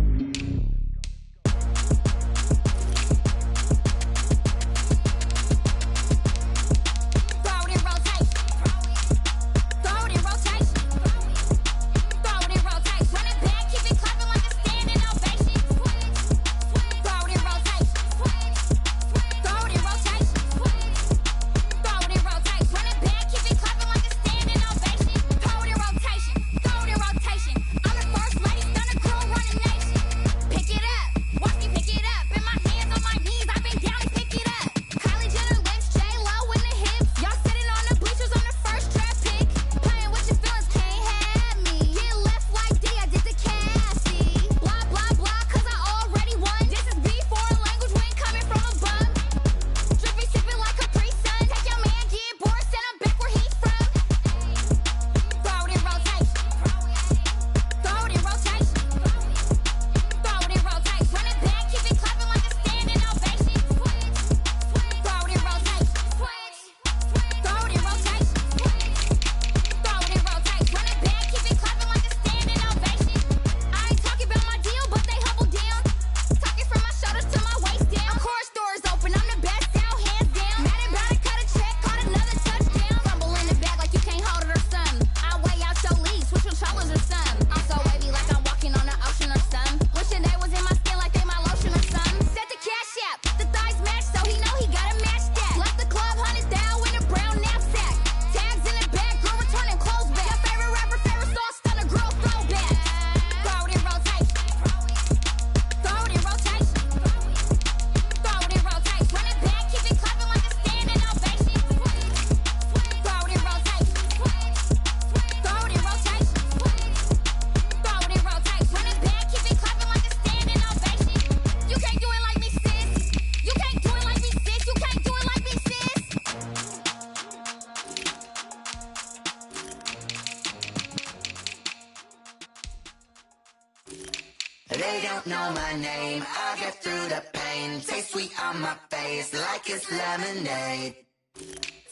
They don't know my name, I get through the pain. Taste sweet on my face like it's lemonade.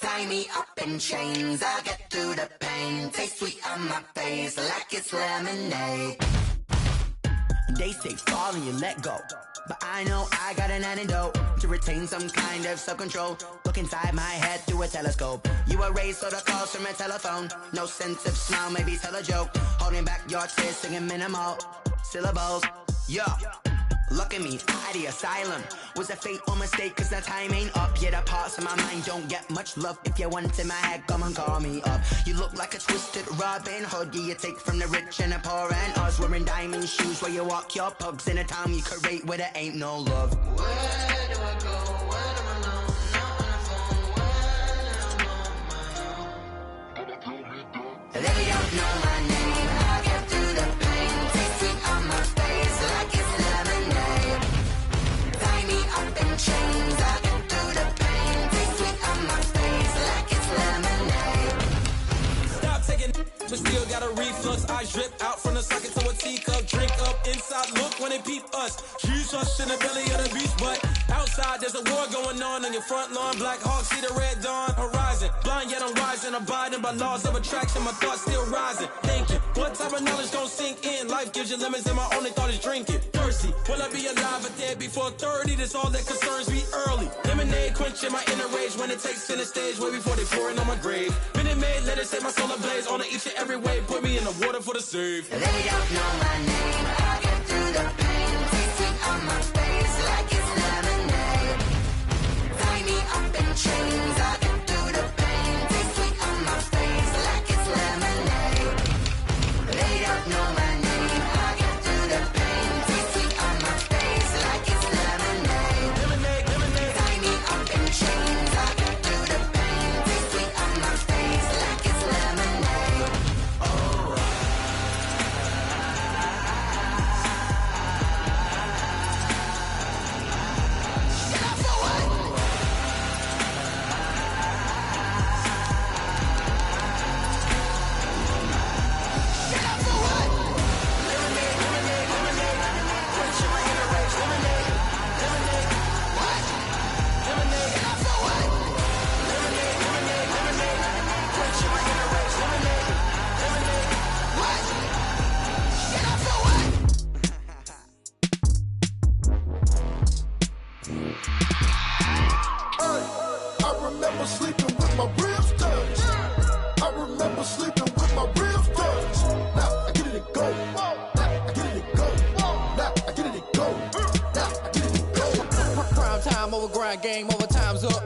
Tie me up in chains, I get through the pain. Taste sweet on my face like it's lemonade. They say fall and you let go, but I know I got an antidote to retain some kind of self-control. Look inside my head through a telescope. You erase all the calls from a telephone. No sense of smile, maybe tell a joke. Holding back your tears, singing minimal syllables. Yeah, look at me, out the asylum. Was a fate or mistake, cause the time ain't up. Yeah, the parts of my mind don't get much love. If you want in my head, come and call me up. You look like a twisted Robin Hood. Yeah, you take from the rich and the poor and us. Wearing diamond shoes where you walk your pugs in a town you create where there ain't no love. Where do I go? Where do I know? Not on the phone. Where do I know my own? They don't know my name. I get through the pain. Taste sweet on my face like it's lemonade. Tie me up in chains. I get through the pain. Taste sweet on my face like it's lemonade. Stop taking, but still got a reflux. I drip out from the socket to a teacup. Drink up inside, look when they peep us. Choose us in the belly of the beast, but outside there's a war going on your front lawn. Black Hawk, see the red dawn horizon. Blind yet I'm rising, abiding by laws of attraction. My thoughts still rising, thinking what type of knowledge gon' sink in? Life gives you lemons and my only thought is drinking. Thirsty, will I be alive or dead before 30? That's all that concerns me early. Lemonade quenching my inner rage when it takes center stage way before they pour it on my grave. Minute Maid, let it set my soul ablaze on each and every way. Put me in the water for the save. They don't know my name. I get through the pain. Taste sweet on my face like it's lemonade. Tie me up in chains. I get through the pain. Taste sweet on my face like it's lemonade. They don't know my name. I get through the pain. Taste sweet on my face like it's lemonade. Lemonade, lemonade. Tie me up in chains. I get through the pain. Taste sweet on my face like it's lemonade. Oh. I remember sleeping with my ribs touched. I remember sleeping with my ribs touched. Now I get it and go. Now I get it and go. Now I get it and go. Now I get it and go. Prime time over grind game, over time's up.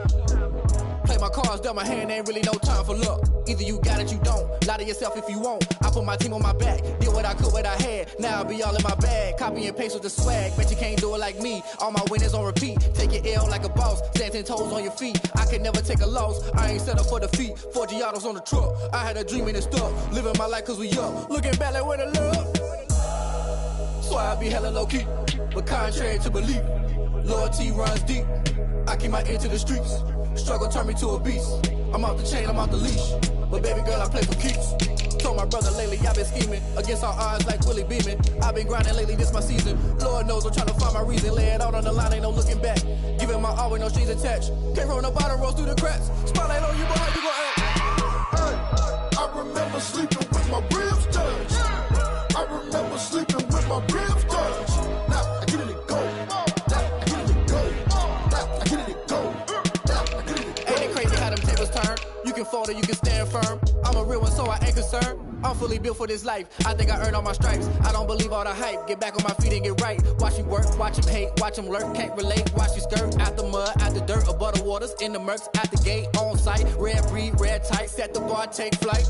Play my cards, dealt my hand, ain't really no time for luck. Either you got it, you don't. Lie to yourself if you won't. I put my team on my back, did what I could, what I had. Now I'll be all in my bag, copy and paste with the swag. Bet you can't do it like me. All my winners on repeat. Take your L like a boss, stand 10 toes on your feet. I can never take a loss. I ain't set up for defeat. 4 Giottos on the truck. I had a dream and it stuck. Living my life cause we up. Looking back like where the love. So I be hella low key, but contrary to belief, loyalty runs deep. I keep my ear to the streets. Struggle turned me to a beast. I'm off the chain, I'm off the leash. But baby girl, I play for keeps. Told my brother lately, I've been scheming against all odds like Willie Beeman. I've been grinding lately, this my season. Lord knows I'm trying to find my reason. Lay it out on the line, ain't no looking back. Giving my all with no strings attached. Came from the bottom, rose through the cracks. Spotlight on you, but how you gon' act? I remember sleeping with my ribs touched. I remember sleeping with my ribs touched. Now I get it and go. Now I get it and go. Now I get it and go. Now I get it and go. Ain't it crazy how them tables turn? You can fold or you can stand firm. I'm a real one, so I ain't concerned. I'm fully built for this life. I think I earned all my stripes. I don't believe all the hype. Get back on my feet and get right. Watch you work, watch him hate, watch him lurk. Can't relate, watch you skirt. Out the mud, out the dirt, above the waters, in the murks, out the gate, on site. Red breed, red tight, set the bar, take flight.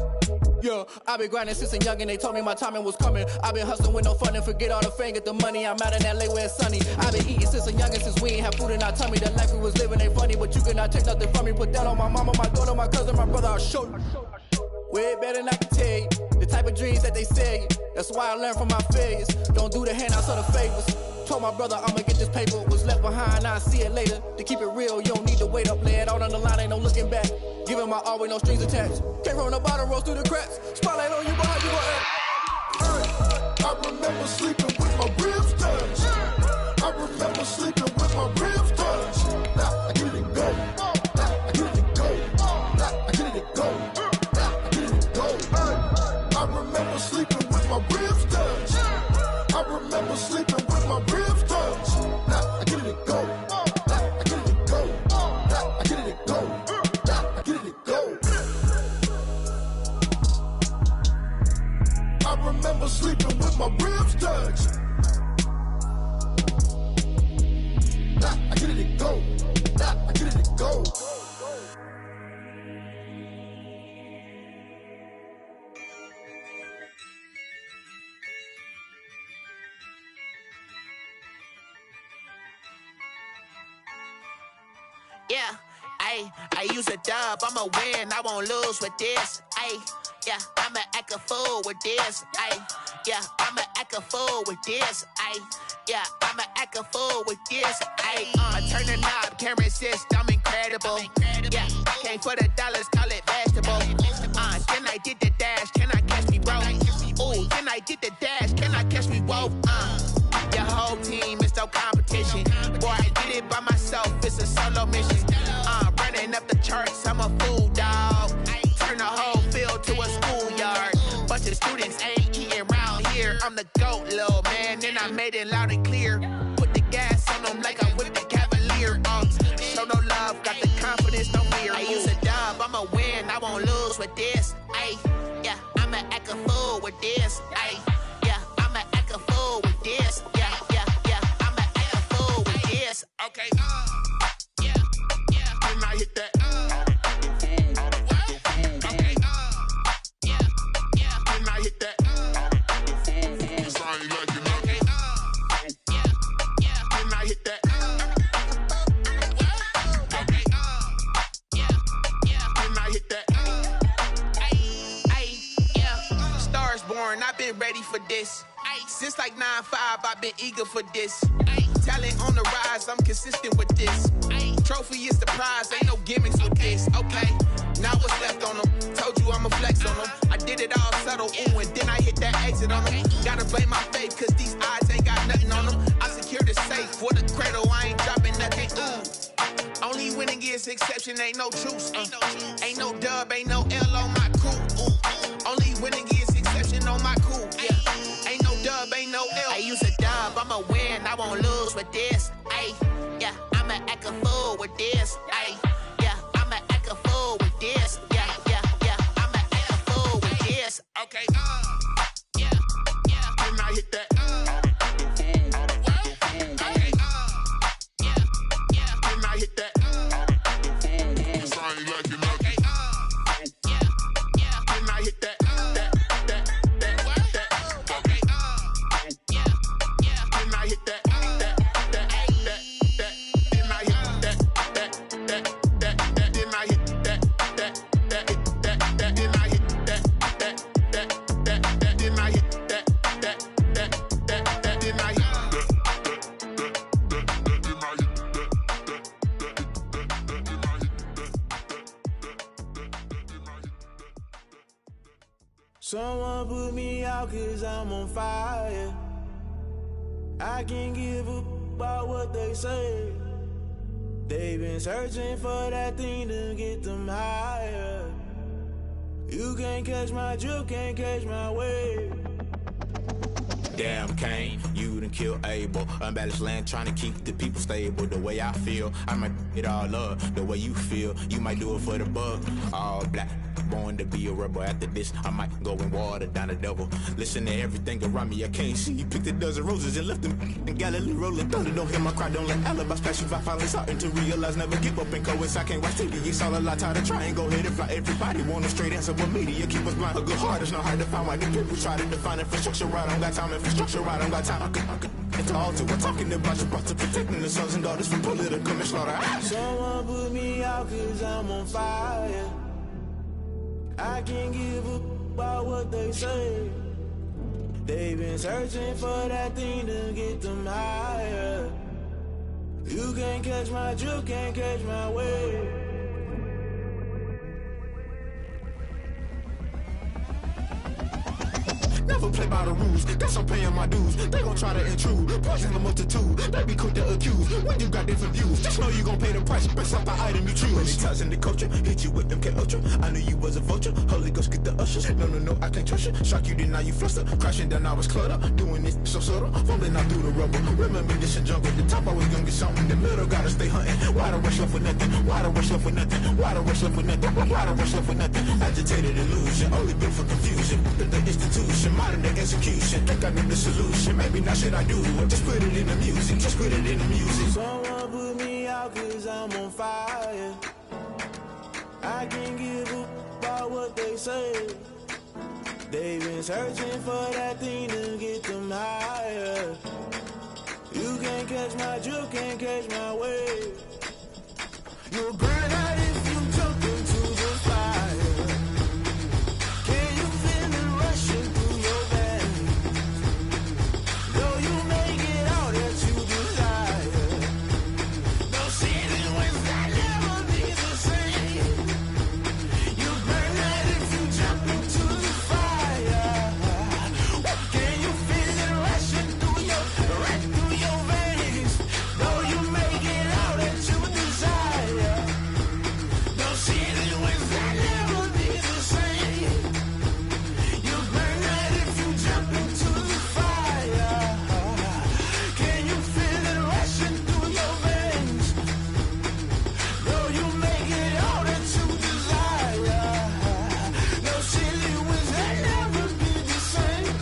Yeah, I been grinding since a youngin'. They told me my timing was coming. I been hustling with no fun and forget all the fame, get the money. I'm out in LA where it's sunny. I been eating since a youngin', since we ain't have food in our tummy. The life we was living ain't funny, but you cannot take nothing from me. Put that on my mama, my daughter, my cousin, my brother. I'll show you. Way better than I can tell you. The type of dreams that they sell you. That's why I learned from my failures. Don't do the handouts or the favors. Told my brother I'ma get this paper. Was left behind, I'll see it later. To keep it real, you don't need to wait up. Lay it out on the line, ain't no looking back. Giving my all with no strings attached. Came from the bottom, rose through the cracks. Spotlight on you, but how you gon' act? I remember sleeping with my ribs touched. I remember sleeping with my ribs touched. Now I get it and go. Now I get it and go. Now I get it and go. Now I get it and go. I remember sleeping with my ribs touched. I remember sleeping sleeping with my ribs touched. Nah, I get it to go. Nah, I get it to go. Yeah, I use a dub, I'ma win, I won't lose with this, yeah, I'ma act a fool with this, yeah, I'ma act a fool with this, yeah, I'ma act a fool with this, turn the knob, camera assist, I'm incredible, yeah, came for the dollars, call it vegetable, then I did the dash, can I catch me, bro, ooh, then I did the dash, can I catch me, whoa, your whole team is no competition. Boy, I did it by myself, it's a solo mission. Running up the charts, I'm a fool, dog. Turn the whole field to a schoolyard. Bunch of students ain't eating round here. I'm the GOAT, little man, and I made it loud and clear. Put the gas on them like I'm with the Cavalier. Show no love, got the confidence, no fear. I use a dub, I'ma win, I won't lose with this. Yeah, I'ma act a fool with this. Yeah, I'ma act a fool with this. Okay, yeah, then I hit that. Okay, yeah, then I hit that. Cause I ain't like it. Okay, yeah, then I hit that. Okay, yeah, then I hit that. Yeah, Stars born, I've been ready for this. Since like 9-5, I've been eager for this. Talent on the rise, I'm consistent with this. Trophy is the prize, ain't no gimmicks with this. Okay, now what's left on them? Told you I'ma flex on them. I did it all subtle, ooh, and then I hit that exit on them. Gotta blame my faith, cause these odds ain't got nothing on them. I secure the safe for the cradle, I ain't dropping nothing, ooh. Only winning is exception, ain't no truce. Ain't no dub, ain't no L on my crew. Ooh. Only winning is exception on my crew, yeah. Ain't no dub, ain't no L. I use a dub, I'ma win, I won't lose with this. Yeah, I'ma act a fool with this. Yeah, I'ma act a fool with this. Yeah, I'ma act a fool with this. Okay, yeah, then I hit that. Okay, yeah, then I hit that. Cause I ain't like it. Okay, yeah, then I hit that. Someone put me out cause I'm on fire. I can't give up about what they say. They've been searching for that thing to get them higher. You can't catch my drift, can't catch my wave. Damn Kane, you done killed Abel. Unbalanced land trying to keep the people stable. The way I feel, I might it all up. The way you feel, you might do it for the bug. All black, born to be a rebel. After this, I might go and water down the devil. Listen to everything around me, I can't see. Picked a dozen roses and left them in Galilee rolling thunder. Don't hear my cry, don't let alibis pass you. I finally starting to realize, never give up and coincide. I can't watch TV, it's all a lot. Tired of trying, go ahead and fly. Everybody want a straight answer, but media keep us blind. A good heart is not hard to find. Why the people try to define infrastructure right? I don't got time, infrastructure right, I don't got time. I could it's all to we're talking about your brother protecting the sons and daughters from political manslaughter. Someone put me out cause I'm on fire. I can't give up about what they say. They've been searching for that thing to get them higher. You can't catch my drift, can't catch my wave. Never play by the rules, guess I'm paying my dues. They gon' try to intrude, poison the multitude. They be quick to accuse, when you got different views. Just know you gon' pay the price, based off the item you choose. Many times in the culture, hit you with MK Ultra. I knew you was a vulture, Holy Ghost get the ushers. No, I can't trust you. Shock you, deny you fluster. Crashing down, I was clutter. Doing this so subtle, fumbling out through the rubble. Remember this a jungle, the top always gonna get something. In the middle, gotta stay hunting. Why the rush left with nothing? Why the rush left with nothing? Why the rush left with nothing? Why the rush left with nothing? Agitated illusion, only built for confusion. The institution, my modern day execution. Think I know the solution. Maybe now should I do it? Just put it in the music. Just put it in the music. Someone put me out 'cause I'm on fire. I can't give up about what they say. They've been searching for that thing to get them higher. You can't catch my drift, can't catch my wave. You'll burn out if you jump into the fire. Can you feel it rushing through your veins? Though you make it all that you desire. No ceiling wins that never be the same. You burn out if you jump into the fire. Can you feel it rushing through your veins? Though you make it all that you desire. No ceiling wins that never be the same. You burn out if you jump into the fire. Can you feel it rushing through your veins? Though you make it all that you desire. No ceiling wins that never be the same.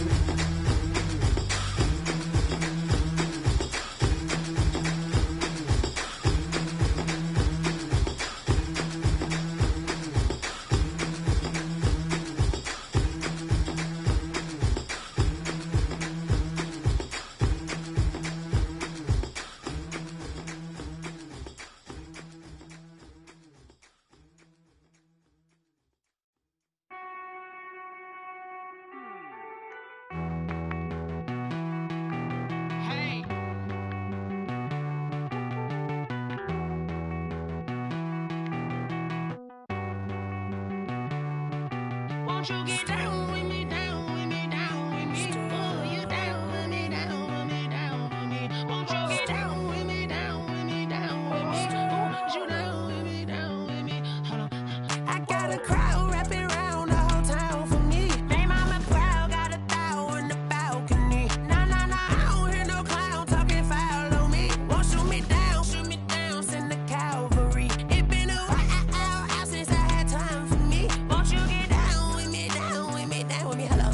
Won't you get down with me, down with me, down with me? Oh, you down with me, down with me, down with me. Won't you get down with me, down with me, down with me? Oh, you down with me, down with me? Hold on. I got a crowd wrapping around the whole town for me. They mama proud, got a thou in the balcony. Nah, nah, nah, I don't hear no clown talking foul on me. Won't shoot me down, send the cavalry. It been a while since I had time for me. Won't you get down with me, down with me, down with me? Hello.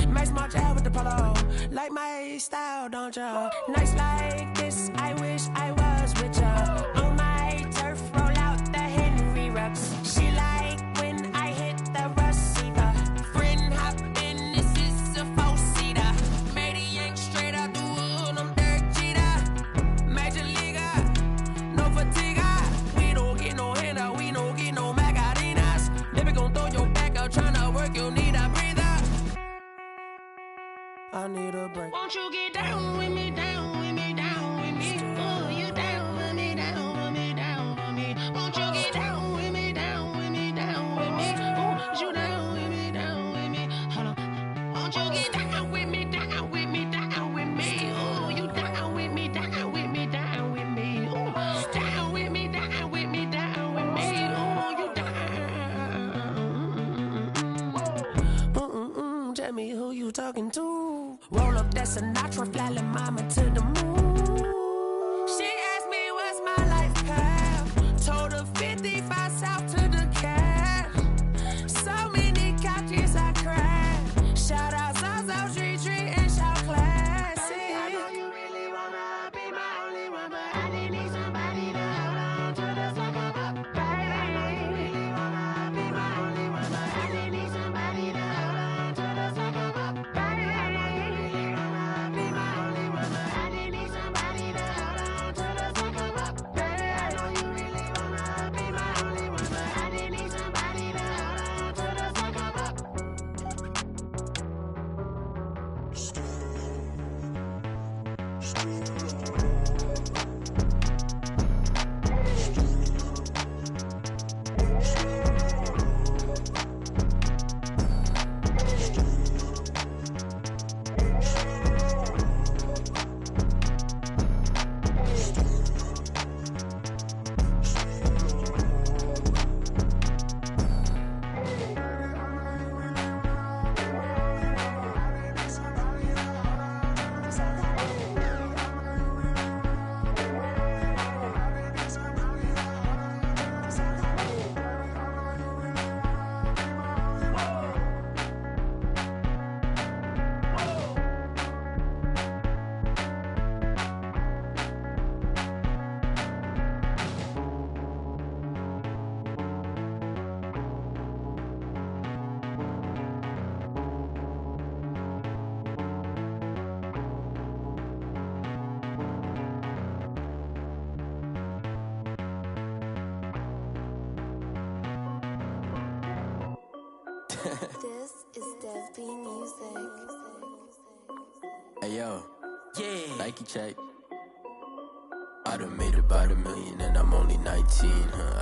Max March out with the polo. Like my style, don't y'all? Nights like this, I wish I was with y'all. On my turf, roll out the Henry Rux. She like when I hit the receiver. Friend hop in, this is a four-seater. Made a yank straight out the wood, I'm Derek Jeter. Major leaguer, no fatigue. We don't get no handout, we don't get no Macarinas. Never gon' throw your back out, tryna work, you need a breather. I need a break. Won't you get down with me, down with me, down with me? Oh, you down with me, down with me, down with me? Won't you get down with me, down with me, down with me? Oh, you down with me, down with me? Hold on. Won't you get down with me, down with me, down with me? Oh, you down with me, down with me, down with me? Oh, down with me, down with me, down with me? Oh, you down. Tell me who you talking to. Roll up that Sinatra, fly la mama to the moon. She asked me what's my life path. Told her 55 south to the cab. So many couches I cried. Shout out South Street and shout classy. I know you really wanna be my only one, but I didn't need somebody to hold on to the second up. Baby, I know you really wanna be my only one, but I didn't need somebody to hold on to the second up. Baby, I know you really wanna be my only one, but I didn't need somebody to hold on to the second up. Baby, I know you really wanna be my only one, but I didn't need somebody to hold on to the second up. This is Dev B Music. Hey yo, yeah. Nike check. I done made about $1 million and I'm only 19.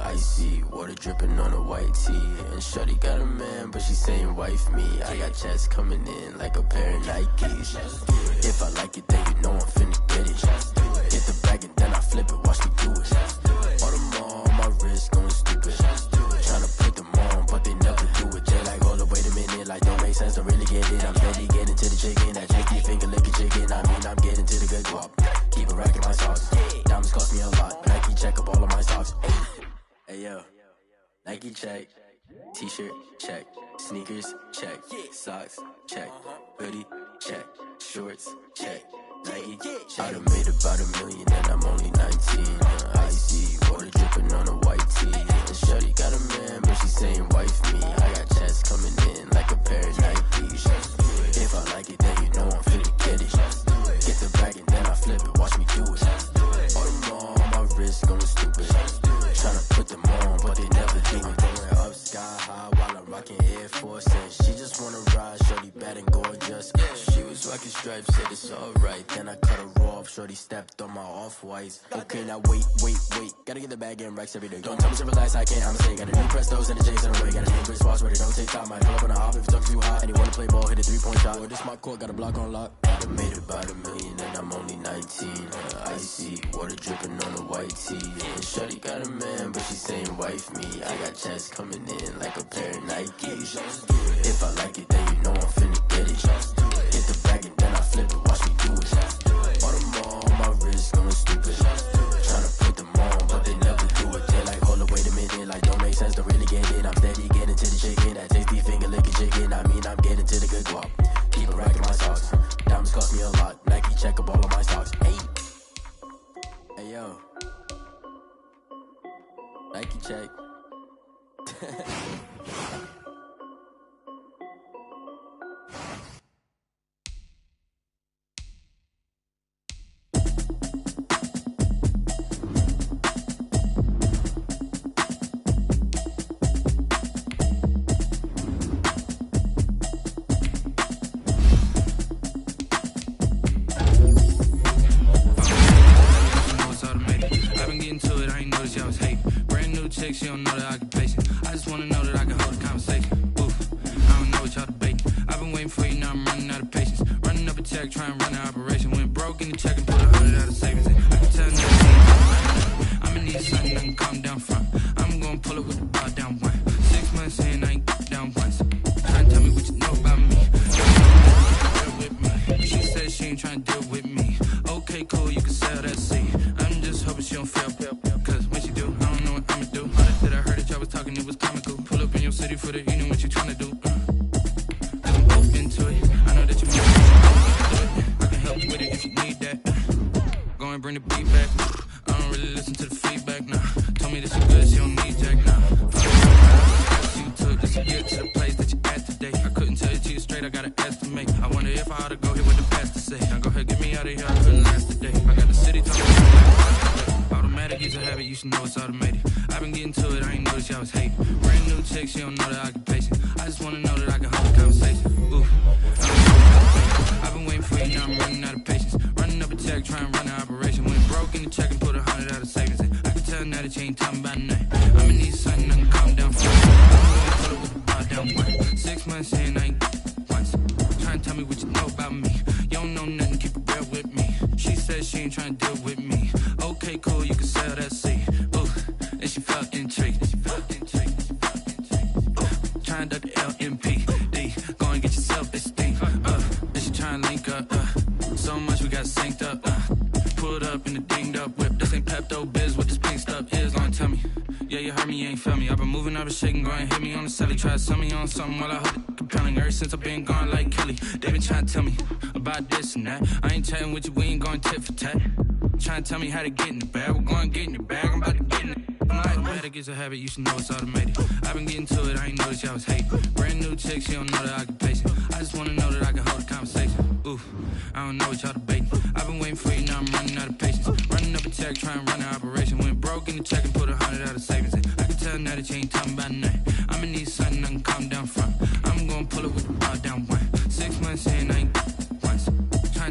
Icy water dripping on a white tee. And shorty got a man, but she saying wife me. I got checks coming in like a pair of Nikes. If I like it, then you know I'm finna get it. Hit the bag and then I flip it, watch me do it. All them on my wrist going stupid. Tryna put them on, but they never do it. They like, hold up, wait a minute, like don't make sense, don't really get it. I'm steady getting to the chicken, that tricky finger licking chicken. I mean, I'm getting to the good guap. Keep a rack in my socks. Diamonds cost me a lot, but Nike check up all of my socks. Hey yo, Nike check. T-shirt check. Sneakers check. Socks check. Hoodie check. Shorts check. Nike check. I done made about $1 million and I'm only 19. Icy water dripping on a white tee. And shorty got a man, but she saying wife me. I got checks coming in like a pair of Nikes. If I like it, then you know I'm finna get it. Get the bag and then I flip it, watch me do it. All them on my wrist going stupid. Tryna put them on, but they never do it. Going up sky high while I'm rocking Air Force. And she just wanna ride, shorty bad and gorgeous. She was rocking stripes, said it's alright. Then I cut her off, shorty stepped on my off-whites. Okay, now wait. Gotta get the bag and racks every day. Don't tell me to relax, I can't, I'ma say. Got a new Prestos and the J's in the way. Got a new Chris Foss, but it don't take time. I pull up on the hop if it's up too hot. And you wanna play ball, hit a 3-point shot. Or this my court, got a block on lock. I made about $1 million and I'm only 19. Icy water dripping on a white tee. And shorty got a man, but she saying wife me. I got checks coming in like a pair of Nikes. If I like it, then you know I'm finna get it. Hit the bag and then I flip it, watch me do it. All them on my wrist going stupid. Tryna put them on, but they never do it. They like, hold up, wait a minute, like don't make sense, don't really get it. I'm steady getting to the chicken, that tasty finger licking chicken. I mean, I'm getting to the good guap. Keep a rack in my socks. Diamonds cost me a lot. Nike check up all of my socks. Hey yo, Nike check. She don't know the occupation. I just wanna know that I can hold a conversation. Oof, I don't know what y'all debating. I've been waiting for you, now I'm running out of patience. Running up a check, trying to run an operation. Went broke in the check and put 100 out of savings. I can tell now I'ma need something I can calm down from. I'm gonna pull it with the bar down one. 6 months in, I ain't down once. Trying to tell me what you know about me. With me. She said she ain't trying to deal with me. Okay, cool, you can sell that seed. I'm just hoping she don't fail. Cause when she do, I don't know what I'ma do. That I heard that y'all was talking, it was comical. Pull up in your city for the evening, what you tryna do? Cause I'm both into it. I know that you want it. I can help you with it if you need that. Go and bring the beat back. I don't really listen to the feedback, nah. Told me that she good, she don't need jack, nah. You took just to get to the place that you at today. I couldn't tell you to you straight, I gotta estimate. I wonder if I ought to go here with the pastor say. Now go ahead, get me out of here, I couldn't last today. I got the city talking. Automatic is a habit, you should know it's automated. I've been getting to it, I ain't noticed y'all was hating. Brand new chick, she don't know the occupation. I just wanna know that I can hold a conversation. Oof, I've been waiting for you, now I'm running out of patience. Running up a check, trying to run an operation. Went broke in the check and put 100 out of savings. I can tell now that you ain't talking about nothing. I'ma need something I can calm down for. I'm gonna pull it with the bar down one. 6 months in, I ain't once. Trying to tell me what you know about me. You don't know nothing, keep it real with me. She said she ain't trying to deal with me. Okay, cool, you can sell that seed. Ooh, and she felt intrigued. Trying to duck the LMPD. Go and get yourself this thing. And she trying to link up. So much we got synced up. Pulled up in the dinged up whip. This ain't Pepto Biz, what this pink stuff is. Long tell me. Yeah, you heard me, you ain't felt me. I've been moving, I've been shaking, go and hit me on the celly. Try to sell me on something while I hold it compelling. Ever since I've been gone like Kelly. They been trying to tell me about this and that. I ain't chatting with you, we ain't going tit for tat. Trying to tell me how to get in the bag. We're going to get in the bag, I'm about to get in it. Automatic is a habit, you should know it's automated. I've been getting to it, I ain't noticed y'all was hating. Brand new chick, she don't know the occupation. I just wanna know that I can hold a conversation. Oof, I don't know what y'all debating. I've been waiting for you, now I'm running out of patience. Running up a check, trying to run an operation. Went broke in the check and put 100 out of savings. I can tell now that you ain't talking about nothing. I'ma need something I can calm down from. I'm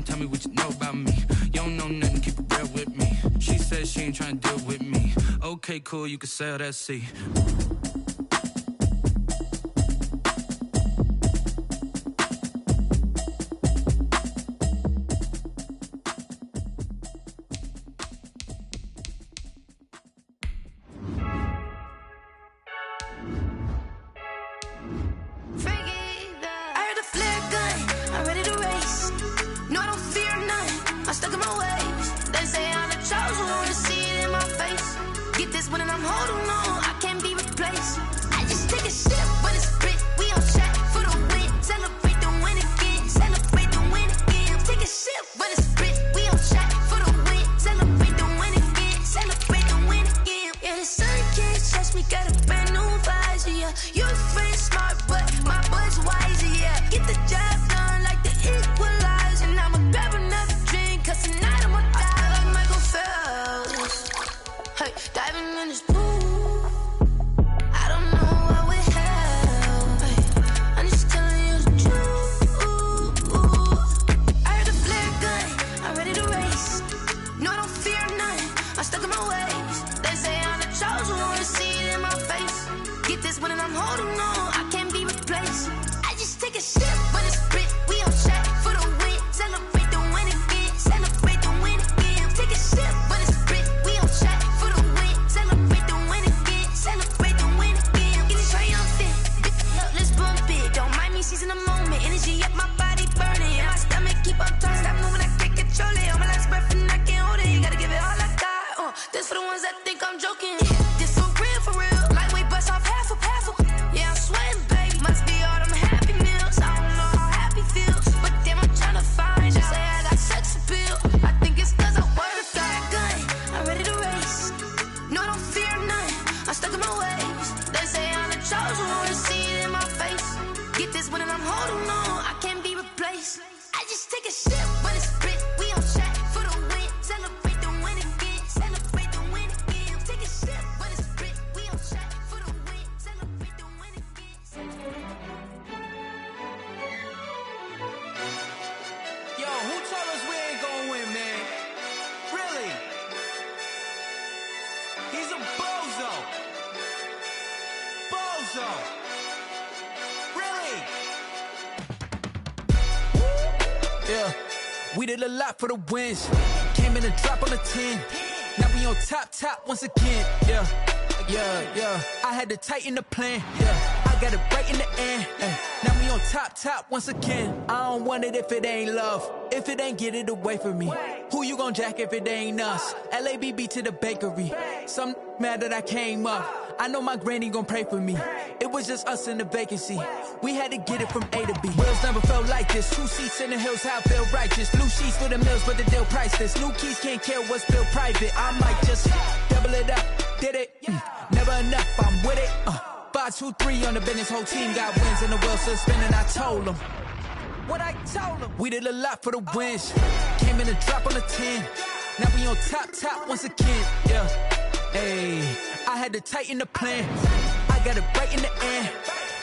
tell me what you know about me. You don't know nothing, keep it real with me. She said she ain't trying to deal with me. Okay, cool, you can sail that sea. We did a lot for the wins. Came in and drop on the 10. Now we on top once again. Yeah. I had to tighten the plan. Yeah, I got it right in the end. Now we on top once again. I don't want it if it ain't love. If it ain't, get it away from me. Who you gon' jack if it ain't us? LABB to the bakery. Some mad that I came up. I know my granny gon' pray for me. It was just us in the vacancy. We had to get it from A to B. Wheels never felt like this. 2 seats in the hills, how I feel righteous. Blue sheets for the mills, but the deal priceless. New keys can't care what's still private. I might just double it up. Did it? Never enough, I'm with it. 5, 2, 3 on the business. Whole team got wins and the wheels still spinning. I told them what I told them. We did a lot for the wins. Came in and drop on the 10. Now we on top once again. Yeah. Hey, I had to tighten the plan. I got it right in the end.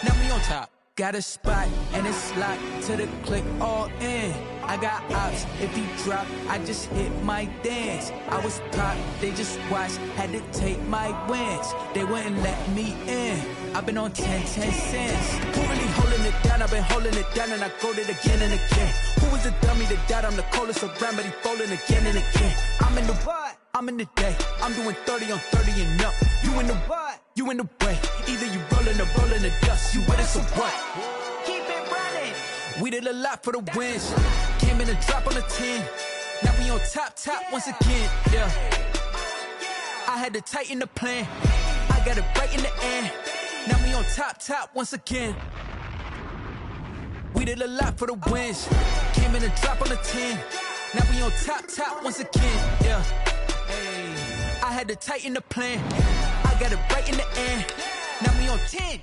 Now we on top. Got a spot and it's locked to the click all in. I got ops, if he drop, I just hit my dance. I was pop, they just watched, had to take my wins. They wouldn't let me in. I've been on 10 cents. Who really holding it down? I've been holding it down and I go it again and again. Who was the dummy that died? I'm the coldest around, but he folding again and again. I'm in the what? I'm in the day. I'm doing 30 on 30 and up. You in the what? You in the way. Either you rolling or rolling the dust. You with us or what? Keep it running. We did a lot for the wins. Came in and drop on the 10. Now we on top once again. Yeah. I had to tighten the plan. I got it right in the end. Now we on top once again. We did a lot for the wins. Came in and drop on the 10. Now we on top once again. Yeah. Hey, I had to tighten the plan. I got it right in the end. Now we on 10.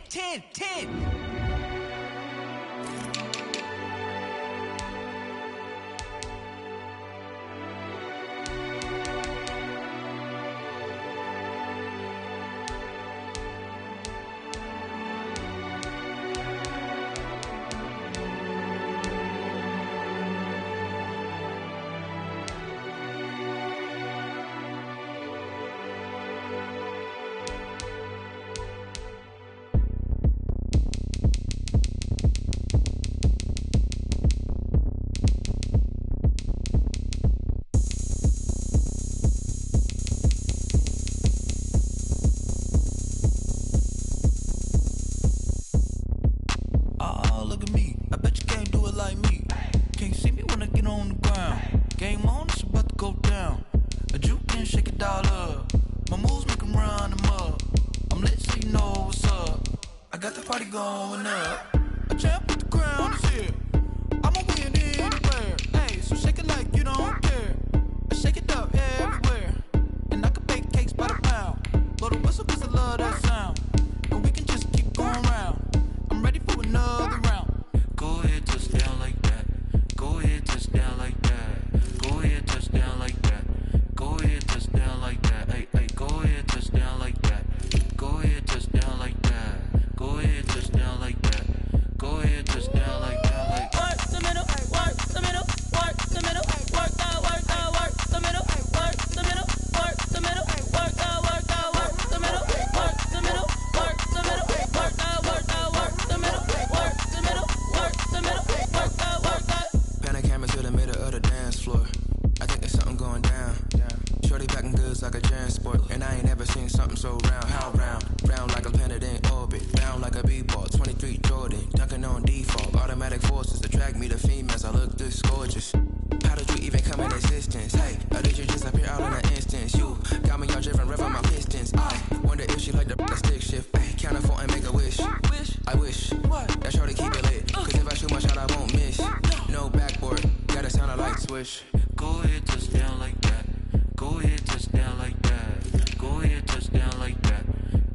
going up. A champ with the crown is here. I'ma win anywhere. Hey, so shake it like you don't care. I shake it up everywhere. And I can bake cakes by the pound. Blow the whistle 'cause I love that sound. And we can just keep going round. I'm ready for another round. Go ahead, touch down like that. Go ahead, touch down like that. Go ahead, touch down like that. Go ahead, touch down like that. Hey, hey, go ahead, touch down like that. Go ahead, touch down like that. Go ahead, touch down like that. Go ahead, touch down like that. Like work the middle, work the middle, work the middle, work out, work out, work the middle, work the middle, work the middle, work out, work out, work the middle, work the middle, work the middle, work out, work out, work the middle, work the middle, work the middle, work out, work out. Pan a camera to the middle of the dance floor. I think there's something going down. Shorty packing goods like a transport, and I ain't never seen something so round. How round? Round like a planet in orbit, round like a b-ball. 23 Jordan, dunking on default. Automatic forces attract me to females. I look this gorgeous. How did you even come in existence? Hey, or did you just appear out in an instance? You got me all driven, revving my pistons. I wonder if she like the stick shift. Hey, count a 4 and make a wish. I wish that shorty keep it lit. 'Cause if I shoot my shot, I won't miss. No backboard, gotta sound a light switch. go ahead, touch down like that. Go ahead, touch down like that. Go ahead, touch down like that.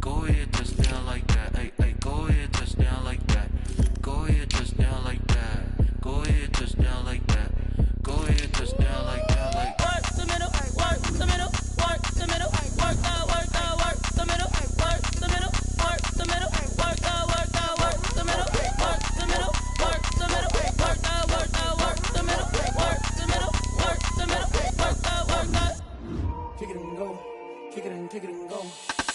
Go ahead, touch down like that. Hey, hey, go ahead, touch down like that. Go ahead, touch down like that. Go ahead, touch down like that. Go ahead, touch down like that. Like work the middle, work the middle, work the middle, work out, work out, work the middle, work the middle, work the middle, work out, work out, work the middle, work the middle, work the middle, work out, work out, work the middle, work the middle, work the middle, work out, work out. Kick it and go, kick it and go.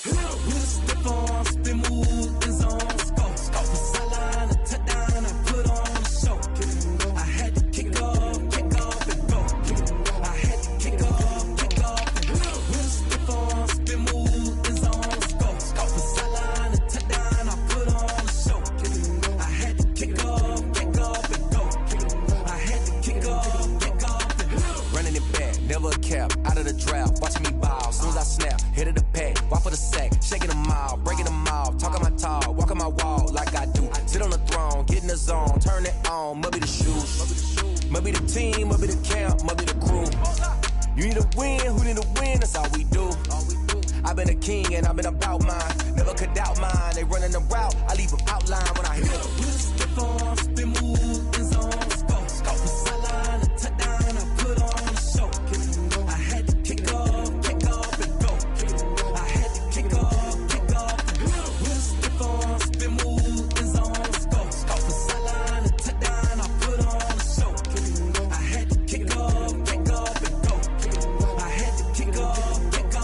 With a step on, spin move, and zones, go. From sideline to touchdown, I put on a show. I had to kick off and go. I had to kick off and go. With a step on, spin move, and zones, go. From sideline to touchdown, I put on a show. I had to kick off and go. I had to kick off and go. Running it back, never a cap, out of the drought, watching me ball. Soon as I snap, hit of the pack, walk for the sack, shaking them all, breaking them off, talking my talk, walking my wall like I do. Sit on the throne, get in the zone, turn it on, must be the shoes, must be the team, must be the camp, must be the crew. You need a win, who need a win, that's all we do. I've been a king and I've been about mine, never could doubt mine. They running the route, I leave them outline when I hit it. Step on, spin move, and zones, go. From sideline to touchdown, I put on a show. I had to kick off and go. I had to kick off and go. With a step on, spin move, and zones, go. From sideline to touchdown, I put on a show. I had to kick off and go. I had to kick off and go.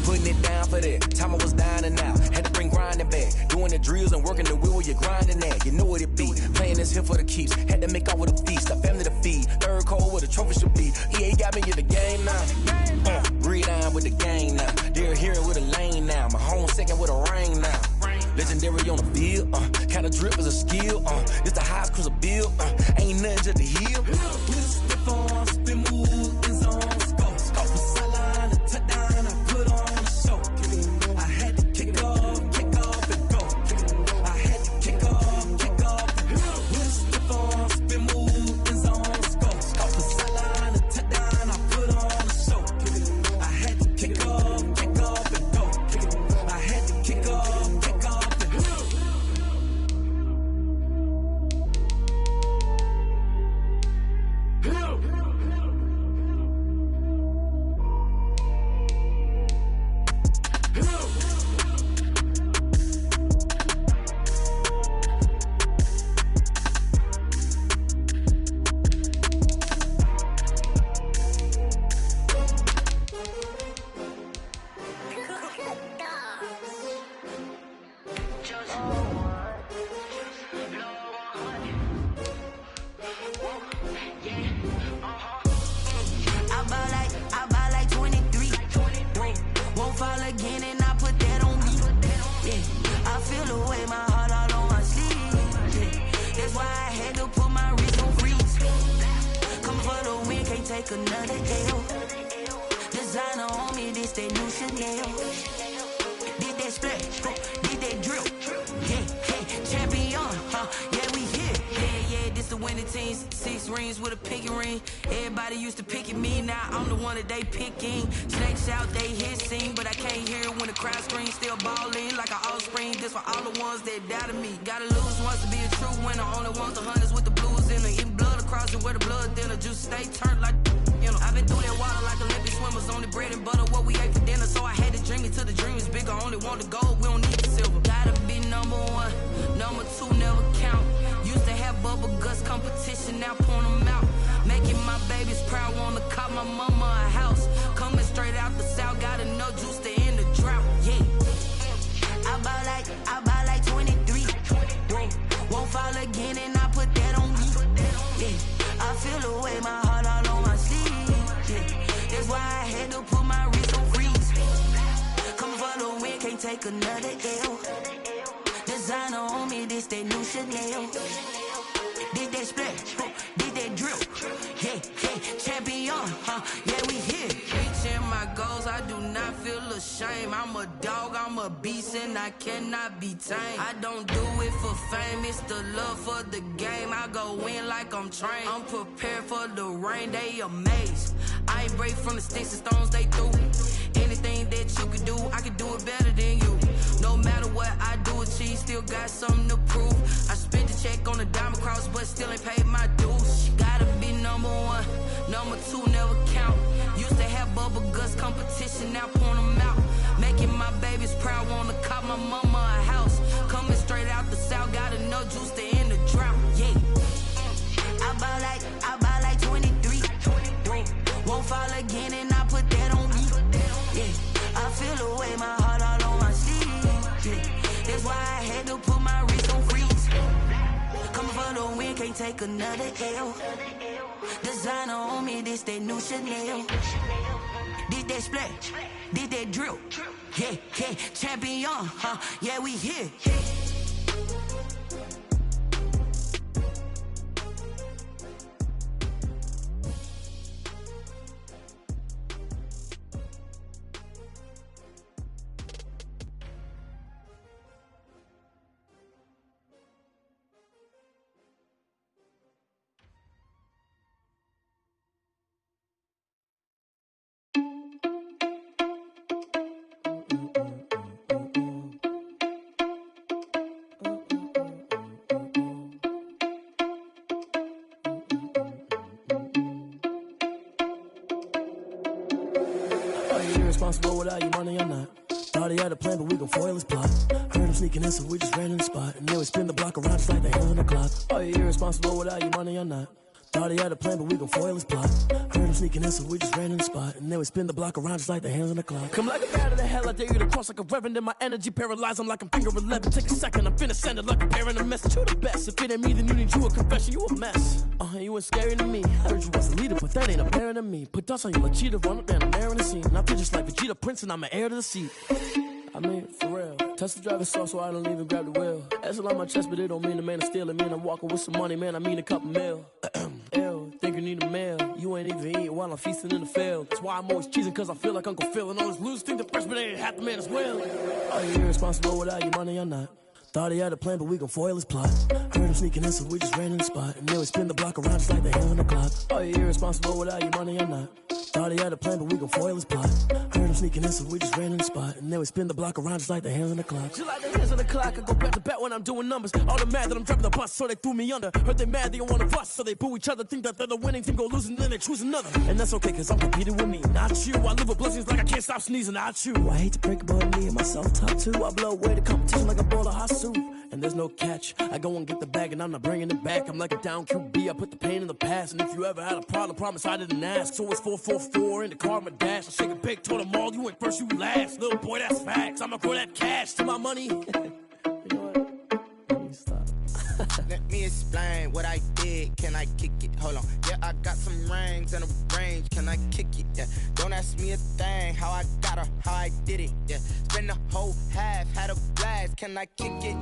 Putting it down for that, time I was down and out. Had to bring grinding back, doing the drills and working the wheel where you're grinding at. You know what it be, playing this here for the keeps. Had to make off with a feast, a family to feed. Third cold where the trophy should be. EA got me in the game now. Breed on with the game now. They're here with a lane now. My home second with a ring now. Legendary on the field, kinda drip is a skill. This the highest cruiser bill, ain't nothing just to heal. With a step on, spin move, and zones, go. From sideline to touchdown, I put on a show. I had to kick off and go. I had to kick off and go. With a step on, spin move, and zones, go. From sideline to touchdown, I put on a show. I had to kick off and go. I had to kick off and go. I buy like 23. Won't fall again and I put that on me. Yeah, I feel the way, my heart all on my sleeve. Yeah, that's why I had to put my wrist on freeze. Come for the win, can't take another L. Designer on me, this that new Chanel. Did that splash, did that drip. Yeah, 20 teens, 6 rings with a pinky ring. Everybody used to pick at me, now I'm the one that they picking. Snakes out, they hissing, but I can't hear it when the crowd screams. Still balling like an offspring. This for all the ones that doubted me. Gotta lose once to be a true winner. Only want the hunters with the blues in her. Eating blood across it where the blood thinner. Juice stay turned like you know. I've been through that water like Olympic swimmers. Only bread and butter what we ate for dinner. So I had to dream it till the dream is bigger. Only want the gold, we don't need the silver. Gotta be number one, number two never count. Used to have bubble guts competition, now point them out. Making my babies proud, wanna call my mama a house. Coming straight out the south, got enough juice to end the drought. Yeah, I buy like 23. Whoa, won't fall again and I put that on me. Yeah, I feel the way, my heart all on my sleeve. Yeah, that's why I had to put my wrist on freeze. Come for the win, can't take another L. Designer on me, this that new Chanel. Did that splash, did that drill. Yeah, champion, yeah, we here. Reaching my goals, I do not feel ashamed. I'm a dog, I'm a beast, and I cannot be tamed. I don't do it for fame, it's the love for the game. I go in like I'm trained. I'm prepared for the rain, they amazed. I ain't break from the sticks and stones they threw. Anything that you can do, I can do it better than you. No matter what I do achieve, still got something to prove. I spent the check on the diamond cross, but still ain't paid my dues. Gotta be number one, number two never count. Used to have bubble guts competition, now point them out. Making my babies proud, wanna call my mama a house. Coming straight out the south, got enough juice to end the drought. Yeah, I buy like 23. Won't fall again and I put that on me. Yeah, I feel the way, my heart all on my sleeve. Yeah, that's why I had to put my wrist on freeze. Coming for the win, can't take another L. Designer on me, this that new Chanel. Did that splash, did that drill. Yeah, champion, yeah, we here. Irresponsible without your money or not. Thought he had a plan, but we gon' foil his plot. Heard him sneaking in, so we just ran in the spot. And then we spin the block around just like the hands on the clock. Are you irresponsible without your money or not? Thought he had a plan, but we gon' foil his plot. Heard him sneaking in, so we just ran in the spot. And then we spin the block around just like the hands on the clock. Come like a bat of the hell, I dare you to cross like a reverend. In my energy paralyzed, I'm like I'm finger 11. Take a second, I'm finna send it like a parent a message. You the best, if it ain't me, then you need you a confession. You a mess, you ain't scary to me. I heard you was a leader, but that ain't apparent to me. Put dust on you like cheetah, run up down the air in the scene. And I feel just like Vegeta Prince, and I'm an heir to the seat. I mean, for real. Touch the driver's soft, so I don't even grab the wheel. That's on my chest, but it don't mean the man is stealing. Man, I'm walking with some money, man, I mean a couple mil. Ew, think you need a meal. You ain't even eating while I'm feasting in the field. That's why I'm always cheesing, cause I feel like Uncle Phil. And all those losers think the freshman ain't half the man as well. Are you irresponsible without your money or not? Thought he had a plan, but we gon' foil his plot. Heard him sneaking in, so we just ran in the spot. And then we spin the block around just like the hands on the clock. Are you irresponsible without your money or not? Thought he had a plan, but we gon' foil his plot. Heard him sneaking in, so we just ran in the spot. And then we spin the block around just like the hands on the clock. Just like the hands on the clock, I go back to back when I'm doing numbers. All the mad that I'm driving the bus, so they threw me under. Heard they mad, they don't wanna bust, so they boo each other. Think that they're the winning team, go losing, then they choose another. And that's okay, cause I'm competing with me, not you. I live with blessings like I can't stop sneezing, not you. I hate to break it, but me and myself top two. I blow away the competition like a bowl of hot soup. And there's no catch. I go and get the bag and I'm not bringing it back. I'm like a down QB, I put the pain in the past. And if you ever had a problem, promise I didn't ask. So it's 444 in the car, my dash. I shake a big, told them all, you ain't first, you last. Little boy, that's facts. I'ma grow that cash to my money. You know what? Let me stop. Let me explain what I did. Can I kick it? Hold on. Yeah, I got some rings and a range. Can I kick it? Yeah. Don't ask me a thing. How I got her, how I did it. Yeah. Spend the whole half, had a blast. Can I kick it?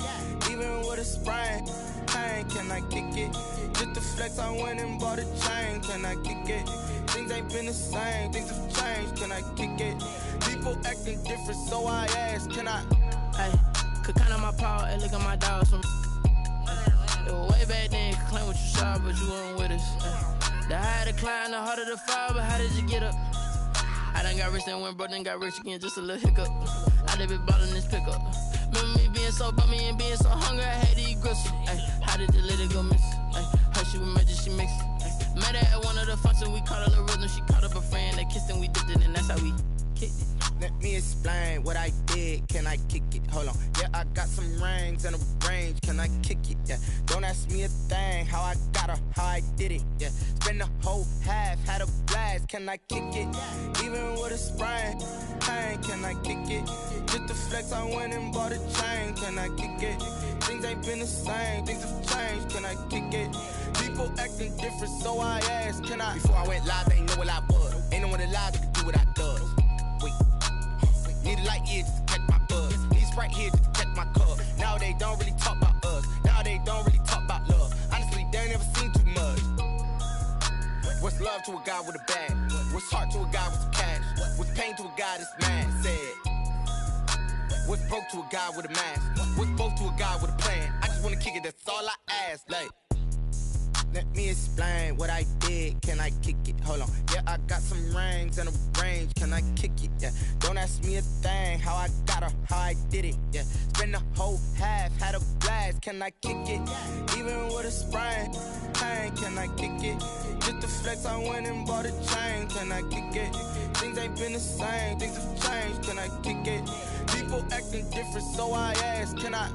Even with a sprain. Pain, can I kick it? Just the flex, I went and bought a chain. Can I kick it? Things ain't been the same. Things have changed. Can I kick it? People acting different, so I ask. Can I? Hey, could count on my power and look at my dogs from. Way back then, you could claim what you saw, but you weren't with us. The higher the climb, the harder the fall, but how did you get up? I done got rich, then went broke, then got rich again, just a little hiccup. I done been ballin' this pickup. Remember me being so bummy and being so hungry, I had to eat gristle. How did you let it go miss? Her she was magic, she mixed. Met her at one of the functions, we caught a little rhythm. She caught up a friend, they kissed and we dipped it, and that's how we kicked it. Let me explain what I did. Can I kick it? Hold on. Yeah, I got some rings and a range. Can I kick it? Yeah. Don't ask me a thing. How I got her, how I did it. Yeah. Spend the whole half, had a blast. Can I kick it? Even with a sprain. Pain, can I kick it? Just to flex, I went and bought a chain. Can I kick it? Things ain't been the same. Things have changed. Can I kick it? People acting different, so I asked. Can I? Before I went live, they ain't know what I was. Ain't no one alive that could do what I does. Wait. Need a light here just to catch my buzz. Need Sprite here just to catch my cup. Now they don't really talk about us. Now they don't really talk about love. Honestly, they ain't never seen too much. What's love to a guy with a bag? What's heart to a guy with some cash? What's pain to a guy that's mad? Said. What's broke to a guy with a mask? What's both to a guy with a plan? I just wanna kick it, that's all I ask. Like, let me explain what I did. Can I kick it? Hold on. Yeah, I got some rings and a range. Can I kick it? Yeah. Don't ask me a thing. How I got her, how I did it. Yeah. Spend the whole half, had a blast. Can I kick it? Even with a sprain. Pain, can I kick it? Just to flex, I went and bought a chain. Can I kick it? Things ain't been the same. Things have changed. Can I kick it? People acting different, so I ask. Can I?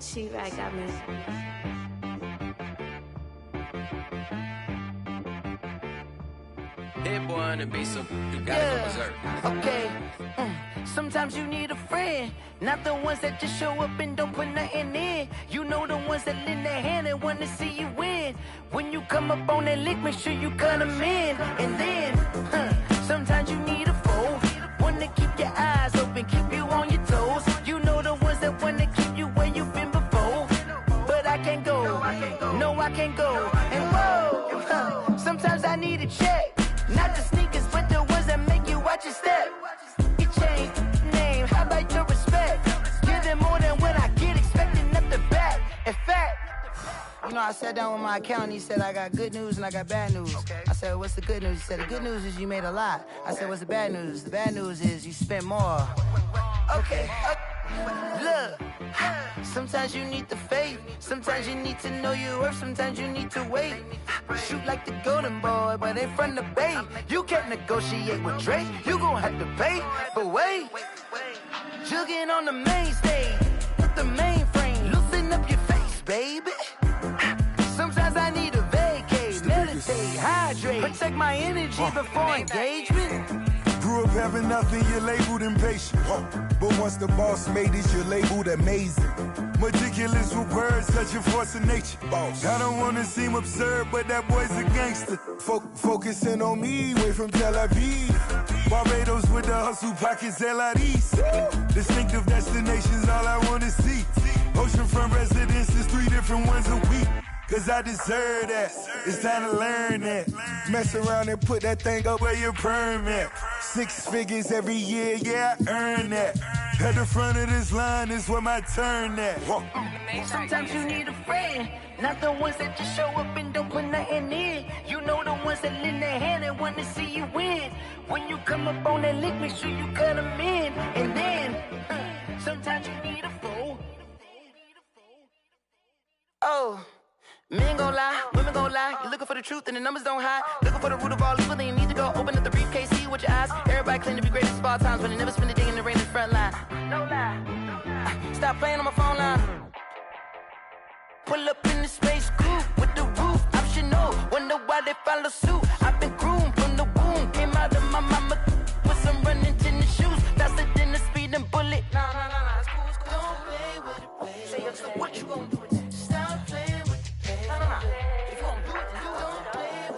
She-Rag got me. Hit boy on the beat, so you gotta go berserk. Okay. Sometimes you need a friend, not the ones that just show up and don't put nothing in. You know the ones that lend their hand and want to see you win. When you come up on that lick, make sure you cut them in. And then, sometimes you need a foe, one to keep your eyes open, keep you on your toes. You know the ones that want to keep you where you've been before. But I can't go, no I can't go. And whoa, sometimes I need a check, not the sneakers but the ones that make you watch your step. You change name, how about your respect? Give them more than when I get expecting up the back. In fact, you know, I sat down with my accountant, he said I got good news and I got bad news. I said, what's the good news? He said, the good news is you made a lot. I said, what's the bad news? The bad news is you spent more. Okay, look, sometimes you need the faith, sometimes you need to know your worth, sometimes you need to wait. Shoot like the golden boy, but in front of the bay. You can't negotiate with Drake, you gon' have to pay. But wait, jugging on the main stage, with the mainframe, loosen up your face, baby. Sometimes I need a vacate, meditate, hydrate, protect my energy before engagement. Grew up having nothing, you're labeled impatient. But once the boss made it, you're labeled amazing. Meticulous with words, such a force of nature. I don't wanna seem absurd, but that boy's a gangster. Focusing on me, way from Tel Aviv. Barbados with the hustle pockets, LIDs. Distinctive destinations, all I wanna see. Oceanfront residences, 3 different ones a week. Cause I deserve that, it's time to learn that. Mess around and put that thing up where your permit. 6 figures every year, yeah, I earn that. At the front of this line is where my turn at. Sometimes you need a friend, not the ones that just show up and don't put nothing in. You know the ones that lend their hand and want to see you win. When you come up on that lick, make sure you cut them in. And then, sometimes you need a fool. Oh. Men gon' lie, women gon' lie. You're looking for the truth and the numbers don't hide. Looking for the root of all evil, then you need to go open up the briefcase, see with your eyes. Everybody claim to be greatest of all times, but they never spend a day in the rain in the front line. No lie. Stop playing on my phone line. Pull up in the space coupe with the roof optional. Wonder why they follow suit. I've been groomed from the womb. Came out of my mama with some running tennis shoes. Faster than a speeding bullet. Nah, it's cool, it's cool. Don't play with it, baby. Say what you gon' do with it? Stop playing with it. If you gon' do it, then you don't play with it.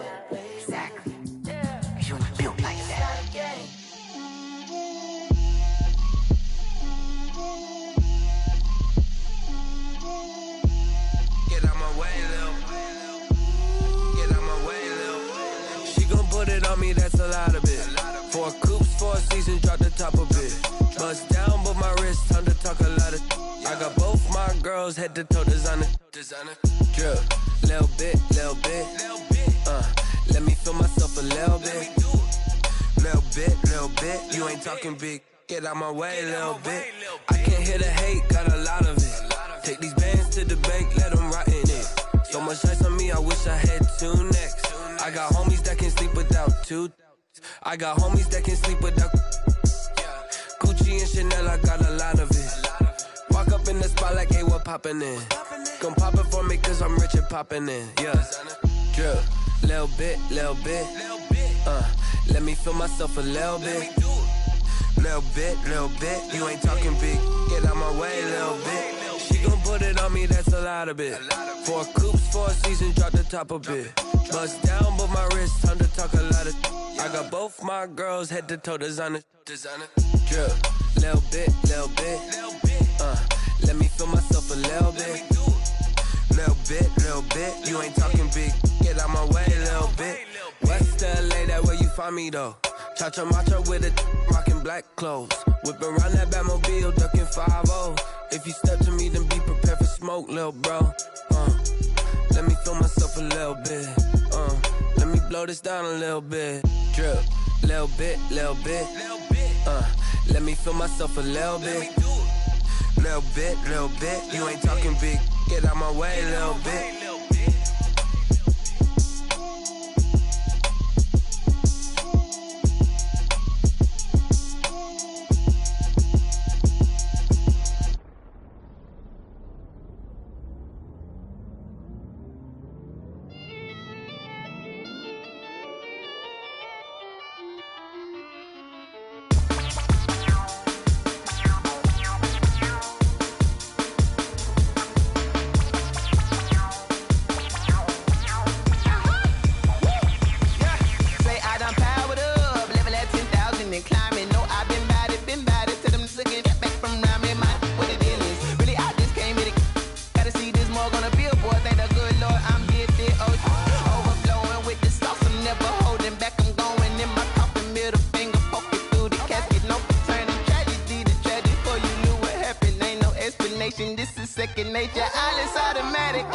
a lot of it. 4 coops, 4 seasons, drop the top a bit. Bust down, but my wrist, time to talk a lot of. I got both my girls head to toe designer. Drip, little bit. Let me feel myself a little bit. Little bit. You ain't talking big. Get out my way, little bit. I can't hear the hate, got a lot of it. Take these bands to the bank, let them rot in it. So much ice on me, I wish I had 2 necks. I got homies that can sleep without 2. I got homies that can sleep without Gucci and Chanel, I got a lot of it. Walk up in the spot like, hey, what poppin' in? Come pop it for me, cause I'm rich and poppin' in. Yeah, drip, little bit. Let me feel myself a little bit. Little bit. You ain't talking big. Get out my way, little bit. She gon' put it on me, that's a lot of it. 4 coops, 4 seasons, drop the top a bit. Bust down, but my wrist, time to talk a lot of. I got both my girls head to toe designer. Drip, little bit. Let me feel myself a little bit. Little bit. You ain't talking big. Get out my way, little bit. West LA, that where you find me though. Cha-cha macha with a rockin' black clothes. Whip around that Batmobile, ducking 5-0. If you step to me, then be prepared for smoke, little bro. Let me feel myself a little bit. Let me blow this down a little bit. Drip, little bit. Let me feel myself a little bit. Little bit. You ain't talking big. Get out my way, little bit. This is second nature, all is automatic.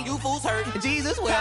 You fools hurt. Jesus will.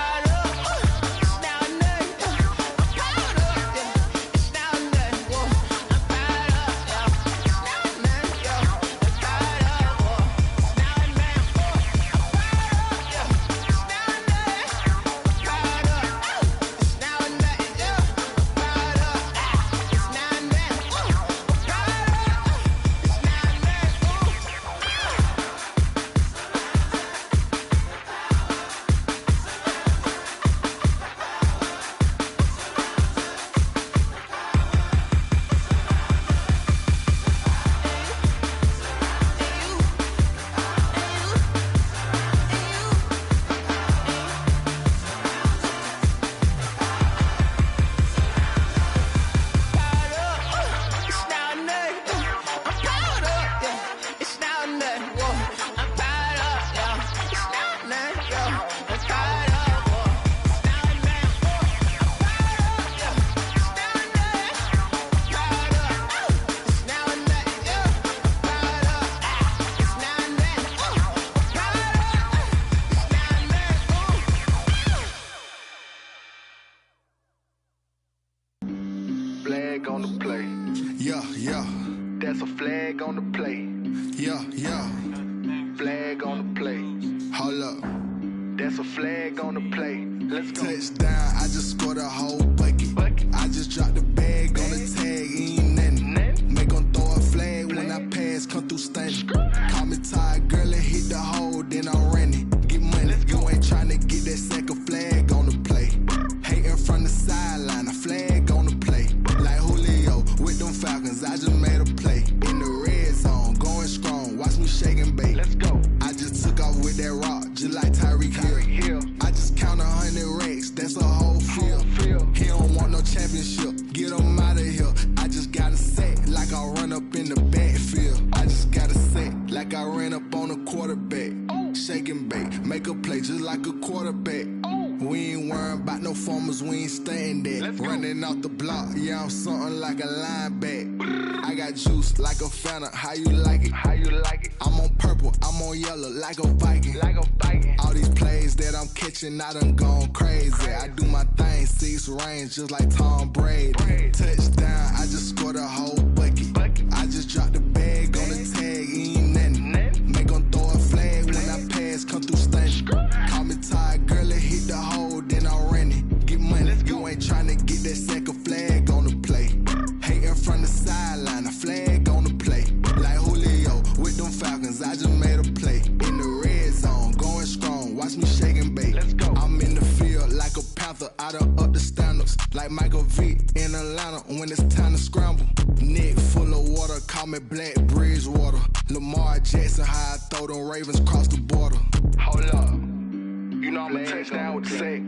Flag on the play. Yeah. That's a flag on the play. Yeah. Flag on the play. Hold up. That's a flag on the play. Let's go. Touchdown, I just scored a whole bucket. I just dropped the bag on the tag, ain't nothing. Make 'em throw a flag when I pass, come through stunning. Call me tired, girl, and hit the hole, then I'm running. Get money, you ain't tryna get that second flag on the play. Hating from the sideline, a flag on the play. Like Julio with them Falcons, I just made a play. In the red zone, going strong, watch me shake and bake. Let's go. I just took off with that rock, just like Tyreek Hill. I just count 100 racks, that's a whole field. He don't want no championship, get him out of here. I just got a set, like I run up in the backfield. I just got a set, like I ran up on a quarterback. Shake and bake, make a play just like a quarterback. We ain't worrying about no formers, we ain't staying there. Running off the block, yeah, I'm something like a lineback. I got juice like a Fanta, how you like it? How you like it? I'm on purple, I'm on yellow, like a Viking. Like a Viking. All these plays that I'm catching, I done gone crazy. I do my thing, 6 range, just like Tom Brady. Touchdown, I just scored a whole bucket. I just dropped the bag on the tag, ain't nothing. Make 'em throw a flag when I pass, come through stunning. Call me tired, girl, and hit the hole, then I'm running. Get money, you ain't tryna get that second flag on the play. Hating from the sideline, a flag on the play. Like Julio with them Falcons, I just made a play. In the red zone, going strong, watch me shake and bake. Let's go. I'm in the field like a Panther, I done up the standards. Like Michael Vick in Atlanta when it's time to scramble. Neck full of water, call me Black Bridgewater. Lamar Jackson, how I throw them Ravens cross the border. Hold up, you know I'm a touchdown with the sack.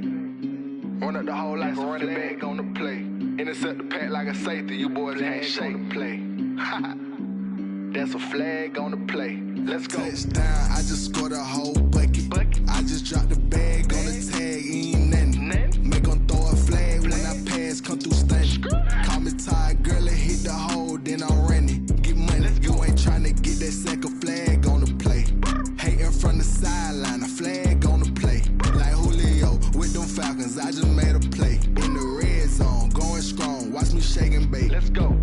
Run up the hole like a running back on the play. Intercept the pack like a safety, you boys can't shake the play. That's a flag on the play. Let's go. Touchdown, I just scored a whole bucket. I just dropped the bag on the tag, ain't nothing. Make 'em throw a flag when I pass, come through stunning. Call me tired, girl, and hit the hole, then I'm running. Get money, you ain't tryna get that second flag on the play. Hating from the sideline, a flag on the play. Like Julio with them Falcons, I just made a play. In the red zone, going strong, watch me shake and bake. Let's go.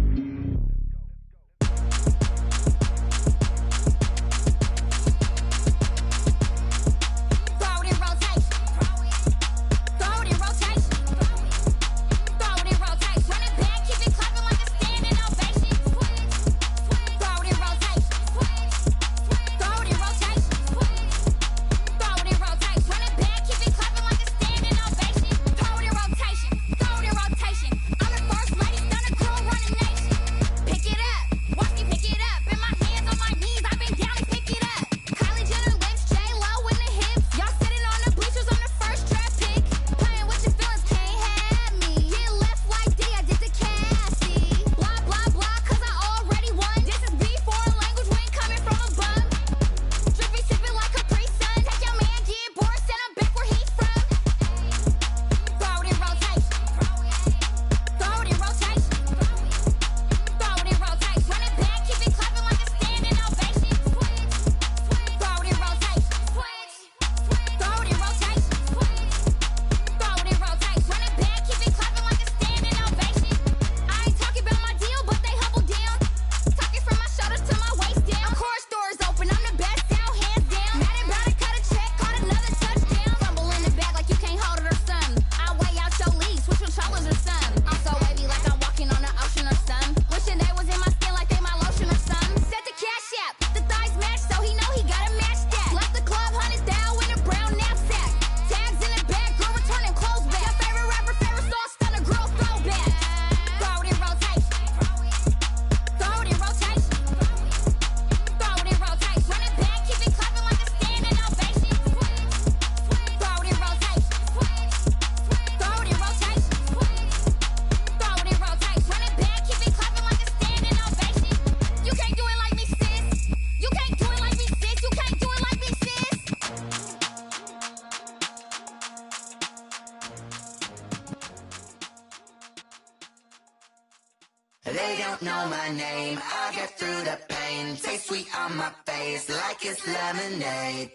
They don't know my name, I get through the pain. Taste sweet on my face like it's lemonade.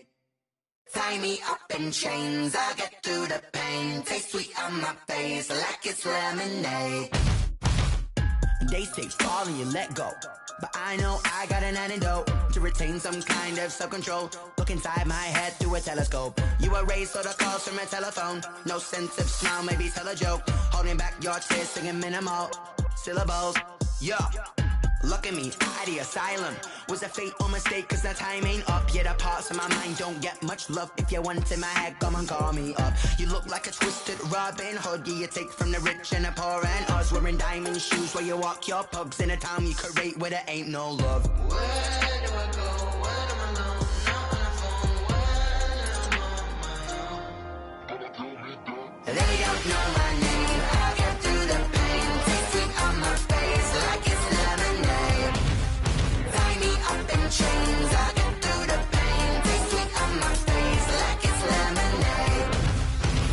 Tie me up in chains, I get through the pain. Taste sweet on my face like it's lemonade. They say fall and you let go, but I know I got an antidote to retain some kind of self-control. Look inside my head through a telescope. You erase all the calls from a telephone. No sense of smile, maybe tell a joke. Holding back your tears, singing minimal syllables. Yeah. Look at me, at the asylum. Was a fate or mistake, cause the time ain't up. Yet the parts of my mind don't get much love. If you want in my head, come and call me up. You look like a twisted Robin Hood. Yeah, you take from the rich and the poor and us. Wearing diamond shoes where you walk your pugs in a town you create where there ain't no love. Where do I go? When am I alone? Not on the phone. When am I on my own? They don't know my name. I get through the pain. Taste sweet on my face like it's lemonade. Tie me up in chains. I get through the pain. Taste sweet on my face like it's lemonade.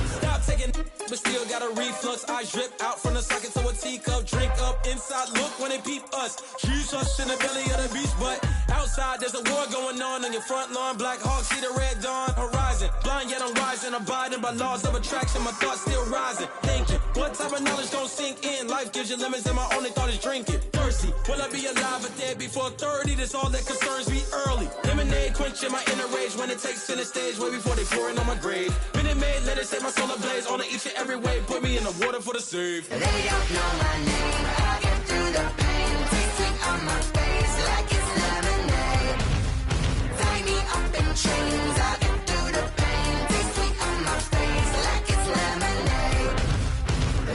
Stop taking, but still got a reflux. I drip out from the socket to a teacup. Drink up inside, look when they peep us. Choose us in the belly of the beach, but outside there's a war going on your front lawn. Black Hawk, see the red dawn horizon. Blind yet I'm rising, abiding by laws of attraction. My thoughts still rising, thinking what type of knowledge don't sink in. Life gives you limits and my only thought is drinking. Thirsty, will I be alive or dead before 30? That's all that concerns me early. Lemonade quenching my inner rage when it takes center stage way before they pour it on my grave. Minute Maid, let it set my soul ablaze on each and every way. Put me in the water for the save. They don't know my name. I get through the pain. Taste sweet on my face like it's lemonade. Tie me up in chains. I get through the pain. Taste sweet on my face like it's lemonade.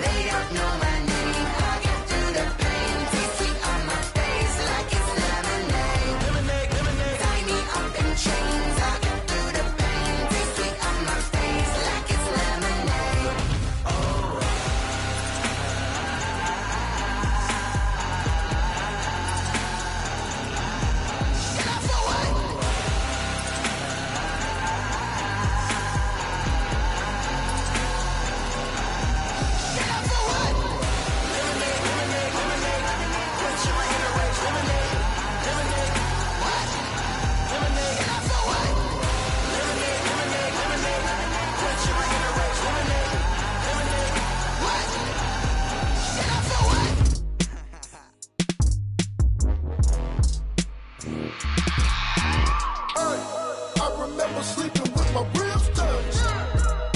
They don't know my name. I get through the pain. Taste sweet on my face like it's lemonade. Lemonade, lemonade. Tie me up in chains. I get through the pain. Taste sweet on my face like it's lemonade. Oh. I remember sleeping with my ribs touched.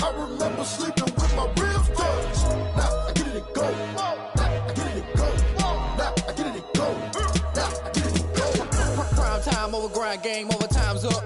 I remember sleeping with my ribs touched. Now I get it and go. Now I get it and go. Now I get it and go. Now I get it and go. Prime time over grind game, over time's up.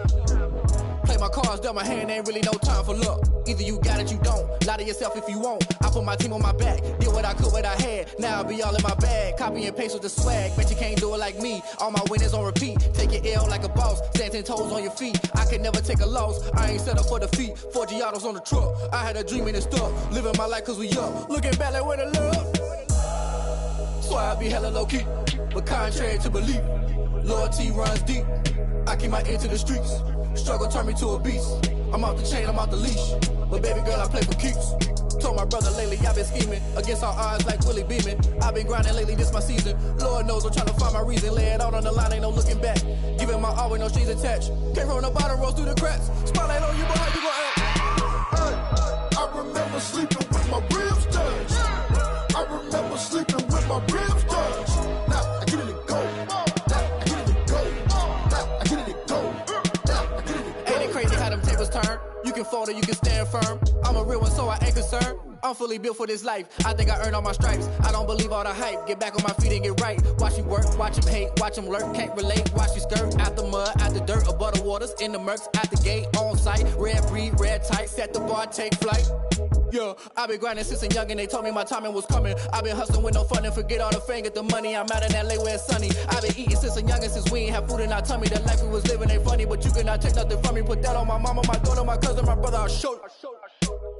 Play my cards, dealt my hand, ain't really no time for luck. Either you got it, you don't. Lie to yourself if you won't. I put my team on my back, did what I could, what I had. Now I'll be all in my bag, copy and paste with the swag. Bet you can't do it like me. All my winners on repeat. Take your L like a boss, stand 10 toes on your feet. I can never take a loss. I ain't set up for defeat. 4 Giottos on the truck. I had a dream and it's stuck. Living my life cause we up. Looking back like where the love. Swear I be hella low key, but contrary to belief, loyalty runs deep. I keep my ear to the streets. Struggle turned me to a beast. I'm off the chain, I'm off the leash. But baby girl, I play for keeps. Told my brother lately, I've been scheming against all odds like Willie Beeman. I've been grinding lately, this my season. Lord knows I'm trying to find my reason. Lay it out on the line, ain't no looking back. Giving my all with no strings attached. Came from the bottom, rose through the cracks. Spotlight on you, boy, how you gon' act? I remember sleeping with my ribs touched. I remember sleeping with my ribs touched. Now I get it and go. Now I get it and go. Now I get it and go. Now I get it and go. Ain't it crazy how them tables turn? You can fold or you can stand firm. I'm a real one, so I ain't concerned. I'm fully built for this life. I think I earned all my stripes. I don't believe all the hype. Get back on my feet and get right. Watch you work, watch him hate, watch him lurk. Can't relate, watch you skirt. Out the mud, out the dirt, above the waters, in the murks, out the gate, on site. Red breed, red tight, set the bar, take flight. Yeah, I been grinding since a young and they told me my timing was coming. I been hustling with no fun and forget all the fame, get the money. I'm out in LA where it's sunny. I been eating since a young and since we ain't have food in our tummy. The life we was living ain't funny, but you cannot take nothing from me. Put that on my mama, my daughter, my cousin, my brother, I'll show you.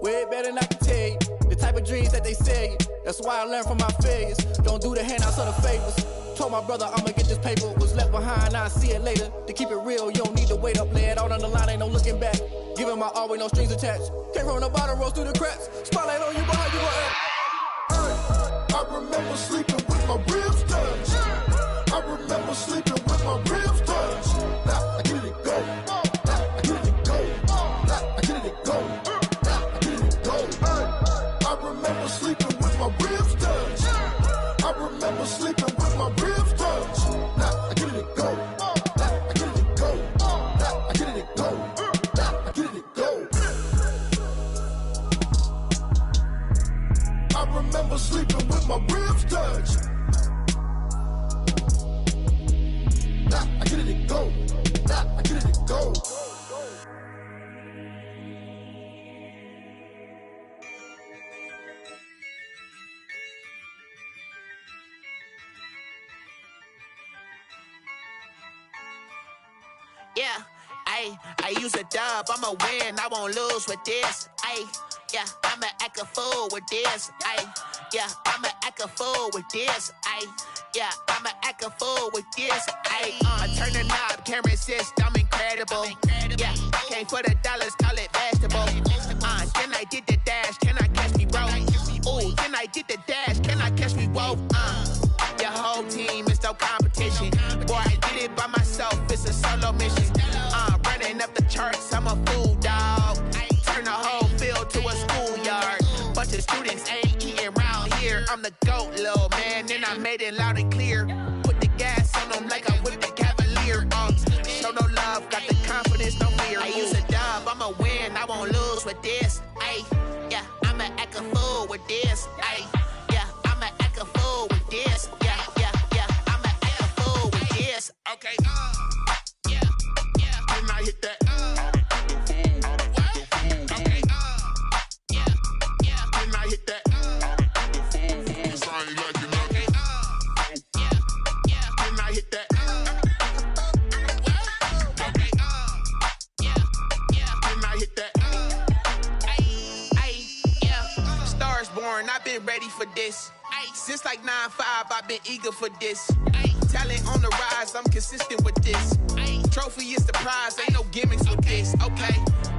Way better than I can tell you. The type of dreams that they sell you. That's why I learned from my failures. Don't do the handouts or the favors. Told my brother I'ma get this paper. Was left behind, I'll see it later. To keep it real, you don't need to wait up. Lay it out on the line, ain't no looking back. Giving my all with no strings attached. Came from the bottom, rose through the cracks. Spotlight on you, boy, how you gon' act? I remember sleeping with my ribs touched. I remember sleeping with my ribs touched. Now I get it and go. Now I get it and go. Now I get it and go. Now I get it and go. I remember sleeping with my ribs touched. I remember sleeping with my ribs touched. Now rims touch. Nah, I get it to go. Nah, I get it to go. Yeah, I use a dub, I'ma win, I won't lose with this. Yeah, I'ma act a fool with this. Yeah, I'ma act a fool with this. Yeah, I'ma act a fool with this. Turn the knob, camera assist, I'm incredible. Yeah, came for the dollars, call it vegetable. Then I did the dash, can I catch me, bro? Ooh, then I did the dash, can I catch me, whoa? Your whole team is no competition. Boy, I did it by myself, it's a solo mission. Running up the charts, I'm a fool, dog. Turn the whole field to a schoolyard. Bunch of students ain't eating round here. I'm the GOAT, little man, and I made it loud and clear. Put the gas on them like I whipped the Cavalier. Show no love, got the confidence, no fear. I use a dub, I'ma win, I won't lose with this. Yeah, I'ma act a fool with this. Yeah, I'ma act a fool with this. Yeah, I'ma act a fool with this. Okay, yeah, then I hit that. Okay, yeah, then I hit that. Cause I ain't like it, okay, yeah, then I hit that. Okay, yeah, then I hit that. Yeah, Stars born, I've been ready for this. Since like 9-5, I've been eager for this. Talent on the rise, I'm consistent with this. Trophy is the prize, ain't no gimmicks with this. Okay,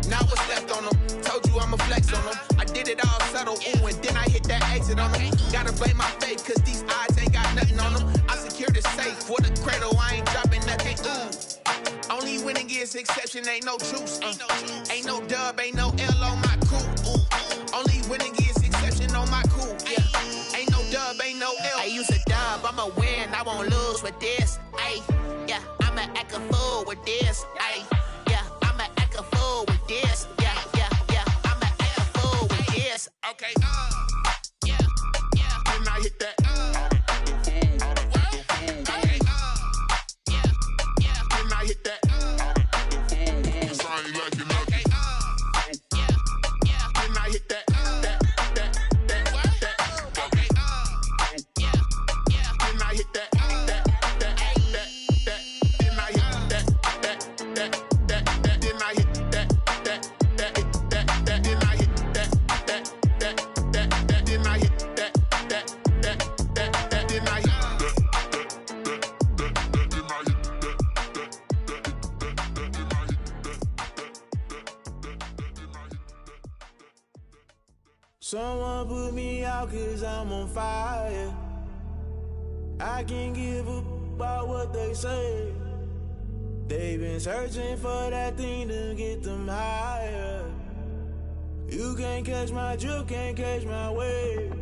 now what's left on them? Told you I'ma flex on them. I did it all subtle, ooh, and then I hit that exit on them. Gotta blame my faith, cause these odds ain't got nothing on them. I secure the safe for the cradle, I ain't dropping nothing, ooh. Only winning is exception, ain't no truce. Ain't no dub, ain't no L on my crew. Only winning is exception on my crew. Yeah, ain't no dub, ain't no L. I use a dub, I'ma win, I won't lose with this. Yeah, I'ma act a fool with this. Yeah, I'ma act a fool with this. Yeah, I'ma act a fool with this. Okay, yeah, then I hit that. Okay, yeah, then I hit that. Cause I ain't like it, okay, yeah, then I hit that. Okay, yeah, then I hit that. Someone put me out cause I'm on fire. I can't give up about what they say. They've been searching for that thing to get them higher. You can't catch my drift, can't catch my wave.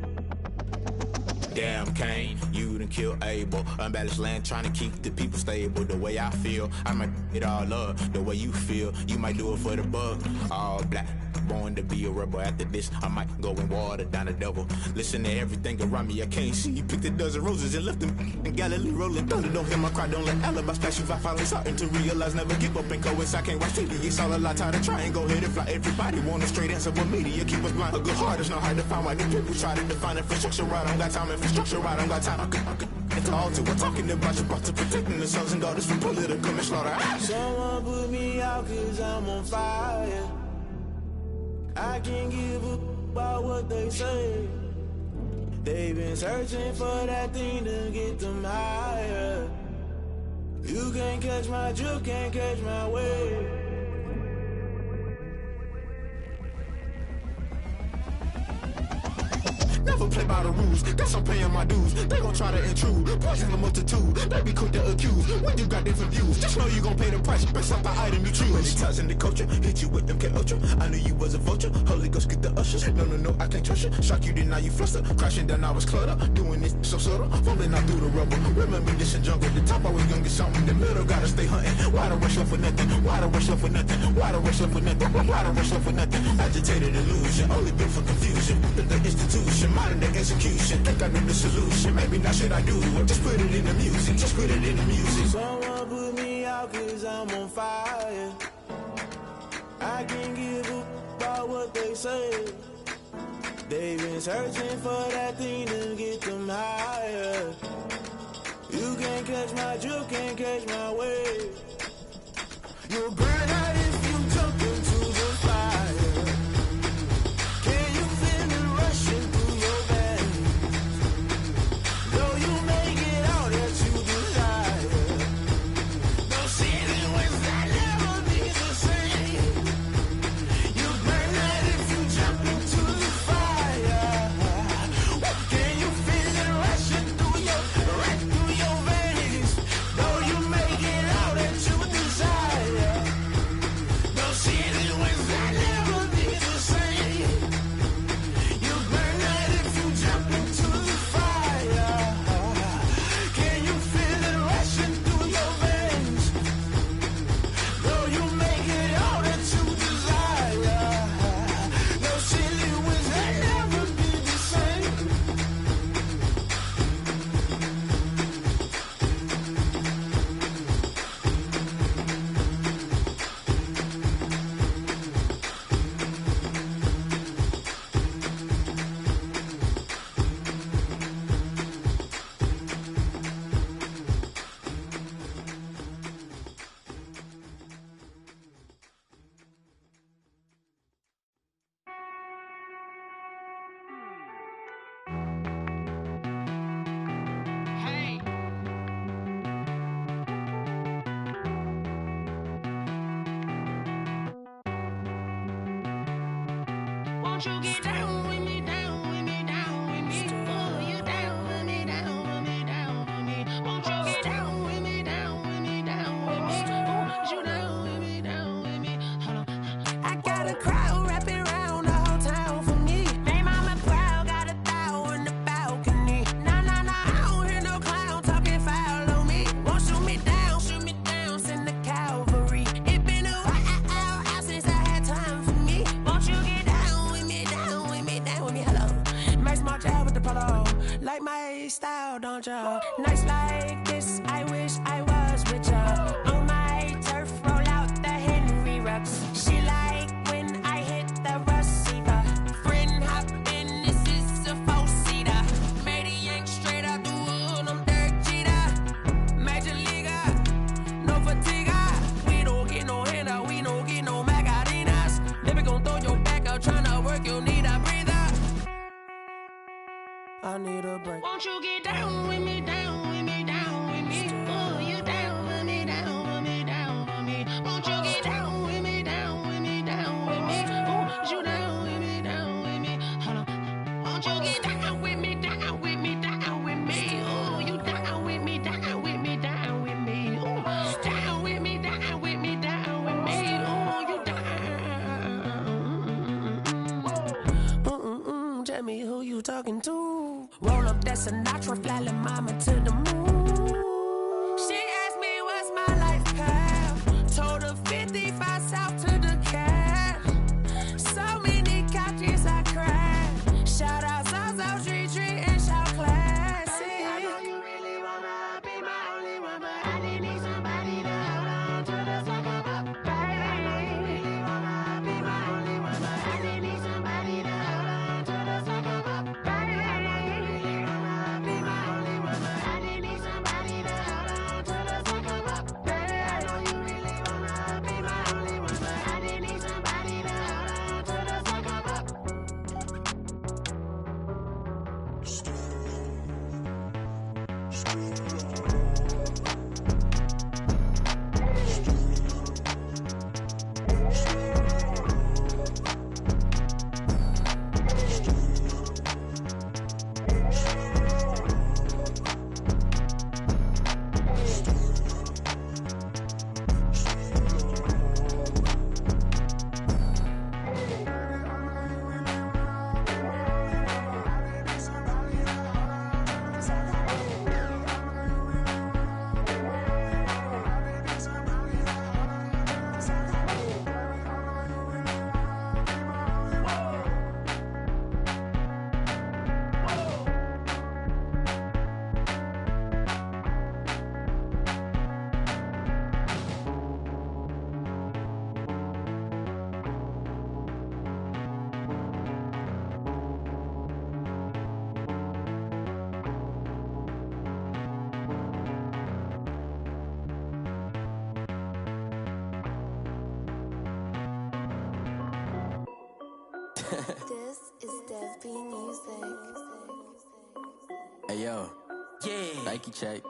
Damn, Kane, you done killed Abel. Unbalanced land, trying to keep the people stable. The way I feel, I might it all up. The way you feel, you might do it for the bug. All black, born to be a rebel. After this, I might go and water down the devil. Listen to everything around me, I can't see. You picked a dozen roses and left them in Galilee rolling thunder. Don't hear my cry, don't let alibis pass you. I finally starting to realize, never give up and coincide. Can't watch TV, it's all a lot. Time to try and go ahead and fly. Everybody want a straight answer, but media keep us blind. A good heart is not hard to find. Why the people try to define infrastructure right? I don't got time, infrastructure right, I don't got time. It's all to we're talking about you, about to protecting the sons and daughters from political slaughter. Someone put me out cause I'm on fire. I can't give up about what they say. They've been searching for that thing to get them higher. You can't catch my drift, can't catch my wave. Never play by the rules, guess I'm paying my dues. They gon' try to intrude, poison the multitude. They be quick to accuse, when you got different views. Just know you gon' pay the price, based off the item you choose. Many times in the culture, hit you with them K-Ultra. I knew you was a vulture, Holy Ghost get the ushers. No, I can't trust you. Shock you, then now you fluster. Crashing down, I was cluttered. Doing this so subtle, falling out through the rubble. Remember this in jungle, the top always gonna get something. The middle gotta stay hunting. Why the rush left for nothing? Why the rush left for nothing? Why the rush left for nothing? Why the rush left for nothing? Agitated illusion, only built for confusion. The institution. modern day execution. Think I know the solution. Maybe not should I do it? Just put it in the music. Just put it in the music. Someone put me out 'cause I'm on fire. I can't give a about what they say. They've been searching for that thing to get them higher. You can't catch my drift, can't catch my wave. You'll burn out if you jump into the fire. Can you feel it rushing through your veins? Though you make it all that you desire. No ceiling was that never be the same. You burn out if you jump into the fire. Can you feel it rushing through your veins? Though you make it all that you desire. No ceiling was that never be the same. You burn out if you jump into the fire. Can you feel it rushing through your veins? Though you make it all that you desire. No ceiling was that never be the same. Won't you get down with me, down with me, down with me? Oh, you down with me, down with me, down with me. Won't you get down with me, down with me, down with me? Oh, you down with me, down with me? Hold on. I got a crowd wrapping around the whole town for me. They mama proud, got a thou in the balcony. Nah, nah, nah, I don't hear no clown talking foul on me. Won't shoot me down, send the cavalry. It been a while since I had time for me. Won't you get down with me, down with me, down with me? Hello. Max March out with the polo. Like my style, don't y'all? Nights like this, I wish I was with y'all. On my turf, roll out the Henry Rux. She like when I hit the receiver. Friend hop in, this is a four-seater. Made a yank straight out the wood, I'm Derek Jeter. Major leaguer, no fatigue. We don't get no handout, we don't get no Magarinas. Never gon' throw your back out, tryna work, you need a breather. I need a break. Won't you get down with me, down with me, down with me? Oh, you down with me, down with me, down with me? Won't you get down with me, down with me, down with me? Oh, you down with me, down with me? Hold on. Won't you get down with me, down with me, down with me? Oh, you down with me, down with me, down with me? Oh, down with me, down with me, down with me? Oh, you down. Tell me who you talking to. Roll up that Sinatra, fly la mama to the moon. She asked me what's my life path. Told her 55 south to the cab. So many couches I cried. Shout out South Street and shout classy. I know you really wanna be my only one, but I didn't need somebody to hold on to the second up. I know you really wanna be my only one, but I didn't need somebody to hold on to the second up. I know you really wanna be my only one, but I didn't need somebody to hold on to the second up. I know you really wanna be my only one, but I didn't need somebody to hold on to the second up. This is Dev B Music. Hey yo, yeah. Nike check.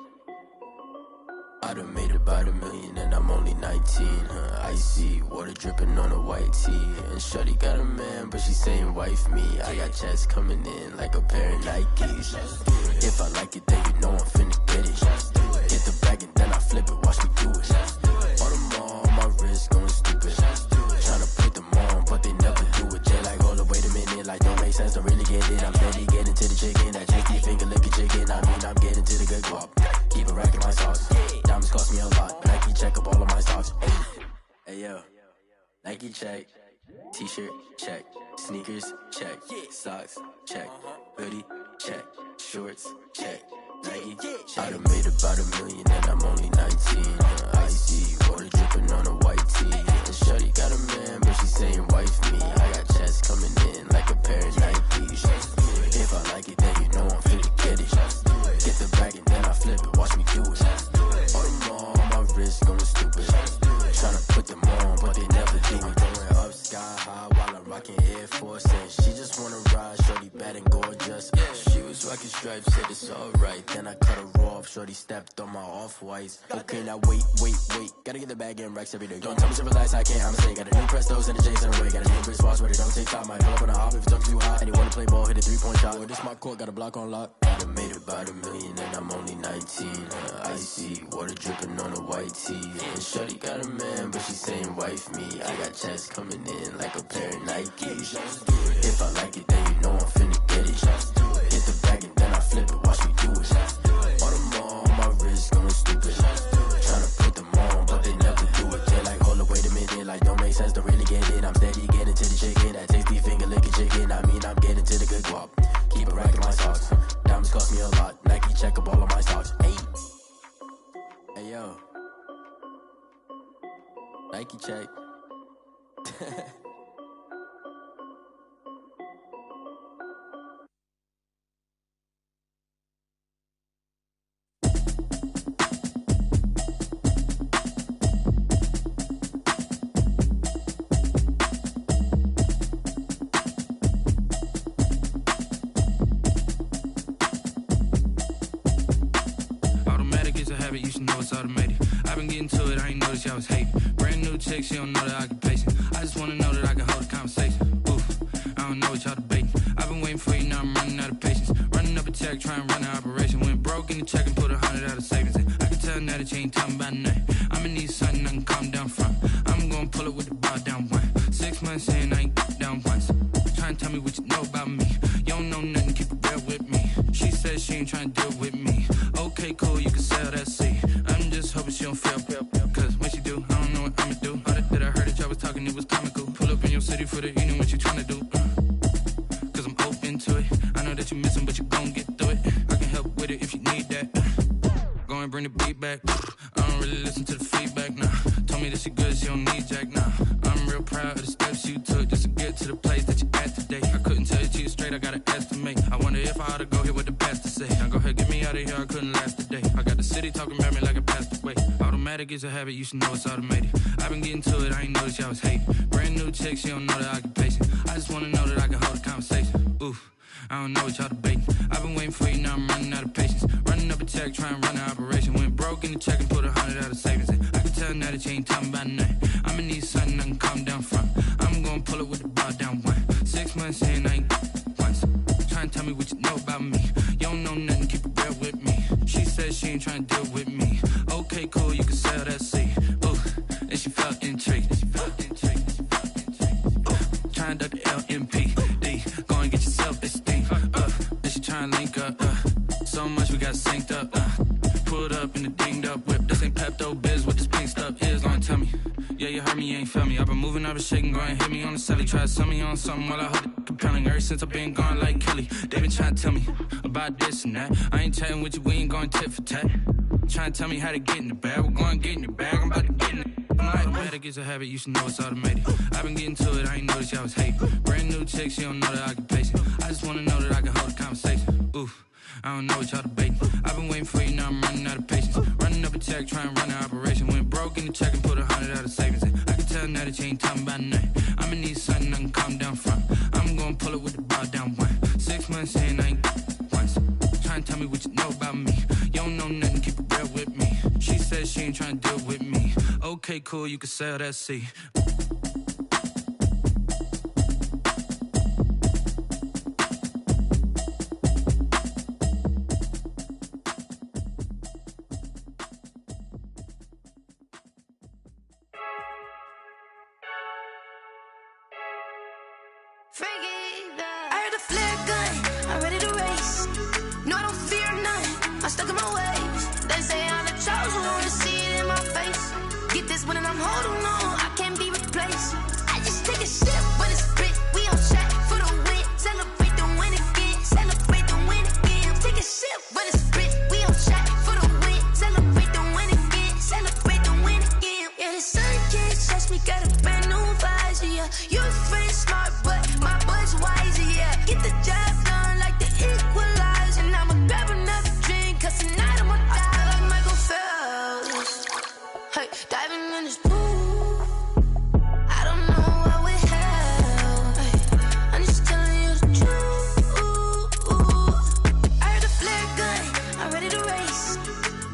I done made about $1 million and I'm only 19. Icy water dripping on a white tee. And shawty got a man, but she saying wife me. I got checks coming in like a pair of Nikes. If I like it, then you know I'm finna get it. Get the bag and then I flip it, watch me do it. All them on my wrist going stupid. Tryna put them on, but they never do it. Jay like, hold up, wait a minute, like don't make sense, don't really get it. I'm steady getting to the chicken, that tasty finger licking chicken. I mean, I'm getting to the good guap. Keep it racking my sauce. Diamonds cost me a lot. Nike check up all of my stocks. Hey yo, Nike check. T-shirt check. Sneakers check. Socks check. Hoodie check. Shorts check. Nike check. I done made about $1 million and I'm only 19. Icy water dripping on a white tee. And shawty got a man, but she saying wife me. I got checks coming in like a pair of Nikes. If I like it, then you know I'm finna get it. Get the bag and then I flip it, watch me do it. All them on my wrist going stupid. Tryna put them on, but they never do it. Going up sky high while I'm rocking Air Force. And she just wanna ride, shorty bad and gorgeous. She was rocking stripes, said it's alright. Then I cut her off, shorty stepped on my off-whites. Okay, now wait. Gotta get the bag and racks every day. Don't tell me to relax, I can't, I'ma say. Got a new Prestos and a Jason away. Got a new wrist watch where they don't take time. Might pull up on a hop if it's up too hot. And you wanna play ball, hit a 3-point shot. Well, this my court, got a block on lock. I done made about $1 million and I'm only 19. Icy water dripping on a white tee. And shawty got a man, but she saying wife me. I got checks coming in like a pair of Nikes. If I like it, then you know I'm finna get it. Hit the bag and then I flip it, watch me do it. All them on my wrist going stupid. Tryna put them on, but they never do it. They're like, hold up, wait a minute, like don't make sense, don't really get it. I'm steady getting to the chicken, that tasty finger licking chicken. I mean, I'm getting to the good guap. Keep it racking my socks. Diamonds cost me a lot. Nike check up all of my stocks. Hey yo, Nike check. You should know it's automated. I've been getting to it, I ain't noticed y'all was hating. Brand new chick, she don't know the occupation. I just wanna know that I can hold a conversation. Oof, I don't know what y'all debating. I've been waiting for you, now I'm running out of patience. Running up a check, trying to run an operation. Went broke in the check and put 100 out of savings in. I can tell now that you ain't talking about nothing. I'ma need something I can calm down from. I'm gonna pull it with the bar down one. 6 months in, I ain't down once. Trying to tell me what you know about me. You don't know nothing, keep it real with me. She says she ain't trying to deal with me. Okay, cool, you can sell that seat. I'm just hoping she don't fail. Cause when she do, I don't know what I'ma do. All that I heard that y'all was talking, it was comical. Pull up in your city for the evening, what you tryna do? Cause I'm open to it. I know that you missing, but you gon' get through it. I can help with it if you need that. Go and bring the beat back. I don't really listen to the feedback, nah. Told me that she good, she don't need Jack, nah. I'm real proud of the steps you took just to get to the place that you at today. I couldn't tell you to you straight, I gotta estimate. I wonder if I ought to go here with the pastor say. Now go ahead, get me out of here, I couldn't last a day. I got the city talking about me like a passed away. Automatic is a habit, you should know it's automated. I've been getting to it, I ain't noticed y'all was hating. Brand new chick, she don't know the occupation. I just wanna know that I can hold a conversation. Oof, I don't know what y'all debating. I've been waiting for you, now I'm running out of patience. Running up a check, trying to run an operation. Went broke in the check and put 100 out of savings in. I can tell now that you ain't talking about nothing. I'ma need something I can calm down from. I'm gonna pull it with the bar down one. 6 months in, I ain't once. Trying to tell me what you know about me. You don't know nothing, keep it real with me. She says she ain't trying to deal with me. Okay, cool, you can sell that seat. Ooh, and she felt intrigued. Trying to duck the LMPD. Go and get your self-esteem. And she trying to link up. So much we got synced up. Pulled up in the dinged up whip. This ain't Pepto-Biz, what this pink stuff is. Gonna tell me. Yeah, you heard me, you ain't felt me. I've been moving, I've been shaking, go and hit me on the celly. Try to sell me on something while I hold it compelling. Ever since I've been gone like Kelly, they been trying to tell me about this and that. I ain't chatting with you, we ain't going tit for tat. Trying to tell me how to get in the bag. We're going to get in the bag, I'm about to get in it. Automatic is a habit, you should know it's automated. I've been getting to it, I ain't noticed y'all was hating. Brand new chick, she don't know the occupation. I just wanna know that I can hold a conversation. Oof, I don't know what y'all debating. I've been waiting for you, now I'm running out of patience. Running up a check, trying to run an operation. Went broke in the check and put 100 out of savings in. I can tell now that you ain't talking about nothing. I'ma need something I can calm down from. I'm don't know nothing, keep it real with me. She said she ain't trying to deal with me. Okay, cool, you can sell that C. I heard a flare gun, I'm ready to race. No, I don't fear none, I'm stuck in my ways. They say I'm the chosen one, to see it in my face. Get this one and I'm holding on, I can't be replaced. I just take a sip, but it's spit, we on track for the win. Celebrate the win again, celebrate the win again. Take a sip, but it's spit, we on track for the win. Celebrate the win again, celebrate the win again. Yeah, the sun can't touch me, got a brand new visor, yeah. You're friend smart, but my bud's wiser, yeah. Get the job done like the equalizer. And I'ma grab another drink, cause tonight I'ma die like Michael Phelps. Hey, diving in this pool, I don't know what we have. Hey, I'm just telling you the truth. I heard a flare gun, I'm ready to race.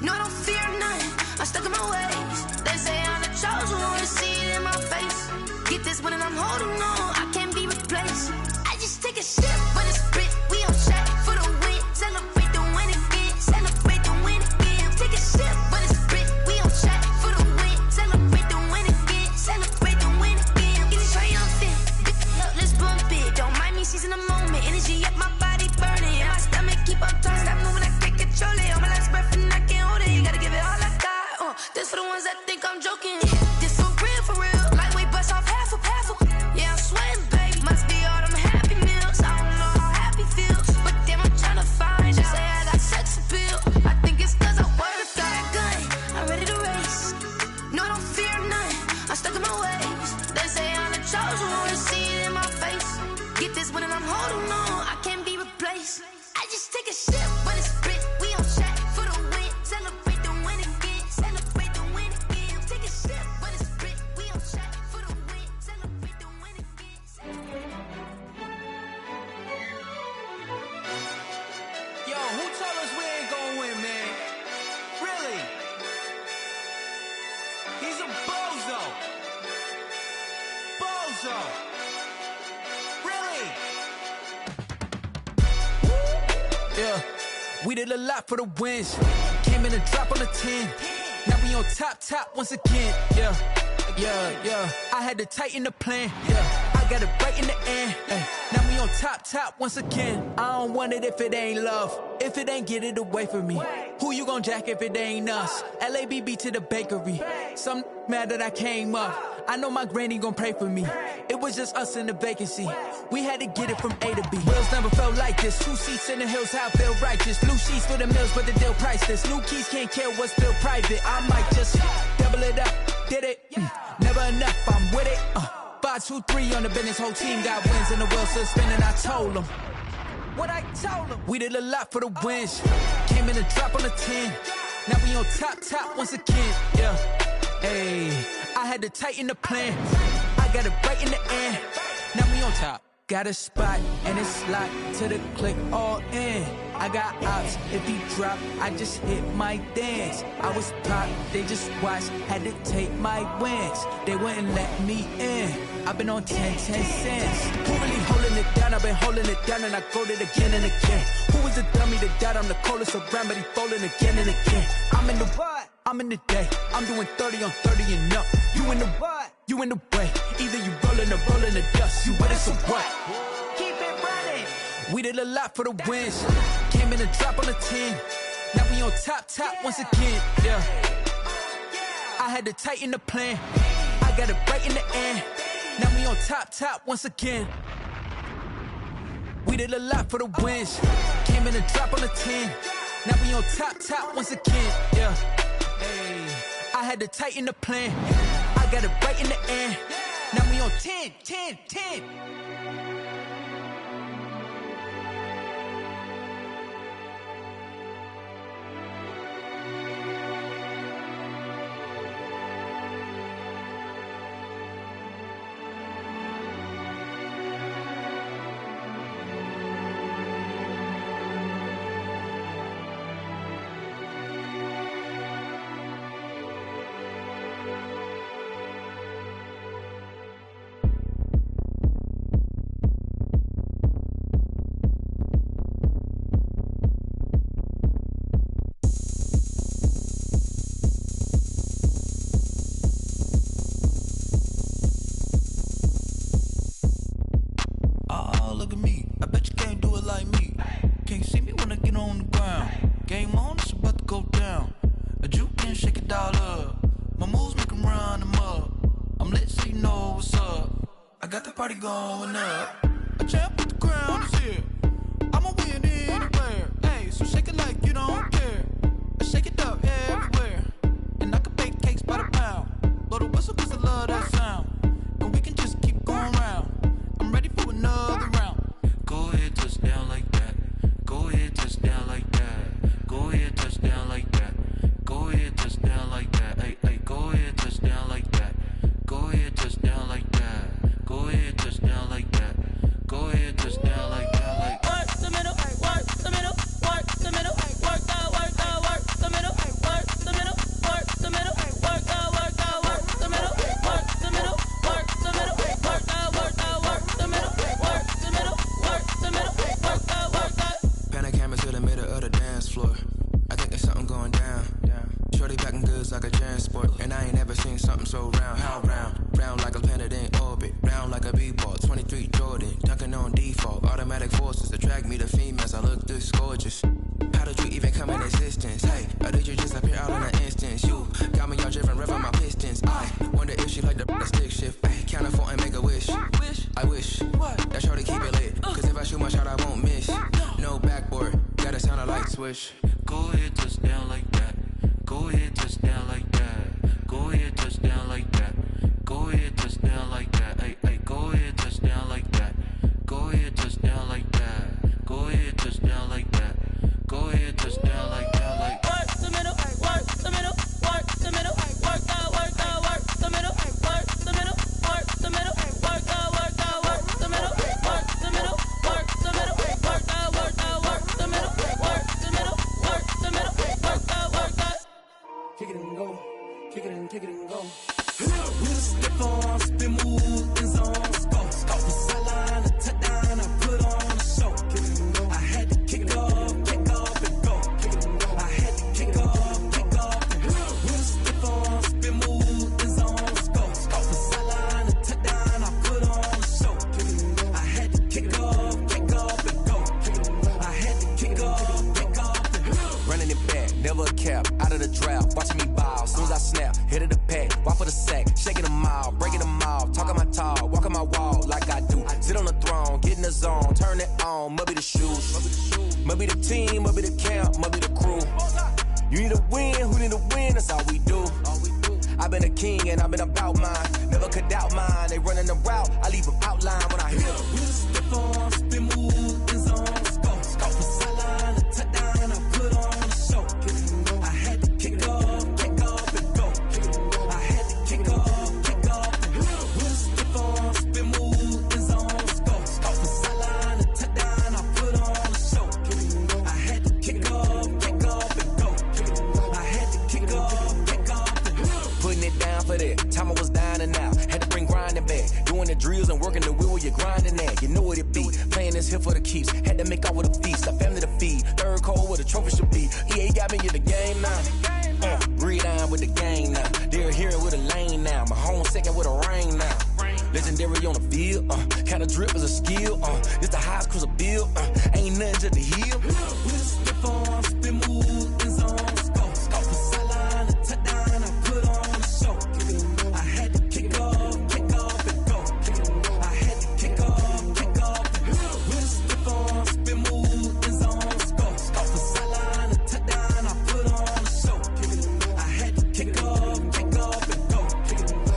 No, I don't fear none, I'm stuck in my ways. They say I'm the chosen one, to see it in my face. Get this one and I'm holding on, I can't be replaced. I just take a sip, but it's spit, we on track for the win. Celebrate the win again, celebrate the win again. Take a sip, but it's spit, we on track for the win. Celebrate the win again, celebrate the win again. Get it triumphant, let's bump it. Don't mind me seizing the moment, energy up my body burning. And my stomach keep on turning, stop moving, I can't control it. On my last breath and I can't hold it, you gotta give it all I got. This for the ones that think I'm joking. This for real, lightweight bust off half a. Yeah, I'm sweating, baby. Must be all them happy meals. I don't know how happy feels, but damn, I'm tryna find you. Say I got sex appeal. I think it's cause I wear a fire gun. I'm ready to race. No, I don't fear none, I'm stuck in my ways. They say I'm the chosen one, to see it in my face. Get this one and I'm holding on, I can't be replaced. I just take a sip, but it's spit, we on track for the win. Celebrate the win again, celebrate the win again. Take a sip, but it's spit, we on track for the win. Celebrate the win again. Yo, who told us we ain't gonna win, man? Really? He's a bozo. Bozo. Really? Yeah, we did a lot for the wins. Came in a drop on the 10. Now we on top once again. Yeah. I had to tighten the plan. Yeah, I got it right in the end. Now we on top once again. I don't want it if it ain't love. If it ain't, get it away from me. Who you gon' jack if it ain't us? LABB to the bakery. Some mad that I came up. I know my granny gon' pray for me. It was just us in the vacancy. We had to get it from A to B. Wheels never felt like this. 2 seats in the hills, how I feel righteous. Blue sheets for the mills, but the deal priceless. New keys can't care what's still private. I might just double it up. Did it? Never enough, I'm with it. 5, 2, 3 on the business. Whole team got wins and the wheels still spinning. I told them what I told them. We did a lot for the wins. Came in a drop on the 10. Now we on top once again. Yeah. Hey, I had to tighten the plan. I got it right in the end. Now we on top. Got a spot and it's locked to the click all in. I got ops, if he drop, I just hit my dance. I was pop, they just watched, had to take my wins. They wouldn't let me in. I've been on 10 cents. Who really holding it down? I've been holding it down and I go it again and again. Who was the dummy that died? I'm the coldest around, but he falling again and again. I'm in the what? I'm in the day. I'm doing 30 on 30 and up. You in the what? You in the way. Either you rolling or rolling the dust. You with us or what? Keep it running. We did a lot for the wins. Came in a drop on the 10. Now we on top once again. Yeah. I had to tighten the plan. I got it right in the end. Now we on top once again. We did a lot for the wins. Came in a drop on the 10. Now we on top once again. Yeah. Hey, I had to tighten the plan. I got it right in the end. Now we on 10. A juke and shake it all up. My moves make them run them up. I'm lit so you know what's up. I got the party going up. A champ with the crown is here. I'ma win anywhere. Hey, so shake it like you don't care. I shake it up everywhere. And I can bake cakes by the pound. Blow the whistle cause I love that sound. And we can just keep going round. I'm ready for another round. Go ahead, touch down like that. Go ahead, touch down like that. Go ahead, touch down like that. Go ahead, touch down like that. Hey, hey, go ahead, touch down like that. Go ahead, touch down like that. Go ahead, touch down like that. Go ahead, touch down like that. Like work the middle, work the middle, work the middle, work out, work out, work the middle, work the middle, work the middle, work out, work out, work the middle, work the middle, work the middle, work out, work out, work the middle, work the middle, work the middle, work out, work out. Pan a camera to the middle of the dance floor. I think there's something going down. Shorty packing goods like a transport, and I ain't never seen something so round. How round? Round like a planet in orbit, round like a b-ball. 23 Jordan, dunking on default. Automatic forces attract me to females. I look this gorgeous. How did you even come in existence? Hey, or did you just appear out in an instance? You got me all driven, revving my pistons. I wonder if she like the stick shift. Ay, count a four and make a wish. I wish that shorty keep it lit. Cause if I shoot my shot, I won't miss. No backboard, gotta sound a light switch. Go ahead, touch down like that. Go ahead, touch down like that. Go ahead, touch down like that. Go ahead, touch down like that. Hey, hey, go ahead, touch down like that. Go ahead, touch down like that. Go ahead, touch down like that. Go ahead, touch down like that. Like work the middle, work the middle, work the middle, work out, work out, work the middle, work the middle, work the middle, work out, work out, work the middle, work the middle, work the middle, work out, work out, work the middle, work the middle, work the middle, work out, work out. Kick it and go, kick it and go. With a stiff on, spin move, in zone, go. From sideline to touchdown, I put on a show. Kick it and go. I had to kick off and go. Kick it and go. I had to kick off and go. With a stiff on, spin move, in zone, go. From sideline to touchdown, I put on a show. Kick it and go. I had to kick off and go. Kick it and go. I had to kick off and go. Running it back, never a cap, out of the drought, watching me ball. Soon as I snap, hit of the pack, walk for the sack, shaking them all, breaking them off, talking my talk, walking my wall like I do. Sit on the throne, get in the zone, turn it on, must be the shoes, must be the team, must be the camp, must be the crew. You need a win, who need a win, that's all we do. I've been a king and I've been about mine, never could doubt mine. They running the route, I leave them outline when I hit them. With a stiff on, spin move, in zone, go. From sideline to touchdown, I put on a show. I had to kick off and go. I had to kick off and go. With a stiff on, spin move, in zone, go. From sideline to touchdown, I put on a show. I had to kick off and go. I had to kick off and go. Putting it down for that, time I was down and out, had to bring grinding back, doing the drills and working the wheel where you're grinding at, you know what it be, playing this here for the keeps, had to make out with a feast, a family to feed, third cold where the trophy should be, EA got me in the game now, breathe on with the game now, they're hearing with a lane now, my home second with a rain now, legendary on the field, kind of drip is a skill, it's the highest cruiser bill, ain't nothing to the heel. With a stiff on, spin move, in zone, go. From sideline to touchdown, I put on a show. I had to kick off and go. I had to kick off and go. With a stiff on, spin move, in zone, go. From sideline to touchdown, I put on a show. I had to kick off and go.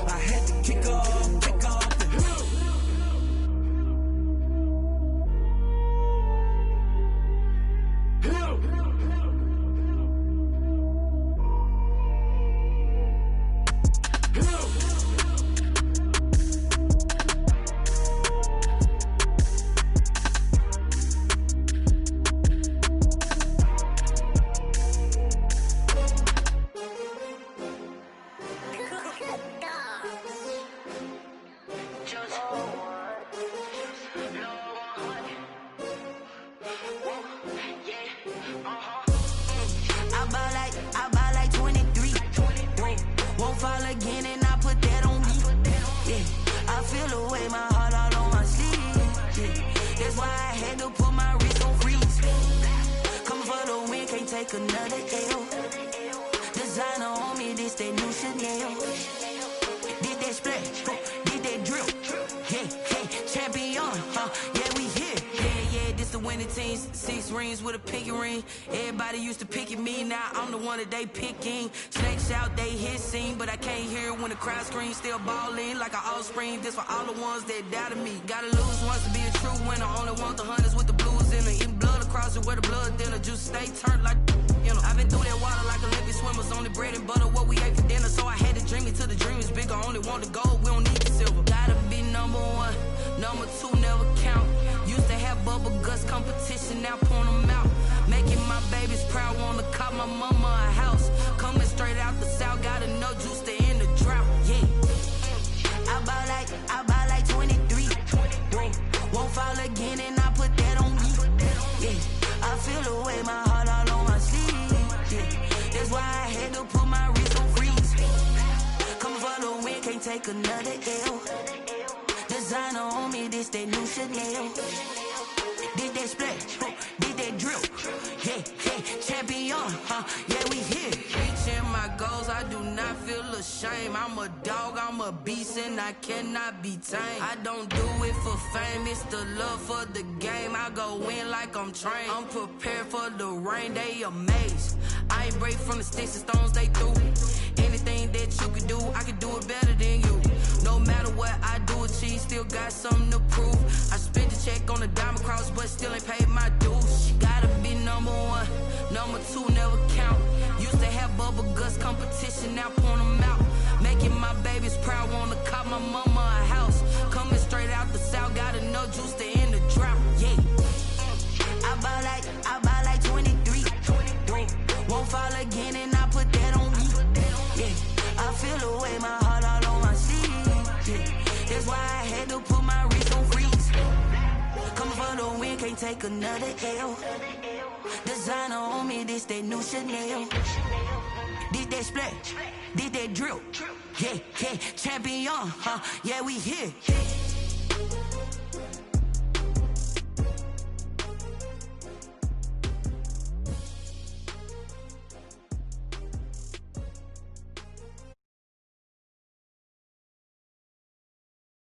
I had to kick off and go. I buy like 23. Won't fall again and I put that on me. Yeah, I feel away, my heart all on my sleeve. Yeah, that's why I had to put my wrist on freeze. Coming for the win, can't take another L. The Designer on me, this that new Chanel. Did that splash, did that drill. Yeah, champion, yeah, we here. Yeah, this the winning teams. 6 rings with a pinky ring. Everybody used to pick at me, now I'm the one that they picking. Snakes out, they hissing, but I can't hear when the crowd screams. Still balling like an offspring. This for all the ones that doubted me. Gotta lose once to be a true winner. Only want the hunters with the blues in it. Eating blood across it where the blood thinner. Juice stay turned like, you know. I've been through that water like Olympic swimmers. Only bread and butter, what we ate for dinner. So I had to dream it till the dream is bigger. Only want the gold, we don't need the silver. Gotta be number 1, number 2 never count. Used to have bubble guts competition, now point them out. Making my babies proud, wanna cop my mama a house. Coming straight out the south, gotta know juice to end the drought. Yeah, I buy like 23. Won't fall again, and I put that on me. Yeah, I feel the way, my heart all on my sleeve. Yeah, that's why I had to put my wrist on freeze. Coming for the win, can't take another L. Designer on me, this that new Chanel. Did that splash, did that drill. Yeah, champion, yeah, we here. Reaching my goals, I do not feel ashamed. I'm a dog, I'm a beast, and I cannot be tamed. I don't do it for fame, it's the love for the game. I go in like I'm trained. I'm prepared for the rain, they amazed. I ain't break from the sticks and stones they threw. Anything that you can do, I can do it better than you. No matter what I do, achieve, still got something to prove. I spent the check on the diamond cross, but still ain't paid my dues. Gotta be number 1, number 2 never count. Used to have bubble guts competition, now point them out. Making my babies proud, wanna cop my mama a house. Coming straight out the south, gotta know juice to end the drought. Yeah, I buy like 23. Won't fall again, and I put that on me. Yeah, I feel the way, my heart all on my sleeve. Yeah, that's why I had to put my wrist on freeze. Coming for the win, can't take another L. Designer on me, this that new Chanel. Did that splash, did that drill. Yeah, champion, yeah, we here.